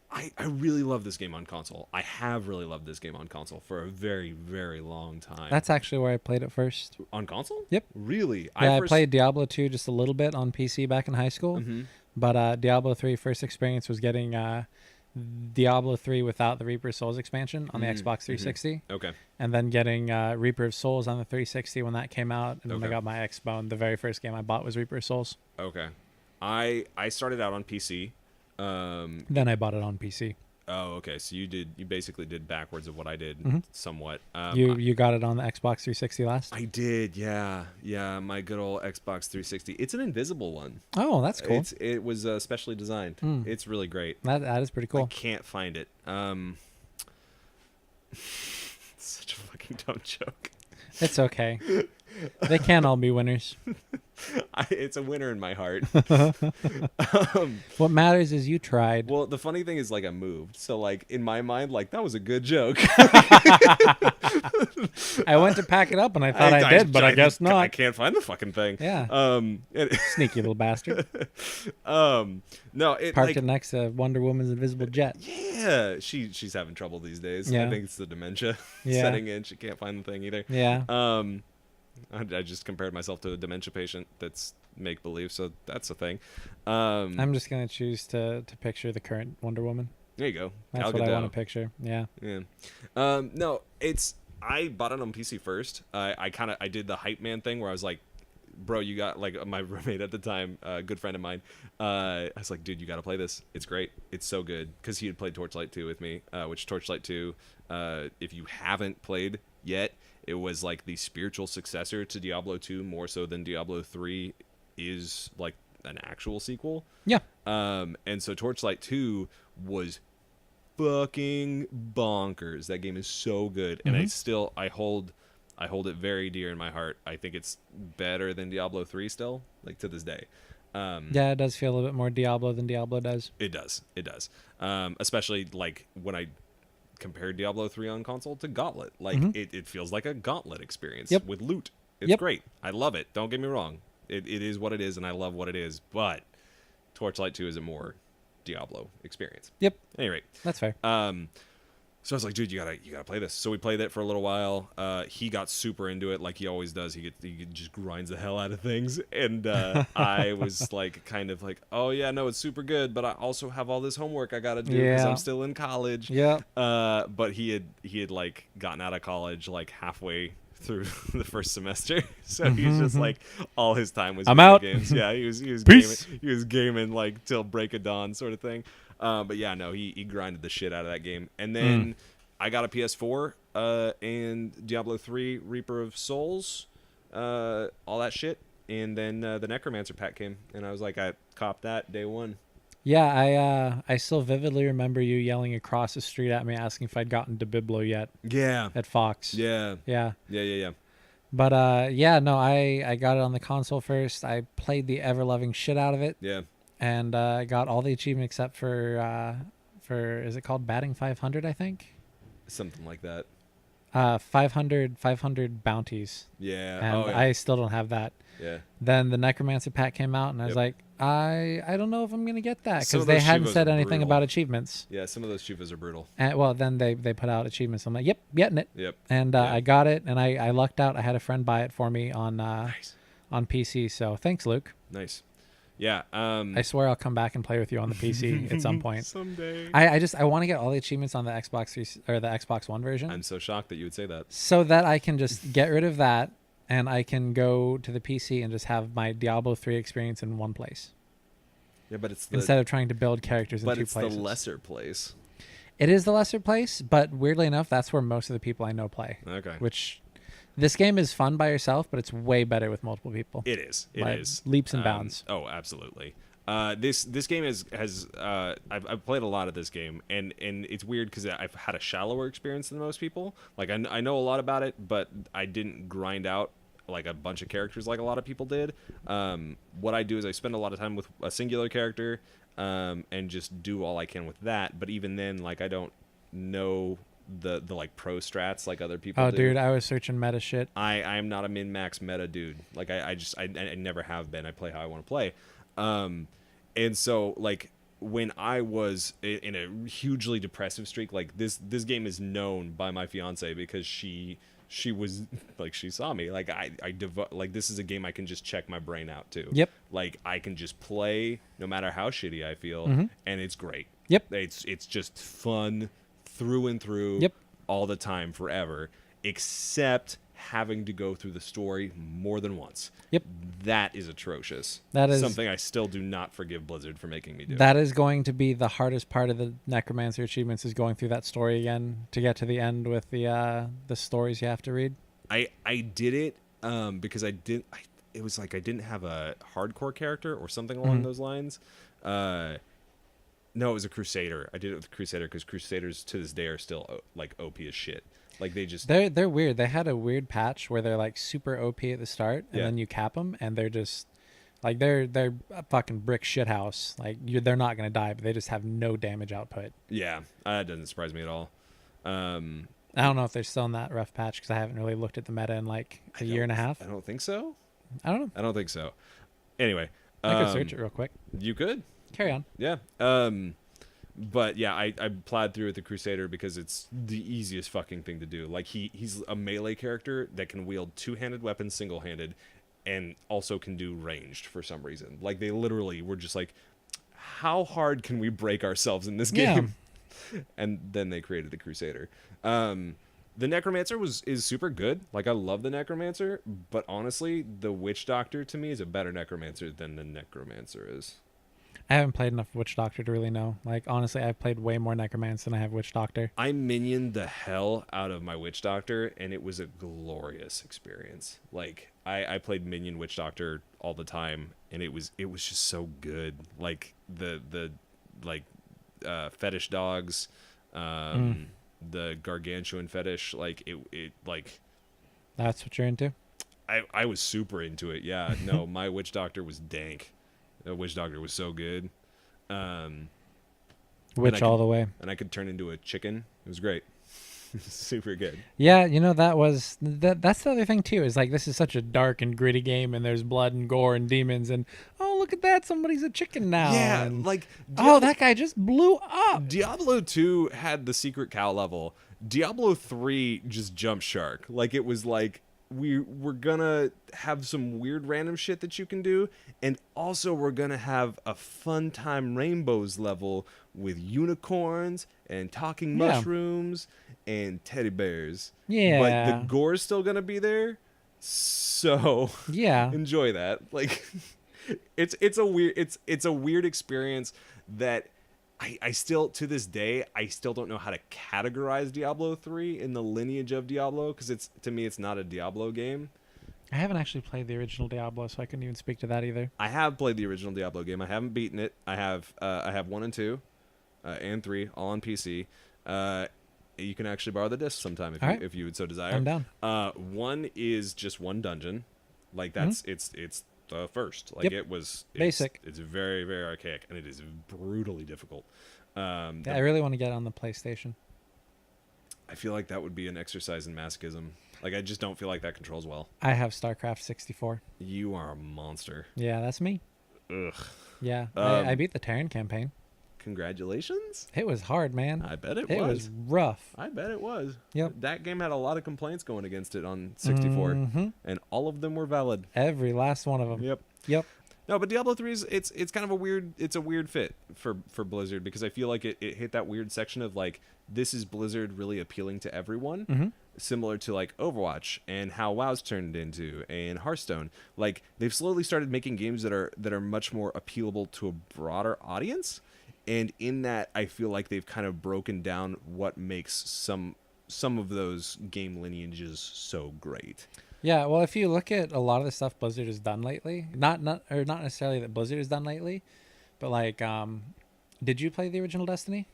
[SPEAKER 12] I really love this game on console. I have really loved this game on console for a very, very long time.
[SPEAKER 11] That's actually where I played it first.
[SPEAKER 12] On console?
[SPEAKER 11] Yep.
[SPEAKER 12] Really?
[SPEAKER 11] Yeah, I played Diablo 2 just a little bit on PC back in high school.
[SPEAKER 12] Mm-hmm.
[SPEAKER 11] But Diablo 3 first experience was getting Diablo 3 without the Reaper of Souls expansion on the Xbox 360.
[SPEAKER 12] Mm-hmm. Okay.
[SPEAKER 11] And then getting Reaper of Souls on the 360 when that came out. And when I got my Xbone, the very first game I bought was Reaper of Souls.
[SPEAKER 12] Okay. I started out on PC.
[SPEAKER 11] Then I bought it on PC.
[SPEAKER 12] Oh, okay. So you basically did backwards of what I did, somewhat.
[SPEAKER 11] You got it on the Xbox 360 last?
[SPEAKER 12] I did, yeah. My good old Xbox 360. It's an invisible one.
[SPEAKER 11] Oh, that's cool.
[SPEAKER 12] It was specially designed. It's really great.
[SPEAKER 11] That is pretty cool.
[SPEAKER 12] I can't find it. Such a fucking dumb joke.
[SPEAKER 11] It's okay. They can't all be winners.
[SPEAKER 12] It's a winner in my heart.
[SPEAKER 11] What matters is you tried.
[SPEAKER 12] Well, the funny thing is, like, I moved, so like in my mind, like that was a good joke.
[SPEAKER 11] I went to pack it up and I thought I did, but I guess not.
[SPEAKER 12] I can't find the fucking thing.
[SPEAKER 11] Yeah. Sneaky little bastard.
[SPEAKER 12] No,
[SPEAKER 11] parked it next to Wonder Woman's invisible jet.
[SPEAKER 12] Yeah, she's having trouble these days.
[SPEAKER 11] Yeah.
[SPEAKER 12] I think it's the dementia setting in. She can't find the thing either.
[SPEAKER 11] Yeah.
[SPEAKER 12] I just compared myself to a dementia patient that's make believe, so that's a thing.
[SPEAKER 11] I'm just gonna choose to picture the current Wonder Woman.
[SPEAKER 12] There you go.
[SPEAKER 11] That's what I want to picture. Yeah.
[SPEAKER 12] Yeah. No, I bought it on PC first. I did the hype man thing where I was like, bro, you got, like, my roommate at the time, a good friend of mine. I was like, dude, you got to play this. It's great. It's so good. Because he had played Torchlight 2 with me, which Torchlight 2, if you haven't played yet, it was like the spiritual successor to Diablo 2, more so than Diablo 3 is like an actual sequel.
[SPEAKER 11] Yeah.
[SPEAKER 12] And so Torchlight 2 was fucking bonkers. That game is so good, and I hold it very dear in my heart. I think it's better than Diablo 3 still, like to this day.
[SPEAKER 11] Yeah, it does feel a little bit more Diablo than Diablo does.
[SPEAKER 12] It does. Especially like when I compared Diablo 3 on console to Gauntlet. Like it feels like a Gauntlet experience with loot. It's great. I love it. Don't get me wrong. It is what it is, and I love what it is. But Torchlight 2 is a more Diablo experience.
[SPEAKER 11] Yep.
[SPEAKER 12] At any rate,
[SPEAKER 11] that's fair.
[SPEAKER 12] So I was like, dude, you gotta play this. So we played it for a little while. He got super into it, like he always does. He just grinds the hell out of things. And I was like, kind of like, oh yeah, no, it's super good, but I also have all this homework I gotta do because I'm still in college.
[SPEAKER 11] Yeah.
[SPEAKER 12] But he had like gotten out of college like halfway through the first semester, so he's just like all his time was
[SPEAKER 11] I'm out.
[SPEAKER 12] games. Yeah, he was
[SPEAKER 11] Peace.
[SPEAKER 12] gaming. He was gaming like till break of dawn, sort of thing. But yeah, no, he grinded the shit out of that game. And then I got a PS4 and Diablo 3, Reaper of Souls, all that shit. And then the Necromancer pack came, and I was like, I copped that day one.
[SPEAKER 11] Yeah, I still vividly remember you yelling across the street at me asking if I'd gotten Dabiblo yet.
[SPEAKER 12] Yeah.
[SPEAKER 11] At Fox.
[SPEAKER 12] Yeah.
[SPEAKER 11] Yeah.
[SPEAKER 12] But
[SPEAKER 11] yeah, no, I got it on the console first. I played the ever-loving shit out of it.
[SPEAKER 12] Yeah.
[SPEAKER 11] And got all the achievements except for is it called Batting 500, I think?
[SPEAKER 12] Something like that.
[SPEAKER 11] 500 bounties.
[SPEAKER 12] Yeah.
[SPEAKER 11] And I still don't have that.
[SPEAKER 12] Yeah.
[SPEAKER 11] Then the Necromancer pack came out, and I was like, I don't know if I'm gonna get that because they hadn't said anything about achievements.
[SPEAKER 12] Yeah, some of those Chivas are brutal.
[SPEAKER 11] And, well, then they put out achievements. I'm like, yep, getting it.
[SPEAKER 12] Yep.
[SPEAKER 11] And I got it, and I lucked out. I had a friend buy it for me on PC. So thanks, Luke.
[SPEAKER 12] Nice. Yeah.
[SPEAKER 11] I swear I'll come back and play with you on the PC at some point.
[SPEAKER 12] Someday.
[SPEAKER 11] I want to get all the achievements on the Xbox 3 or the Xbox One version.
[SPEAKER 12] I'm so shocked that you would say that.
[SPEAKER 11] So that I can just get rid of that, and I can go to the PC and just have my Diablo 3 experience in one place.
[SPEAKER 12] Yeah, but it's
[SPEAKER 11] instead of trying to build characters in two places.
[SPEAKER 12] But it's the lesser place.
[SPEAKER 11] It is the lesser place, but weirdly enough, that's where most of the people I know play.
[SPEAKER 12] Okay.
[SPEAKER 11] Which, this game is fun by yourself, but it's way better with multiple people.
[SPEAKER 12] It is. It is
[SPEAKER 11] leaps and bounds.
[SPEAKER 12] Oh, absolutely. This game has I've played a lot of this game, and it's weird because I've had a shallower experience than most people. Like I know a lot about it, but I didn't grind out like a bunch of characters like a lot of people did. What I do is I spend a lot of time with a singular character, and just do all I can with that. But even then, like I don't know the like pro strats like other people do.
[SPEAKER 11] Oh, dude, I was searching meta shit.
[SPEAKER 12] I'm not a min-max meta dude. Like I never have been. I play how I want to play. And so like when I was in a hugely depressive streak, like this game is known by my fiance because she was like, she saw me like like this is a game I can just check my brain out to.
[SPEAKER 11] Yep.
[SPEAKER 12] Like I can just play no matter how shitty I feel, and it's great.
[SPEAKER 11] Yep.
[SPEAKER 12] It's just fun through and through.
[SPEAKER 11] Yep.
[SPEAKER 12] All the time, forever, except having to go through the story more than once.
[SPEAKER 11] Yep.
[SPEAKER 12] That is atrocious.
[SPEAKER 11] That is
[SPEAKER 12] something I still do not forgive Blizzard for making me do.
[SPEAKER 11] That is going to be the hardest part of the Necromancer achievements, is going through that story again to get to the end with the stories you have to read.
[SPEAKER 12] I did it because it was like I didn't have a hardcore character or something along those lines. No, it was a Crusader. I did it with Crusader because Crusaders to this day are still like OP as shit. Like they just
[SPEAKER 11] they're weird. They had a weird patch where they're like super OP at the start, and then you cap them, and they're just like they're a fucking brick shithouse. Like they're not gonna die, but they just have no damage output.
[SPEAKER 12] Yeah, that doesn't surprise me at all.
[SPEAKER 11] I don't know if they're still in that rough patch because I haven't really looked at the meta in like a year and a half.
[SPEAKER 12] I don't think so.
[SPEAKER 11] I don't know.
[SPEAKER 12] I don't think so. Anyway,
[SPEAKER 11] I could search it real quick.
[SPEAKER 12] You could
[SPEAKER 11] carry on.
[SPEAKER 12] Yeah. But yeah, I plowed through with the Crusader because it's the easiest fucking thing to do. Like he's a melee character that can wield two-handed weapons single-handed, and also can do ranged for some reason. Like they literally were just like, how hard can we break ourselves in this game? Yeah. And then they created the Crusader. The Necromancer is super good. Like I love the Necromancer, but honestly, the Witch Doctor to me is a better Necromancer than the Necromancer is.
[SPEAKER 11] I haven't played enough Witch Doctor to really know. Like honestly, I've played way more Necromancer than I have Witch Doctor.
[SPEAKER 12] I minioned the hell out of my Witch Doctor, and it was a glorious experience. Like I played minion Witch Doctor all the time, and it was just so good. Like the fetish dogs, the gargantuan fetish, like it like.
[SPEAKER 11] That's what you're into?
[SPEAKER 12] I was super into it. Yeah, no, my Witch Doctor was dank. The Witch Doctor was so good.
[SPEAKER 11] Witch all the way.
[SPEAKER 12] And I could turn into a chicken. It was great. Super good.
[SPEAKER 11] Yeah, you know, that's the other thing too, is like this is such a dark and gritty game, and there's blood and gore and demons, and oh look at that, somebody's a chicken now.
[SPEAKER 12] Yeah,
[SPEAKER 11] and,
[SPEAKER 12] like
[SPEAKER 11] that guy just blew up.
[SPEAKER 12] Diablo 2 had the secret cow level. Diablo 3 just jumped shark. Like it was like we're gonna have some weird random shit that you can do, and also we're gonna have a fun time rainbows level with unicorns and talking mushrooms and teddy bears.
[SPEAKER 11] Yeah,
[SPEAKER 12] but the gore's still gonna be there, so
[SPEAKER 11] yeah,
[SPEAKER 12] enjoy that. Like it's a weird experience that I still, to this day, I still don't know how to categorize Diablo 3 in the lineage of Diablo, because to me it's not a Diablo game.
[SPEAKER 11] I haven't actually played the original Diablo, so I couldn't even speak to that either.
[SPEAKER 12] I have played the original Diablo game. I haven't beaten it. I have 1 and 2 and 3 all on PC. You can actually borrow the disc sometime if you would so desire.
[SPEAKER 11] I'm down.
[SPEAKER 12] 1 is just one dungeon, like that's it's the first. Like it was
[SPEAKER 11] basic.
[SPEAKER 12] It's very, very archaic, and it is brutally difficult.
[SPEAKER 11] I really want to get on the PlayStation.
[SPEAKER 12] I feel like that would be an exercise in masochism. Like I just don't feel like that controls well.
[SPEAKER 11] I have StarCraft 64.
[SPEAKER 12] You are a monster.
[SPEAKER 11] Yeah, that's me.
[SPEAKER 12] Ugh.
[SPEAKER 11] Yeah, I beat the Terran campaign.
[SPEAKER 12] Congratulations.
[SPEAKER 11] It was hard, man.
[SPEAKER 12] I bet it was.
[SPEAKER 11] It was rough.
[SPEAKER 12] I bet it was.
[SPEAKER 11] Yep.
[SPEAKER 12] That game had a lot of complaints going against it on 64, and all of them were valid.
[SPEAKER 11] Every last one of them. Yep.
[SPEAKER 12] No, but Diablo 3 is it's kind of a weird fit for Blizzard, because I feel like it hit that weird section of like, this is Blizzard really appealing to everyone, similar to like Overwatch and how WoW's turned into, and Hearthstone. Like they've slowly started making games that are much more appealable to a broader audience. And in that, I feel like they've kind of broken down what makes some of those game lineages so great.
[SPEAKER 11] Yeah, well, if you look at a lot of the stuff Blizzard has done lately, not necessarily that Blizzard has done lately, but like, did you play the original Destiny?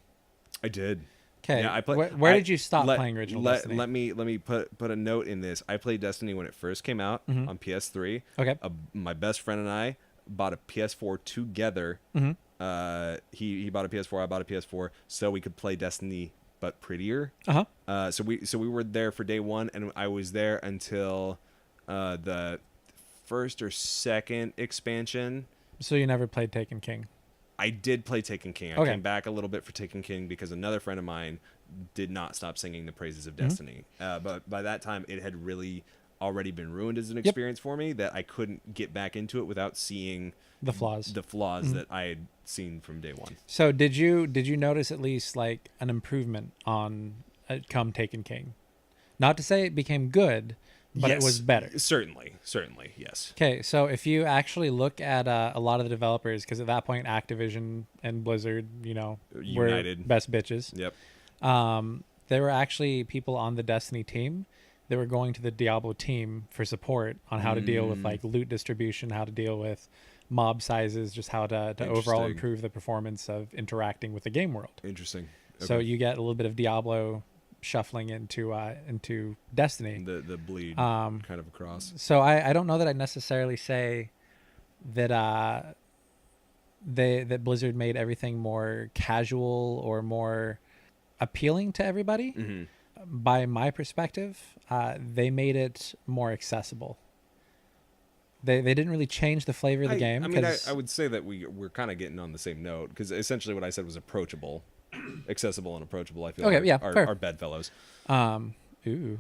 [SPEAKER 12] I did.
[SPEAKER 11] Okay.
[SPEAKER 12] Yeah, I played.
[SPEAKER 11] Where did you stop playing original Destiny?
[SPEAKER 12] Let me put a note in this. I played Destiny when it first came out on PS3.
[SPEAKER 11] Okay.
[SPEAKER 12] My best friend and I bought a PS4 together. He bought a PS4, I bought a PS4, so we could play Destiny but prettier. So we were there for day one, and I was there until the first or second expansion.
[SPEAKER 11] So you never played Taken King?
[SPEAKER 12] I did play Taken King. I came back a little bit for Taken King because another friend of mine did not stop singing the praises of Destiny. But by that time, it had really already been ruined as an experience for me, that I couldn't get back into it without seeing
[SPEAKER 11] the flaws
[SPEAKER 12] that I had seen from day one.
[SPEAKER 11] So did you notice at least like an improvement on come Taken King? Not to say it became good, but
[SPEAKER 12] yes,
[SPEAKER 11] it was better.
[SPEAKER 12] Certainly, yes.
[SPEAKER 11] Okay, so if you actually look at a lot of the developers, because at that point Activision and Blizzard,
[SPEAKER 12] united,
[SPEAKER 11] were best bitches.
[SPEAKER 12] Yep.
[SPEAKER 11] There were actually people on the Destiny team that were going to the Diablo team for support on how to deal with like loot distribution, how to deal with mob sizes, just how to overall improve the performance of interacting with the game world.
[SPEAKER 12] Interesting. Okay.
[SPEAKER 11] So you get a little bit of Diablo shuffling into Destiny.
[SPEAKER 12] The bleed kind of across.
[SPEAKER 11] So I don't know that I'd necessarily say that that Blizzard made everything more casual or more appealing to everybody.
[SPEAKER 12] Mm-hmm.
[SPEAKER 11] By my perspective, they made it more accessible. They didn't really change the flavor of the game.
[SPEAKER 12] I mean, I would say that we're kind of getting on the same note, because essentially what I said was approachable, accessible and approachable. I feel are bedfellows.
[SPEAKER 11] Ooh.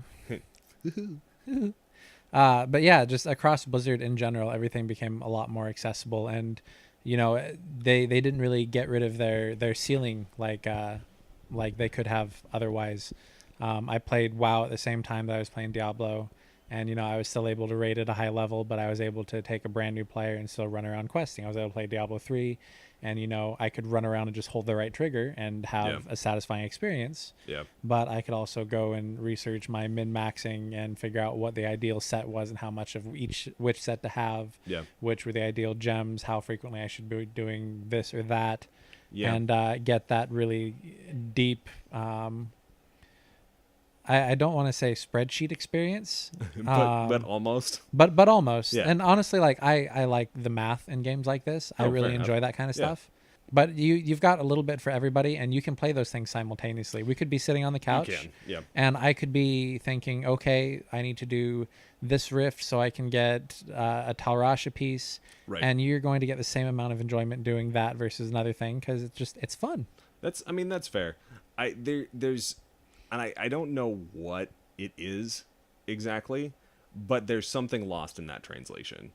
[SPEAKER 11] But yeah, just across Blizzard in general, everything became a lot more accessible, and you know, they didn't really get rid of their ceiling like they could have otherwise. I played WoW at the same time that I was playing Diablo, and you know, I was still able to rate at a high level, but I was able to take a brand new player and still run around questing. I was able to play Diablo 3, and you know, I could run around and just hold the right trigger and have a satisfying experience.
[SPEAKER 12] Yeah.
[SPEAKER 11] But I could also go and research my min-maxing and figure out what the ideal set was and how much of which set to have.
[SPEAKER 12] Yeah.
[SPEAKER 11] Which were the ideal gems, how frequently I should be doing this or that.
[SPEAKER 12] Yeah.
[SPEAKER 11] And get that really deep I don't want to say spreadsheet experience,
[SPEAKER 12] but almost.
[SPEAKER 11] But almost.
[SPEAKER 12] Yeah.
[SPEAKER 11] And honestly, like I like the math in games like this. I really enjoy that kind of stuff. But you've got a little bit for everybody, and you can play those things simultaneously. We could be sitting on the couch, and I could be thinking, okay, I need to do this rift so I can get a Talrasha piece, and you're going to get the same amount of enjoyment doing that versus another thing, because it's fun.
[SPEAKER 12] That's fair. And I don't know what it is exactly, but there's something lost in that translation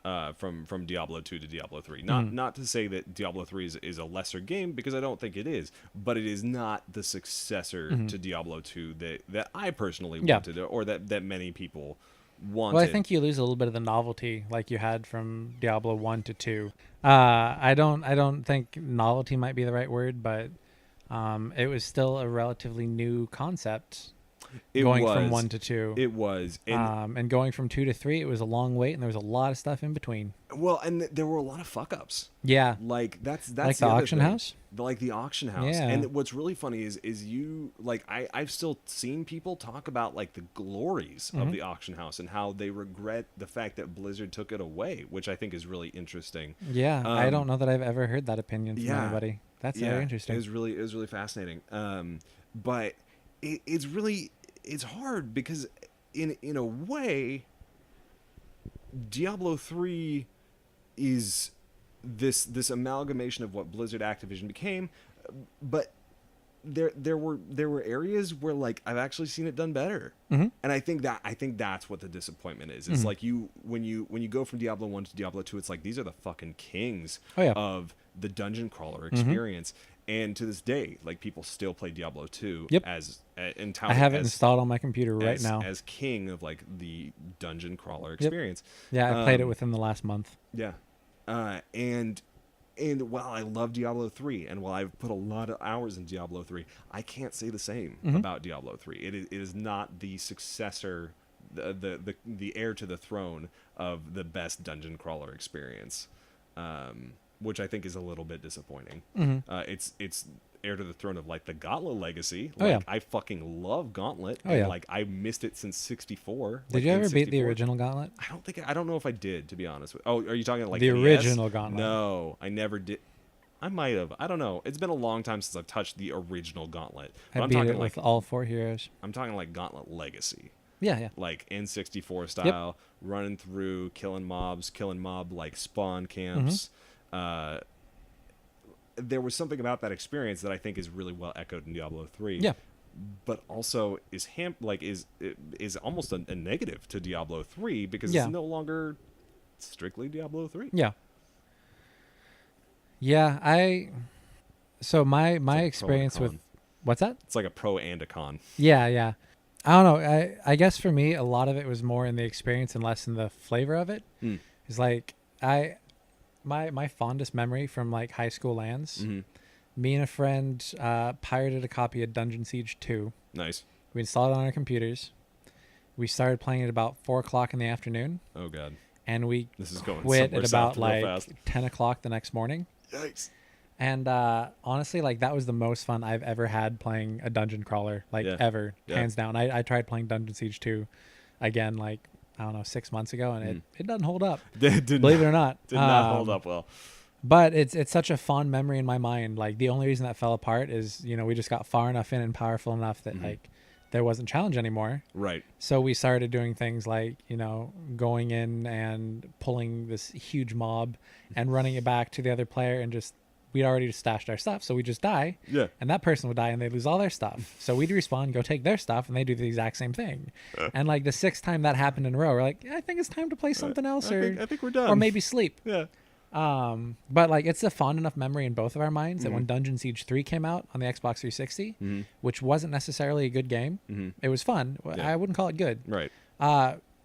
[SPEAKER 12] from Diablo 2 to Diablo 3. Not to say that Diablo 3 is a lesser game, because I don't think it is, but it is not the successor to Diablo 2 that I personally wanted, or that many people wanted.
[SPEAKER 11] Well, I think you lose a little bit of the novelty like you had from Diablo 1 to 2. I don't think novelty might be the right word, but it was still a relatively new concept. From 1 to 2.
[SPEAKER 12] It was.
[SPEAKER 11] And going from 2 to 3, it was a long wait, and there was a lot of stuff in between.
[SPEAKER 12] Well, and there were a lot of fuck-ups.
[SPEAKER 11] Yeah.
[SPEAKER 12] Like, that's
[SPEAKER 11] like the auction house?
[SPEAKER 12] Like the auction house.
[SPEAKER 11] Yeah.
[SPEAKER 12] And what's really funny is you, like, I've still seen people talk about, like, the glories of the auction house and how they regret the fact that Blizzard took it away, which I think is really interesting.
[SPEAKER 11] Yeah, I don't know that I've ever heard that opinion from anybody. That's very interesting.
[SPEAKER 12] It was really fascinating. But it's hard, because in a way, Diablo 3 is this amalgamation of what Blizzard Activision became, but there were areas where, like, I've actually seen it done better, and I think that's what the disappointment is. It's like when you go from Diablo 1 to Diablo 2, it's like, these are the fucking kings of the dungeon crawler experience. And to this day, like, people still play Diablo 2 as
[SPEAKER 11] I have it installed on my computer right now
[SPEAKER 12] as king of, like, the dungeon crawler experience.
[SPEAKER 11] Yeah, I played it within the last month.
[SPEAKER 12] Yeah, and while I love Diablo 3, and while I've put a lot of hours in Diablo 3, I can't say the same about Diablo 3. It is not the successor, the heir to the throne of the best dungeon crawler experience. Which I think is a little bit disappointing. It's heir to the throne of, like, the Gauntlet legacy. Like, I fucking love Gauntlet. Like, I missed it since 64.
[SPEAKER 11] Did you ever beat the original Gauntlet?
[SPEAKER 12] I don't know if I did, to be honest. Oh, are you talking like
[SPEAKER 11] the
[SPEAKER 12] NES?
[SPEAKER 11] Original Gauntlet?
[SPEAKER 12] No, I never did. I might have. I don't know. It's been a long time since I've touched the original Gauntlet.
[SPEAKER 11] But I'm beat talking it with all 4 heroes.
[SPEAKER 12] I'm talking like Gauntlet Legacy.
[SPEAKER 11] Yeah.
[SPEAKER 12] Like N64 style, running through, killing mob like spawn camps. There was something about that experience that I think is really well echoed in Diablo 3.
[SPEAKER 11] Yeah.
[SPEAKER 12] But also is almost a negative to Diablo 3, because it's no longer strictly Diablo 3.
[SPEAKER 11] Yeah. Yeah, so my experience with what's that?
[SPEAKER 12] It's like a pro and a con.
[SPEAKER 11] Yeah. I don't know. I guess for me, a lot of it was more in the experience and less in the flavor of it. It's like my fondest memory from, like, high school lands. Me and a friend pirated a copy of Dungeon Siege 2.
[SPEAKER 12] Nice.
[SPEAKER 11] We installed it on our computers. We started playing at about 4:00 in the afternoon.
[SPEAKER 12] Oh God.
[SPEAKER 11] And we
[SPEAKER 12] this is going
[SPEAKER 11] quit at about
[SPEAKER 12] like
[SPEAKER 11] 10 o'clock the next morning.
[SPEAKER 12] Yikes.
[SPEAKER 11] And honestly, like that was the most fun I've ever had playing a dungeon crawler, like ever, hands down. I tried playing Dungeon Siege 2 again, like I don't know, 6 months ago, and it doesn't hold up. Believe it or not,
[SPEAKER 12] did not hold up well.
[SPEAKER 11] But it's such a fond memory in my mind. Like the only reason that fell apart is we just got far enough in and powerful enough that like there wasn't challenge anymore.
[SPEAKER 12] Right.
[SPEAKER 11] So we started doing things like going in and pulling this huge mob and running it back to the other player, and we'd already stashed our stuff, so we just die.
[SPEAKER 12] Yeah.
[SPEAKER 11] And that person would die and they'd lose all their stuff. So we'd respawn, go take their stuff, and they do the exact same thing. And like the 6th time that happened in a row, we're like, I think it's time to play something else,
[SPEAKER 12] I think we're done.
[SPEAKER 11] or maybe sleep.
[SPEAKER 12] Yeah.
[SPEAKER 11] But like it's a fond enough memory in both of our minds that when Dungeon Siege 3 came out on the Xbox 360, which wasn't necessarily a good game, it was fun. I wouldn't call it good.
[SPEAKER 12] Right.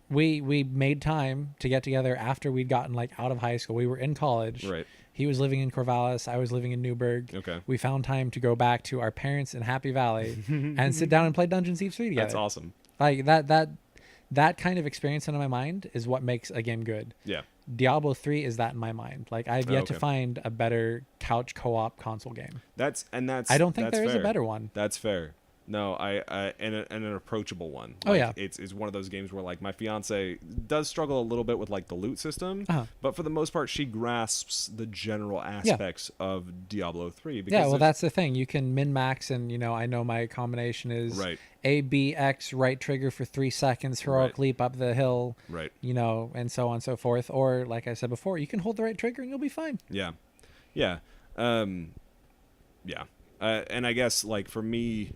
[SPEAKER 11] We made time to get together after we'd gotten like out of high school. We were in college.
[SPEAKER 12] Right.
[SPEAKER 11] He was living in Corvallis. I was living in Newburgh.
[SPEAKER 12] Okay.
[SPEAKER 11] We found time to go back to our parents in Happy Valley and sit down and play Dungeon Siege 3 together.
[SPEAKER 12] That's awesome.
[SPEAKER 11] Like that kind of experience in my mind is what makes a game good.
[SPEAKER 12] Yeah.
[SPEAKER 11] Diablo 3 is that in my mind. Like I've yet to find a better couch co-op console game.
[SPEAKER 12] I
[SPEAKER 11] don't think there is a better one.
[SPEAKER 12] That's fair. No, and an approachable one.
[SPEAKER 11] Like,
[SPEAKER 12] it's one of those games where like my fiance does struggle a little bit with like the loot system, but for the most part she grasps the general aspects of Diablo 3.
[SPEAKER 11] Yeah, well that's the thing. You can min max, and I know my combination is A B X right trigger for 3 seconds, heroic leap up the hill,
[SPEAKER 12] right?
[SPEAKER 11] And so on and so forth. Or like I said before, you can hold the right trigger and you'll be fine.
[SPEAKER 12] Yeah, yeah, yeah. And I guess like for me,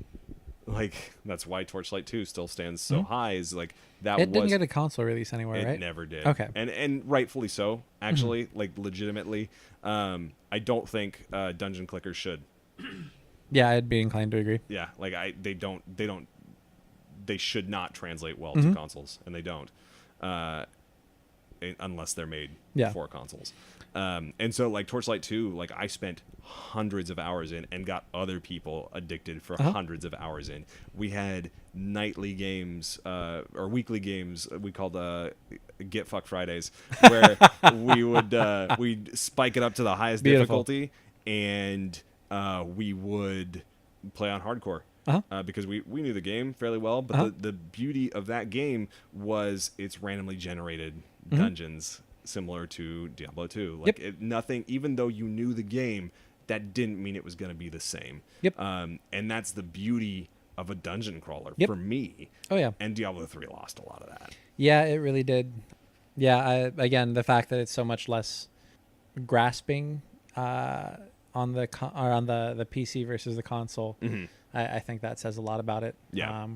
[SPEAKER 12] like that's why Torchlight 2 still stands so high, is like that
[SPEAKER 11] it didn't get a console release anywhere, right?
[SPEAKER 12] It never did.
[SPEAKER 11] Okay.
[SPEAKER 12] And rightfully so, actually. Like legitimately, I don't think dungeon clickers should.
[SPEAKER 11] Yeah, I'd be inclined to agree.
[SPEAKER 12] Yeah, like they should not translate well to consoles, and they don't, unless they're made for consoles. And so like Torchlight 2, like I spent hundreds of hours in and got other people addicted for hundreds of hours in. We had nightly games, or weekly games we called Get Fuck Fridays, where we'd spike it up to the highest difficulty, and we would play on hardcore. Because we knew the game fairly well, but the beauty of that game was it's randomly generated dungeons, similar to Diablo 2. Like nothing, even though you knew the game, that didn't mean it was going to be the same. And that's the beauty of a dungeon crawler for me.
[SPEAKER 11] Oh yeah.
[SPEAKER 12] And Diablo 3 lost a lot of that.
[SPEAKER 11] Yeah, it really did. Yeah, again, the fact that it's so much less grasping on the PC versus the console, I think that says a lot about it.
[SPEAKER 12] Yeah.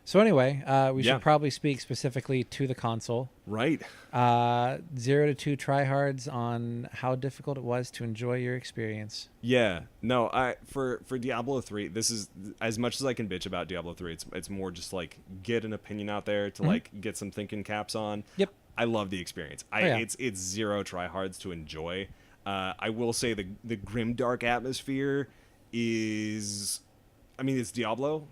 [SPEAKER 11] So anyway, we should probably speak specifically to the console.
[SPEAKER 12] Right.
[SPEAKER 11] 0 to 2 tryhards on how difficult it was to enjoy your experience.
[SPEAKER 12] Yeah. No, for Diablo 3, this is, as much as I can bitch about Diablo 3, it's more just like get an opinion out there to like get some thinking caps on.
[SPEAKER 11] Yep.
[SPEAKER 12] I love the experience. It's 0 tryhards to enjoy. I will say the grimdark atmosphere is, I mean, it's Diablo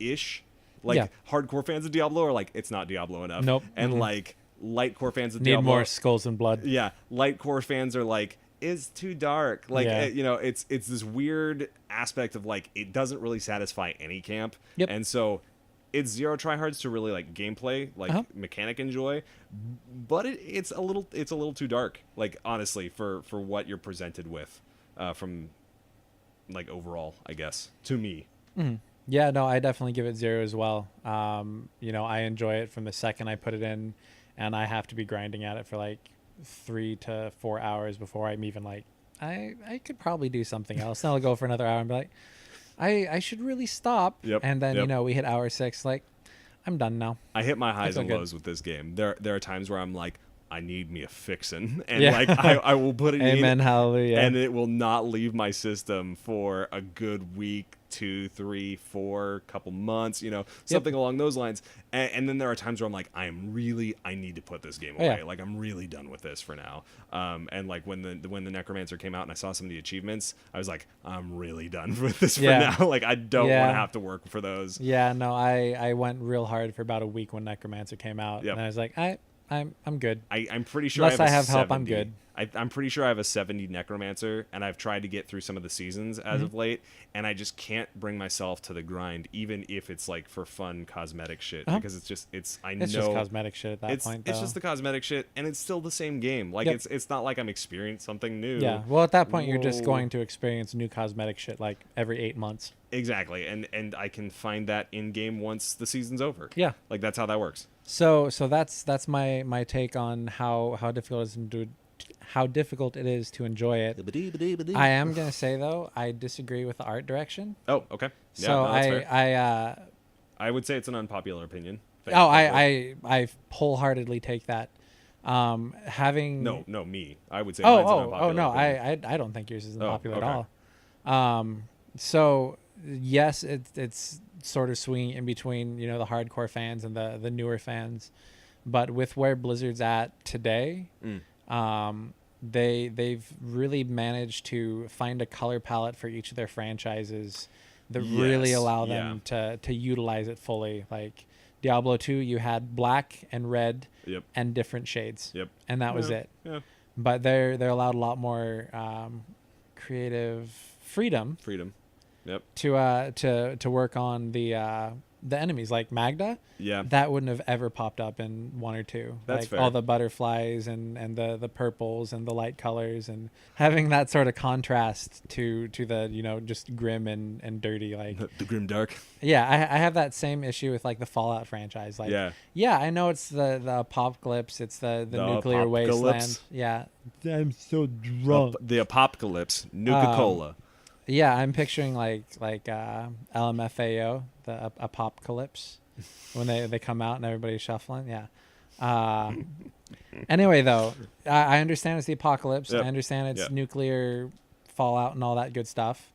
[SPEAKER 12] ish. Like hardcore fans of Diablo are like, it's not Diablo enough.
[SPEAKER 11] Nope.
[SPEAKER 12] And like light-core fans of
[SPEAKER 11] Need
[SPEAKER 12] Diablo
[SPEAKER 11] more skulls and blood.
[SPEAKER 12] Yeah, light-core fans are like, it's too dark. Like it's this weird aspect of like it doesn't really satisfy any camp.
[SPEAKER 11] Yep.
[SPEAKER 12] And so it's 0 tryhards to really like gameplay, like mechanic enjoy, but it's a little too dark. Like honestly, for what you're presented with, from like overall, I guess to me.
[SPEAKER 11] Yeah, no, I definitely give it 0 as well. I enjoy it from the second I put it in, and I have to be grinding at it for like 3 to 4 hours before I'm even like, I could probably do something else. Then I'll go for another hour and be like, I should really stop.
[SPEAKER 12] Yep.
[SPEAKER 11] And then, we hit hour 6, like, I'm done now.
[SPEAKER 12] I hit my highs and lows with this game. There are times where I'm like, I need me a fixin', and like I will put it in.
[SPEAKER 11] Amen, hallelujah.
[SPEAKER 12] And it will not leave my system for a good week, 2, 3, 4, couple months, something along those lines. And then there are times where I'm like, I need to put this game away. Like I'm really done with this for now. And like when the Necromancer came out and I saw some of the achievements, I was like, I'm really done with this for now. Like I don't want to have to work for those.
[SPEAKER 11] Yeah, no, I went real hard for about a week when Necromancer came out, and I was like, I'm good.
[SPEAKER 12] I'm pretty sure
[SPEAKER 11] Unless
[SPEAKER 12] I
[SPEAKER 11] I
[SPEAKER 12] have,
[SPEAKER 11] have help,
[SPEAKER 12] 70.
[SPEAKER 11] I'm good.
[SPEAKER 12] I'm pretty sure I have a 70 Necromancer, and I've tried to get through some of the seasons as of late, and I just can't bring myself to the grind, even if it's like for fun cosmetic shit, because it's just
[SPEAKER 11] It's just cosmetic shit at that point.
[SPEAKER 12] It's just the cosmetic shit, and it's still the same game. Like it's not like I'm experiencing something new.
[SPEAKER 11] Yeah. Well, at that point, you're just going to experience new cosmetic shit like every 8 months.
[SPEAKER 12] Exactly, and I can find that in game once the season's over.
[SPEAKER 11] Yeah.
[SPEAKER 12] Like that's how that works.
[SPEAKER 11] So that's my take on how difficult it is to enjoy it. I am gonna say though, I disagree with the art direction.
[SPEAKER 12] Oh, okay. Yeah,
[SPEAKER 11] So
[SPEAKER 12] no, that's fair. I would say it's an unpopular opinion.
[SPEAKER 11] I wholeheartedly take that. Having
[SPEAKER 12] no me. I would say mine's an unpopular
[SPEAKER 11] no,
[SPEAKER 12] opinion.
[SPEAKER 11] I don't think yours is unpopular
[SPEAKER 12] okay.
[SPEAKER 11] at all. So yes, it's sort of swinging in between, the hardcore fans and the newer fans, but with where Blizzard's at today, they've really managed to find a color palette for each of their franchises that really allow them to utilize it fully. Like Diablo 2, you had black and red and different shades, and that was it. Yeah. But they're allowed a lot more creative freedom.
[SPEAKER 12] Yep.
[SPEAKER 11] To work on the enemies like Magda.
[SPEAKER 12] Yeah.
[SPEAKER 11] That wouldn't have ever popped up in 1 or 2.
[SPEAKER 12] That's
[SPEAKER 11] like
[SPEAKER 12] fair.
[SPEAKER 11] All the butterflies and the purples and the light colors and having that sort of contrast to the just grim and dirty, like
[SPEAKER 12] the grim dark.
[SPEAKER 11] Yeah, I have that same issue with like the Fallout franchise. Like yeah, I know it's the apocalypse, it's the nuclear wasteland. Yeah. I'm so drunk.
[SPEAKER 12] The apocalypse, Nuka-Cola.
[SPEAKER 11] Yeah, I'm picturing like LMFAO, the apocalypse, when they come out and everybody's shuffling. Yeah. Anyway, though, I understand it's the apocalypse.
[SPEAKER 12] Yep.
[SPEAKER 11] I understand it's nuclear fallout and all that good stuff.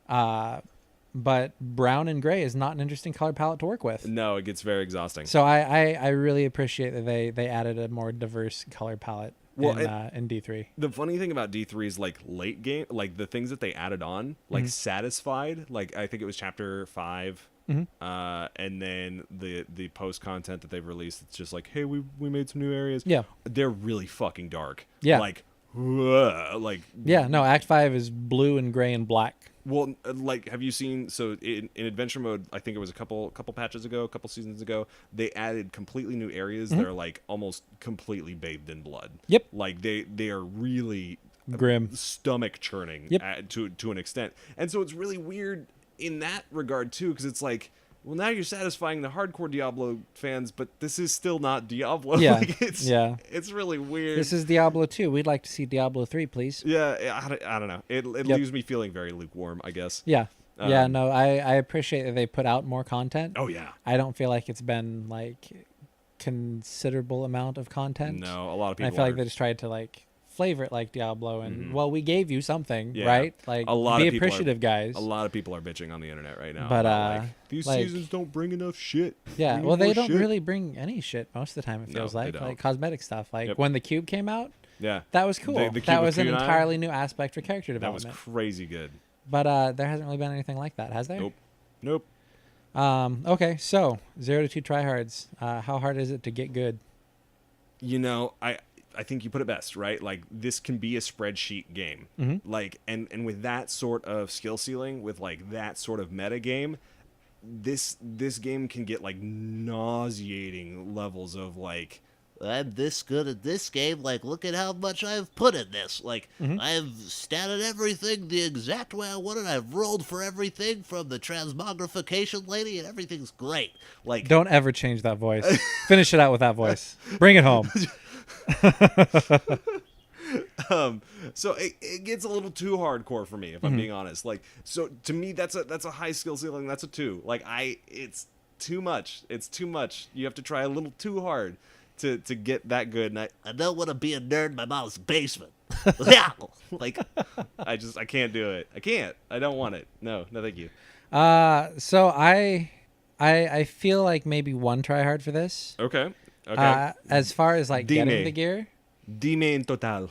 [SPEAKER 11] But brown and gray is not an interesting color palette to work with.
[SPEAKER 12] No, it gets very exhausting.
[SPEAKER 11] So I really appreciate that they added a more diverse color palette. Well, in D3.
[SPEAKER 12] The funny thing about D3 is like late game, like the things that they added on, like Satisfied, like I think it was chapter 5, and then the post content that they've released, it's just like, hey, we made some new areas.
[SPEAKER 11] Yeah,
[SPEAKER 12] they're really fucking dark.
[SPEAKER 11] Yeah,
[SPEAKER 12] yeah.
[SPEAKER 11] No, Act 5 is blue and gray and black.
[SPEAKER 12] Well, like, have you seen? So in adventure mode, I think it was a couple patches ago, a couple seasons ago, they added completely new areas that are like almost completely bathed in blood.
[SPEAKER 11] Yep.
[SPEAKER 12] Like they are really
[SPEAKER 11] grim,
[SPEAKER 12] stomach churning to an extent, and so it's really weird in that regard too, because it's like, well, now you're satisfying the hardcore Diablo fans, but this is still not Diablo.
[SPEAKER 11] Yeah,
[SPEAKER 12] like it's really weird.
[SPEAKER 11] This is Diablo 2. We'd like to see Diablo 3, please.
[SPEAKER 12] Yeah, I don't know. It leaves me feeling very lukewarm, I guess.
[SPEAKER 11] Yeah. No, I appreciate that they put out more content.
[SPEAKER 12] Oh, yeah.
[SPEAKER 11] I don't feel like it's been, like, considerable amount of content.
[SPEAKER 12] No, a lot of people
[SPEAKER 11] I feel like they just tried to, like, flavor it like Diablo, and well, we gave you something, right? Like,
[SPEAKER 12] a lot
[SPEAKER 11] be
[SPEAKER 12] of people
[SPEAKER 11] appreciative, guys.
[SPEAKER 12] A lot of people are bitching on the internet right now.
[SPEAKER 11] But
[SPEAKER 12] like, these seasons don't bring enough shit.
[SPEAKER 11] Yeah, well, they don't really bring any shit most of the time. It feels like cosmetic stuff. Like when the cube came out, that was cool. That was an entirely new aspect for character development.
[SPEAKER 12] That was crazy good.
[SPEAKER 11] But there hasn't really been anything like that, has there?
[SPEAKER 12] Nope.
[SPEAKER 11] Okay, so 0 to 2 tryhards. How hard is it to get good?
[SPEAKER 12] I think you put it best, right? Like, this can be a spreadsheet game. Like, and with that sort of skill ceiling, with like that sort of meta game, this game can get like nauseating levels of like,
[SPEAKER 13] I'm this good at this game, like, look at how much I've put in this. Like, I've statted everything the exact way I wanted. I've rolled for everything from the transmogrification lady, and everything's great. Like,
[SPEAKER 11] don't ever change that voice. Finish it out with that voice. Bring it home.
[SPEAKER 12] So it gets a little too hardcore for me, if I'm being honest. Like, so to me, that's a high skill ceiling. That's a 2. Like, it's too much. It's too much. You have to try a little too hard to get that good. And
[SPEAKER 13] I don't want to be a nerd in my mom's basement. Yeah.
[SPEAKER 12] Like, I can't do it. I can't. I don't want it. No, thank you.
[SPEAKER 11] So I feel like maybe 1 tryhard for this.
[SPEAKER 12] Okay.
[SPEAKER 11] As far as like getting the gear,
[SPEAKER 12] Dime en total.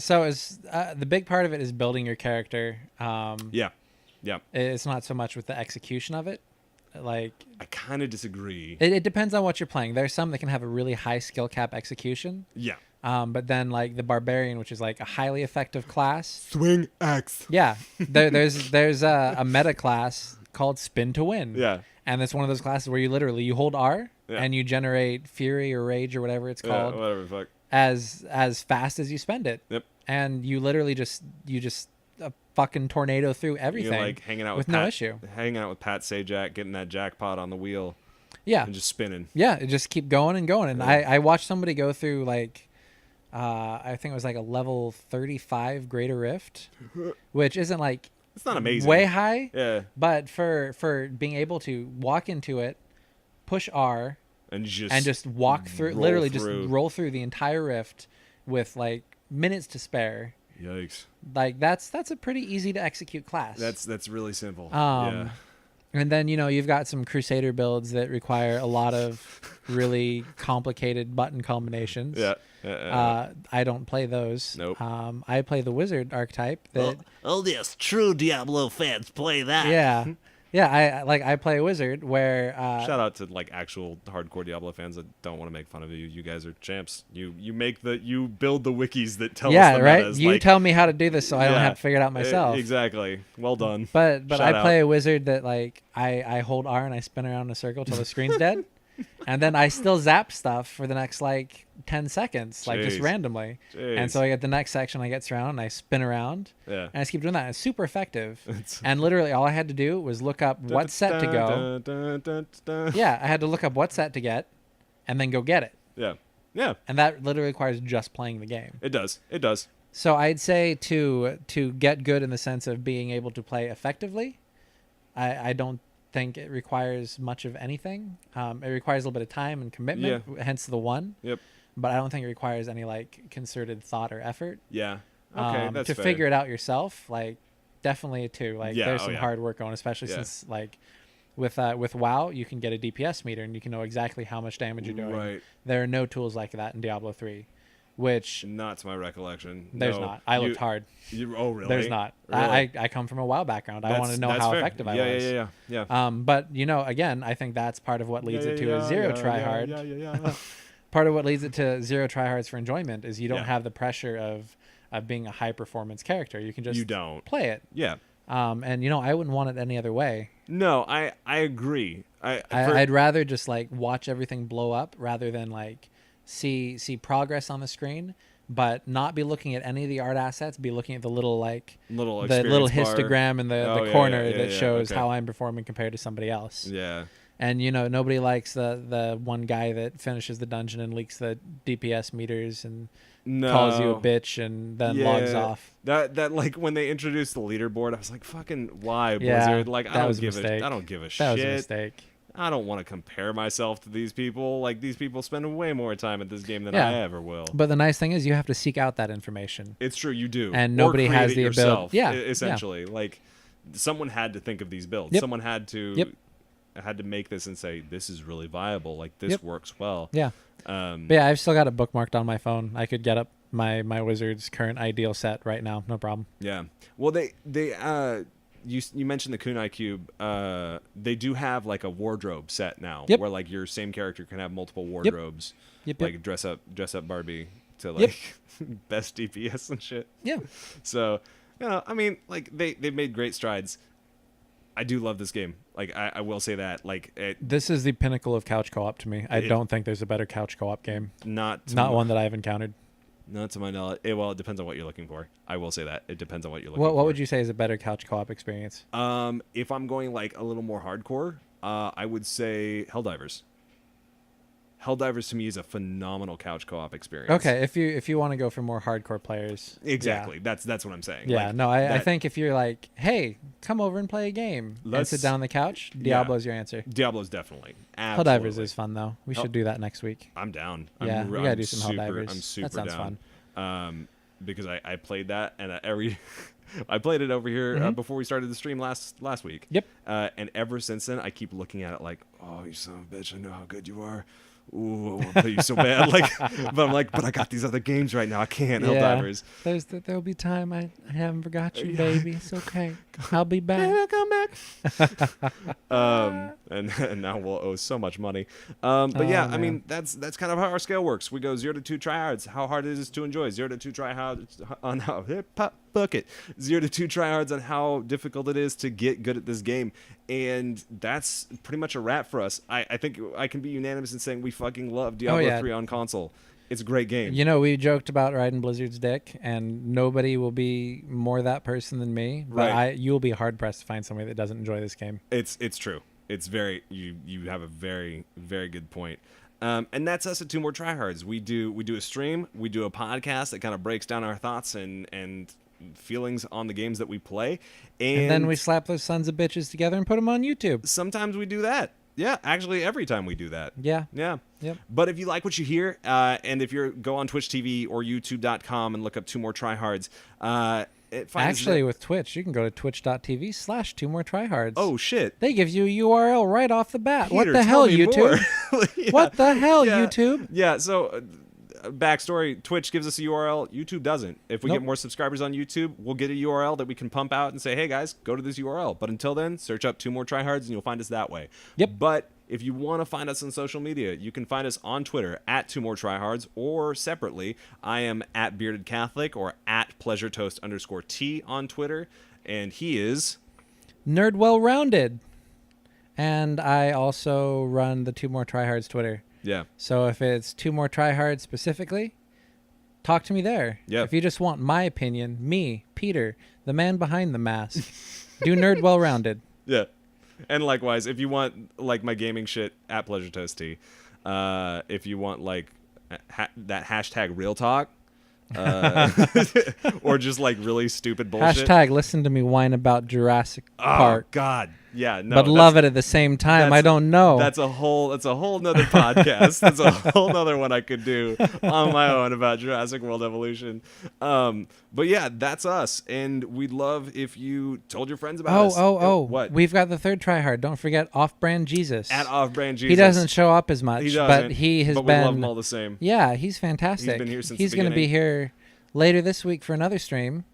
[SPEAKER 11] So is the big part of it is building your character.
[SPEAKER 12] Yeah.
[SPEAKER 11] It's not so much with the execution of it. like
[SPEAKER 12] I kind of disagree.
[SPEAKER 11] It depends on what you're playing. There's some that can have a really high skill cap execution.
[SPEAKER 12] Yeah.
[SPEAKER 11] But then like the barbarian, which is like a highly effective class.
[SPEAKER 12] Swing axe.
[SPEAKER 11] Yeah. There's a meta class called Spin to Win.
[SPEAKER 12] Yeah.
[SPEAKER 11] And it's one of those classes where you hold R and you generate fury or rage or whatever it's called.
[SPEAKER 12] Yeah, whatever the fuck.
[SPEAKER 11] As fast as you spend it.
[SPEAKER 12] Yep.
[SPEAKER 11] And you literally just a fucking tornado through everything.
[SPEAKER 12] You're like hanging out
[SPEAKER 11] with
[SPEAKER 12] Pat,
[SPEAKER 11] no issue.
[SPEAKER 12] Hanging out with Pat Sajak, getting that jackpot on the wheel.
[SPEAKER 11] Yeah.
[SPEAKER 12] And just spinning.
[SPEAKER 11] Yeah, it just keep going and going. And I watched somebody go through like I think it was like a level 35 Greater Rift, which isn't like
[SPEAKER 12] it's not amazing.
[SPEAKER 11] Way high.
[SPEAKER 12] Yeah.
[SPEAKER 11] But for being able to walk into it, push R and just walk through, literally just roll through the entire rift with like minutes to spare.
[SPEAKER 12] Yikes.
[SPEAKER 11] Like that's a pretty easy to execute class.
[SPEAKER 12] That's really simple.
[SPEAKER 11] Yeah. And then, you've got some Crusader builds that require a lot of really complicated button combinations.
[SPEAKER 12] Yeah.
[SPEAKER 11] I don't play those.
[SPEAKER 12] Nope.
[SPEAKER 11] I play the wizard archetype.
[SPEAKER 13] Oh, yes, true Diablo fans play that.
[SPEAKER 11] Yeah. Yeah, I play a wizard where
[SPEAKER 12] shout out to like actual hardcore Diablo fans that don't want to make fun of you. You guys are champs. You build the wikis that tell us the
[SPEAKER 11] right.
[SPEAKER 12] metas.
[SPEAKER 11] You tell me how to do this so I don't have to figure it out myself.
[SPEAKER 12] Exactly. Well done.
[SPEAKER 11] But I play a wizard that like I hold R and I spin around in a circle till the screen's dead. And then I still zap stuff for the next like 10 seconds, like just randomly.
[SPEAKER 12] Jeez.
[SPEAKER 11] And so I get the next section, I get surrounded, and I spin around.
[SPEAKER 12] Yeah.
[SPEAKER 11] And I just keep doing that. It's super effective. And literally all I had to do was look up what set to go. Yeah, I had to look up what set to get and then go get it.
[SPEAKER 12] Yeah. Yeah.
[SPEAKER 11] And that literally requires just playing the game.
[SPEAKER 12] It does. It does.
[SPEAKER 11] So I'd say to get good in the sense of being able to play effectively, I don't think it requires much of anything. It requires a little bit of time and commitment, hence the one.
[SPEAKER 12] Yep.
[SPEAKER 11] But I don't think it requires any like concerted thought or effort.
[SPEAKER 12] Yeah. Okay, that's
[SPEAKER 11] to
[SPEAKER 12] fair.
[SPEAKER 11] figure it out yourself, like definitely a 2. Like there's some hard work going, especially since like with WoW you can get a DPS meter and you can know exactly how much damage you're doing.
[SPEAKER 12] Right.
[SPEAKER 11] There are no tools like that in Diablo 3. Which
[SPEAKER 12] not to my recollection.
[SPEAKER 11] There's not. I looked hard.
[SPEAKER 12] Oh really?
[SPEAKER 11] There's not.
[SPEAKER 12] Really?
[SPEAKER 11] I come from a WoW background. I want to know how
[SPEAKER 12] fair.
[SPEAKER 11] effective I was.
[SPEAKER 12] Yeah.
[SPEAKER 11] But again, I think that's part of what leads it to a zero tryhard. Part of what leads it to zero tryhards for enjoyment is you don't have the pressure of being a high performance character. You can just play it.
[SPEAKER 12] Yeah.
[SPEAKER 11] And I wouldn't want it any other way.
[SPEAKER 12] No, I agree.
[SPEAKER 11] I'd rather just like watch everything blow up rather than like see progress on the screen, but not be looking at any of the art assets. Be looking at the little histogram in the corner that shows how I'm performing compared to somebody else.
[SPEAKER 12] Yeah.
[SPEAKER 11] And nobody likes the one guy that finishes the dungeon and leaks the DPS meters and calls you a bitch and then logs off.
[SPEAKER 12] That like when they introduced the leaderboard, I was like, "Fucking why, Blizzard?" Like I don't give a shit.
[SPEAKER 11] That was a mistake.
[SPEAKER 12] I don't want to compare myself to these people. Like these people spend way more time at this game than I ever will.
[SPEAKER 11] But the nice thing is you have to seek out that information.
[SPEAKER 12] It's true, you do.
[SPEAKER 11] And nobody has the ability. Yeah,
[SPEAKER 12] essentially, like someone had to think of these builds.
[SPEAKER 11] Yep.
[SPEAKER 12] Someone had to make this and say this is really viable. Like this works well.
[SPEAKER 11] Yeah. But yeah, I've still got it bookmarked on my phone. I could get up my wizard's current ideal set right now, no problem.
[SPEAKER 12] Yeah. Well, they you mentioned the kunai cube. They do have like a wardrobe set now, where like your same character can have multiple wardrobes.
[SPEAKER 11] Yep.
[SPEAKER 12] Like dress up Barbie to like best DPS and shit.
[SPEAKER 11] Yeah.
[SPEAKER 12] So I mean, like they've made great strides. I do love this game. Like I will say that. Like
[SPEAKER 11] this is the pinnacle of couch co-op to me. I don't think there's a better couch co-op game. Not one that I've encountered.
[SPEAKER 12] Not to my knowledge. Well, it depends on what you're looking for. I will say that. It depends on what you're looking
[SPEAKER 11] for.
[SPEAKER 12] What
[SPEAKER 11] would you say is a better couch co-op experience?
[SPEAKER 12] If I'm going like a little more hardcore, I would say Helldivers. Helldivers to me is a phenomenal couch co-op experience.
[SPEAKER 11] Okay, if you want to go for more hardcore players.
[SPEAKER 12] Exactly. Yeah. That's what I'm saying.
[SPEAKER 11] Yeah, like, I think if you're like, hey, come over and play a game and sit down on the couch, Diablo's your answer.
[SPEAKER 12] Diablo's definitely.
[SPEAKER 11] Absolutely. Helldivers is fun though. We should do that next week.
[SPEAKER 12] I'm down.
[SPEAKER 11] We gotta do some Helldivers.
[SPEAKER 12] I'm super
[SPEAKER 11] that sounds
[SPEAKER 12] down.
[SPEAKER 11] Fun.
[SPEAKER 12] Because I played that and I played it over here before we started the stream last week.
[SPEAKER 11] Yep.
[SPEAKER 12] And ever since then, I keep looking at it like, oh, you son of a bitch, I know how good you are. Ooh, I want to play you so bad. But I got these other games right now. I can't. Helldivers.
[SPEAKER 11] There'll be time. I haven't forgot you, baby. It's okay. I'll be back.
[SPEAKER 12] Come back. And now we'll owe so much money. But yeah, I mean, that's kind of how our scale works. We go 0 to 2 tryhards, how hard it is to enjoy. 0 to 2 tryhards on how bucket. 0 to 2 tryhards on how difficult it is to get good at this game. And that's pretty much a wrap for us. I think I can be unanimous in saying we fucking love Diablo 3 on console. It's a great game.
[SPEAKER 11] You know, we joked about riding Blizzard's dick, and nobody will be more that person than me. But
[SPEAKER 12] Right.
[SPEAKER 11] you'll be hard pressed to find somebody that doesn't enjoy this game.
[SPEAKER 12] It's true. It's very you have a very, very good point. And that's us at Two More Tryhards. We do a stream, we do a podcast that kind of breaks down our thoughts and feelings on the games that we play,
[SPEAKER 11] and then we slap those sons of bitches together and put them on YouTube.
[SPEAKER 12] Sometimes we do that. Yeah, actually, every time we do that.
[SPEAKER 11] Yeah.
[SPEAKER 12] Yeah.
[SPEAKER 11] Yep.
[SPEAKER 12] But if you like what you hear, and if you go on Twitch TV or YouTube.com and look up Two More Tryhards,
[SPEAKER 11] actually, with Twitch, you can go to twitch.tv/2moretryhards.
[SPEAKER 12] Oh, shit.
[SPEAKER 11] They give you a URL right off the bat.
[SPEAKER 12] Peter,
[SPEAKER 11] what the hell,
[SPEAKER 12] tell me
[SPEAKER 11] YouTube?
[SPEAKER 12] more. Yeah.
[SPEAKER 11] What the hell,
[SPEAKER 12] Yeah.
[SPEAKER 11] YouTube?
[SPEAKER 12] Yeah, so backstory, Twitch gives us a URL, YouTube doesn't. If we
[SPEAKER 11] Nope.
[SPEAKER 12] get more subscribers on YouTube, we'll get a URL that we can pump out and say, hey guys, go to this URL. But until then, search up Two More Tryhards and you'll find us that way.
[SPEAKER 11] Yep.
[SPEAKER 12] But if you want to find us on social media, you can find us on Twitter at Two More Tryhards, or separately, I am at Bearded Catholic or at PleasureToast_T on Twitter, and he is
[SPEAKER 11] Nerd Well Rounded. And I also run the Two More Tryhards Twitter.
[SPEAKER 12] Yeah.
[SPEAKER 11] So if it's Two More Tryhards specifically, talk to me there.
[SPEAKER 12] Yeah.
[SPEAKER 11] If you just want my opinion, me, Peter, the man behind the mask, do Nerd Well Rounded.
[SPEAKER 12] Yeah. And likewise, if you want like my gaming shit at PleasureToast, if you want like that hashtag real talk, or just like really stupid bullshit.
[SPEAKER 11] Hashtag listen to me whine about Jurassic Park.
[SPEAKER 12] Oh God, yeah, no,
[SPEAKER 11] but love it at the same time. I don't know.
[SPEAKER 12] That's a whole nother podcast. That's a whole nother one I could do on my own about Jurassic World Evolution. But yeah, that's us, and we'd love if you told your friends about us. What?
[SPEAKER 11] We've got the third tryhard. Don't forget Off-Brand Jesus.
[SPEAKER 12] At Off-Brand Jesus.
[SPEAKER 11] He doesn't show up as much, but he has
[SPEAKER 12] but
[SPEAKER 11] been.
[SPEAKER 12] we love him all the same.
[SPEAKER 11] Yeah, he's fantastic.
[SPEAKER 12] He's been here since
[SPEAKER 11] He's
[SPEAKER 12] the
[SPEAKER 11] going to be
[SPEAKER 12] beginning.
[SPEAKER 11] here later this week for another stream,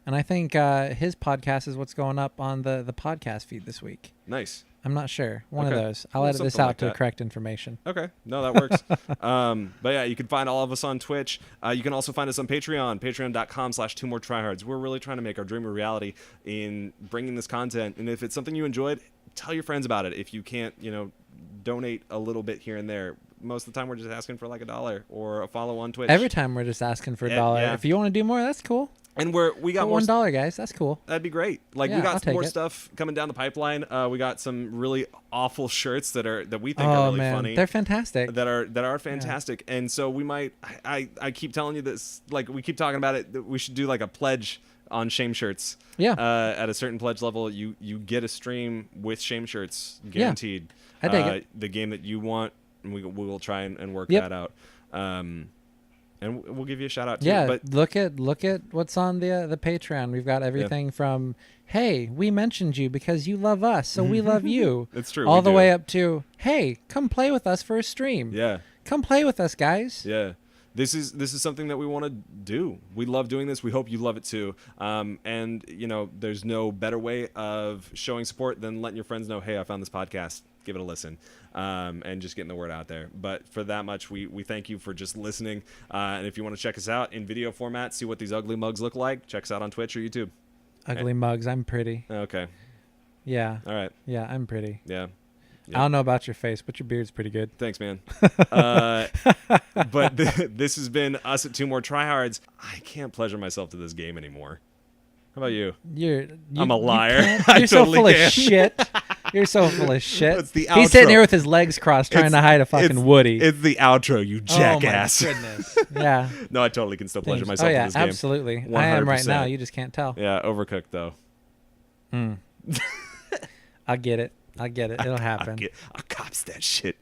[SPEAKER 11] and I think his podcast is what's going up on the podcast feed this week.
[SPEAKER 12] Nice.
[SPEAKER 11] I'm not sure. One
[SPEAKER 12] Okay.
[SPEAKER 11] of those. I'll edit this
[SPEAKER 12] Something
[SPEAKER 11] out
[SPEAKER 12] like
[SPEAKER 11] to
[SPEAKER 12] that.
[SPEAKER 11] correct information.
[SPEAKER 12] Okay. No, that works. But yeah, you can find all of us on Twitch. You can also find us on Patreon, patreon.com/2moretryhards. We're really trying to make our dream a reality in bringing this content. And if it's something you enjoyed, tell your friends about it. If you can't, donate a little bit here and there. Most of the time, we're just asking for like $1 or a follow on Twitch.
[SPEAKER 11] Every time we're just asking for $1.
[SPEAKER 12] Yeah.
[SPEAKER 11] If you want to do more, that's cool.
[SPEAKER 12] And we got
[SPEAKER 11] Put
[SPEAKER 12] more
[SPEAKER 11] $1, guys. That's cool.
[SPEAKER 12] That'd be great. Like
[SPEAKER 11] Yeah,
[SPEAKER 12] we
[SPEAKER 11] I'll
[SPEAKER 12] got
[SPEAKER 11] take
[SPEAKER 12] more
[SPEAKER 11] it.
[SPEAKER 12] stuff coming down the pipeline. We got some really awful shirts that we think are really
[SPEAKER 11] man,
[SPEAKER 12] funny.
[SPEAKER 11] they're fantastic.
[SPEAKER 12] That are fantastic. And so we might. I keep telling you this. Like we keep talking about it. That we should do like a pledge on shame shirts.
[SPEAKER 11] Yeah.
[SPEAKER 12] At a certain pledge level, you get a stream with shame shirts guaranteed.
[SPEAKER 11] I dig it.
[SPEAKER 12] The game that you want, and we will try and work
[SPEAKER 11] Yep.
[SPEAKER 12] that out. And we'll give you a shout out too.
[SPEAKER 11] Yeah,
[SPEAKER 12] But
[SPEAKER 11] look at what's on the Patreon. We've got everything from, hey, we mentioned you because you love us, so we love you.
[SPEAKER 12] It's true.
[SPEAKER 11] All
[SPEAKER 12] we
[SPEAKER 11] the
[SPEAKER 12] do.
[SPEAKER 11] way up to, hey, come play with us for a stream.
[SPEAKER 12] Yeah.
[SPEAKER 11] Come play with us, guys.
[SPEAKER 12] Yeah. This is something that we want to do. We love doing this. We hope you love it too. And there's no better way of showing support than letting your friends know, hey, I found this podcast. Give it a listen. And just getting the word out there. But for that much, we thank you for just listening. And if you want to check us out in video format, see what these ugly mugs look like, check us out on Twitch or YouTube.
[SPEAKER 11] Ugly mugs. I'm pretty.
[SPEAKER 12] Okay.
[SPEAKER 11] Yeah.
[SPEAKER 12] All right.
[SPEAKER 11] Yeah, I'm pretty.
[SPEAKER 12] Yeah.
[SPEAKER 11] I don't know about your face, but your beard's pretty good.
[SPEAKER 12] Thanks, man. But this has been us at Two More Tryhards. I can't pleasure myself to this game anymore. How about you? I'm a liar.
[SPEAKER 11] You're so full of shit. You're so full of shit.
[SPEAKER 12] It's the
[SPEAKER 11] He's
[SPEAKER 12] outro.
[SPEAKER 11] sitting here with his legs crossed trying to hide a fucking Woody.
[SPEAKER 12] It's the outro, you jackass.
[SPEAKER 11] Oh, my goodness. Yeah.
[SPEAKER 12] No, I totally can still pleasure myself
[SPEAKER 11] Oh, yeah,
[SPEAKER 12] in this game.
[SPEAKER 11] absolutely. I am right
[SPEAKER 12] 100%.
[SPEAKER 11] now. You just can't tell.
[SPEAKER 12] Yeah, overcooked, though.
[SPEAKER 11] I get it. It'll happen.
[SPEAKER 12] I cops that shit.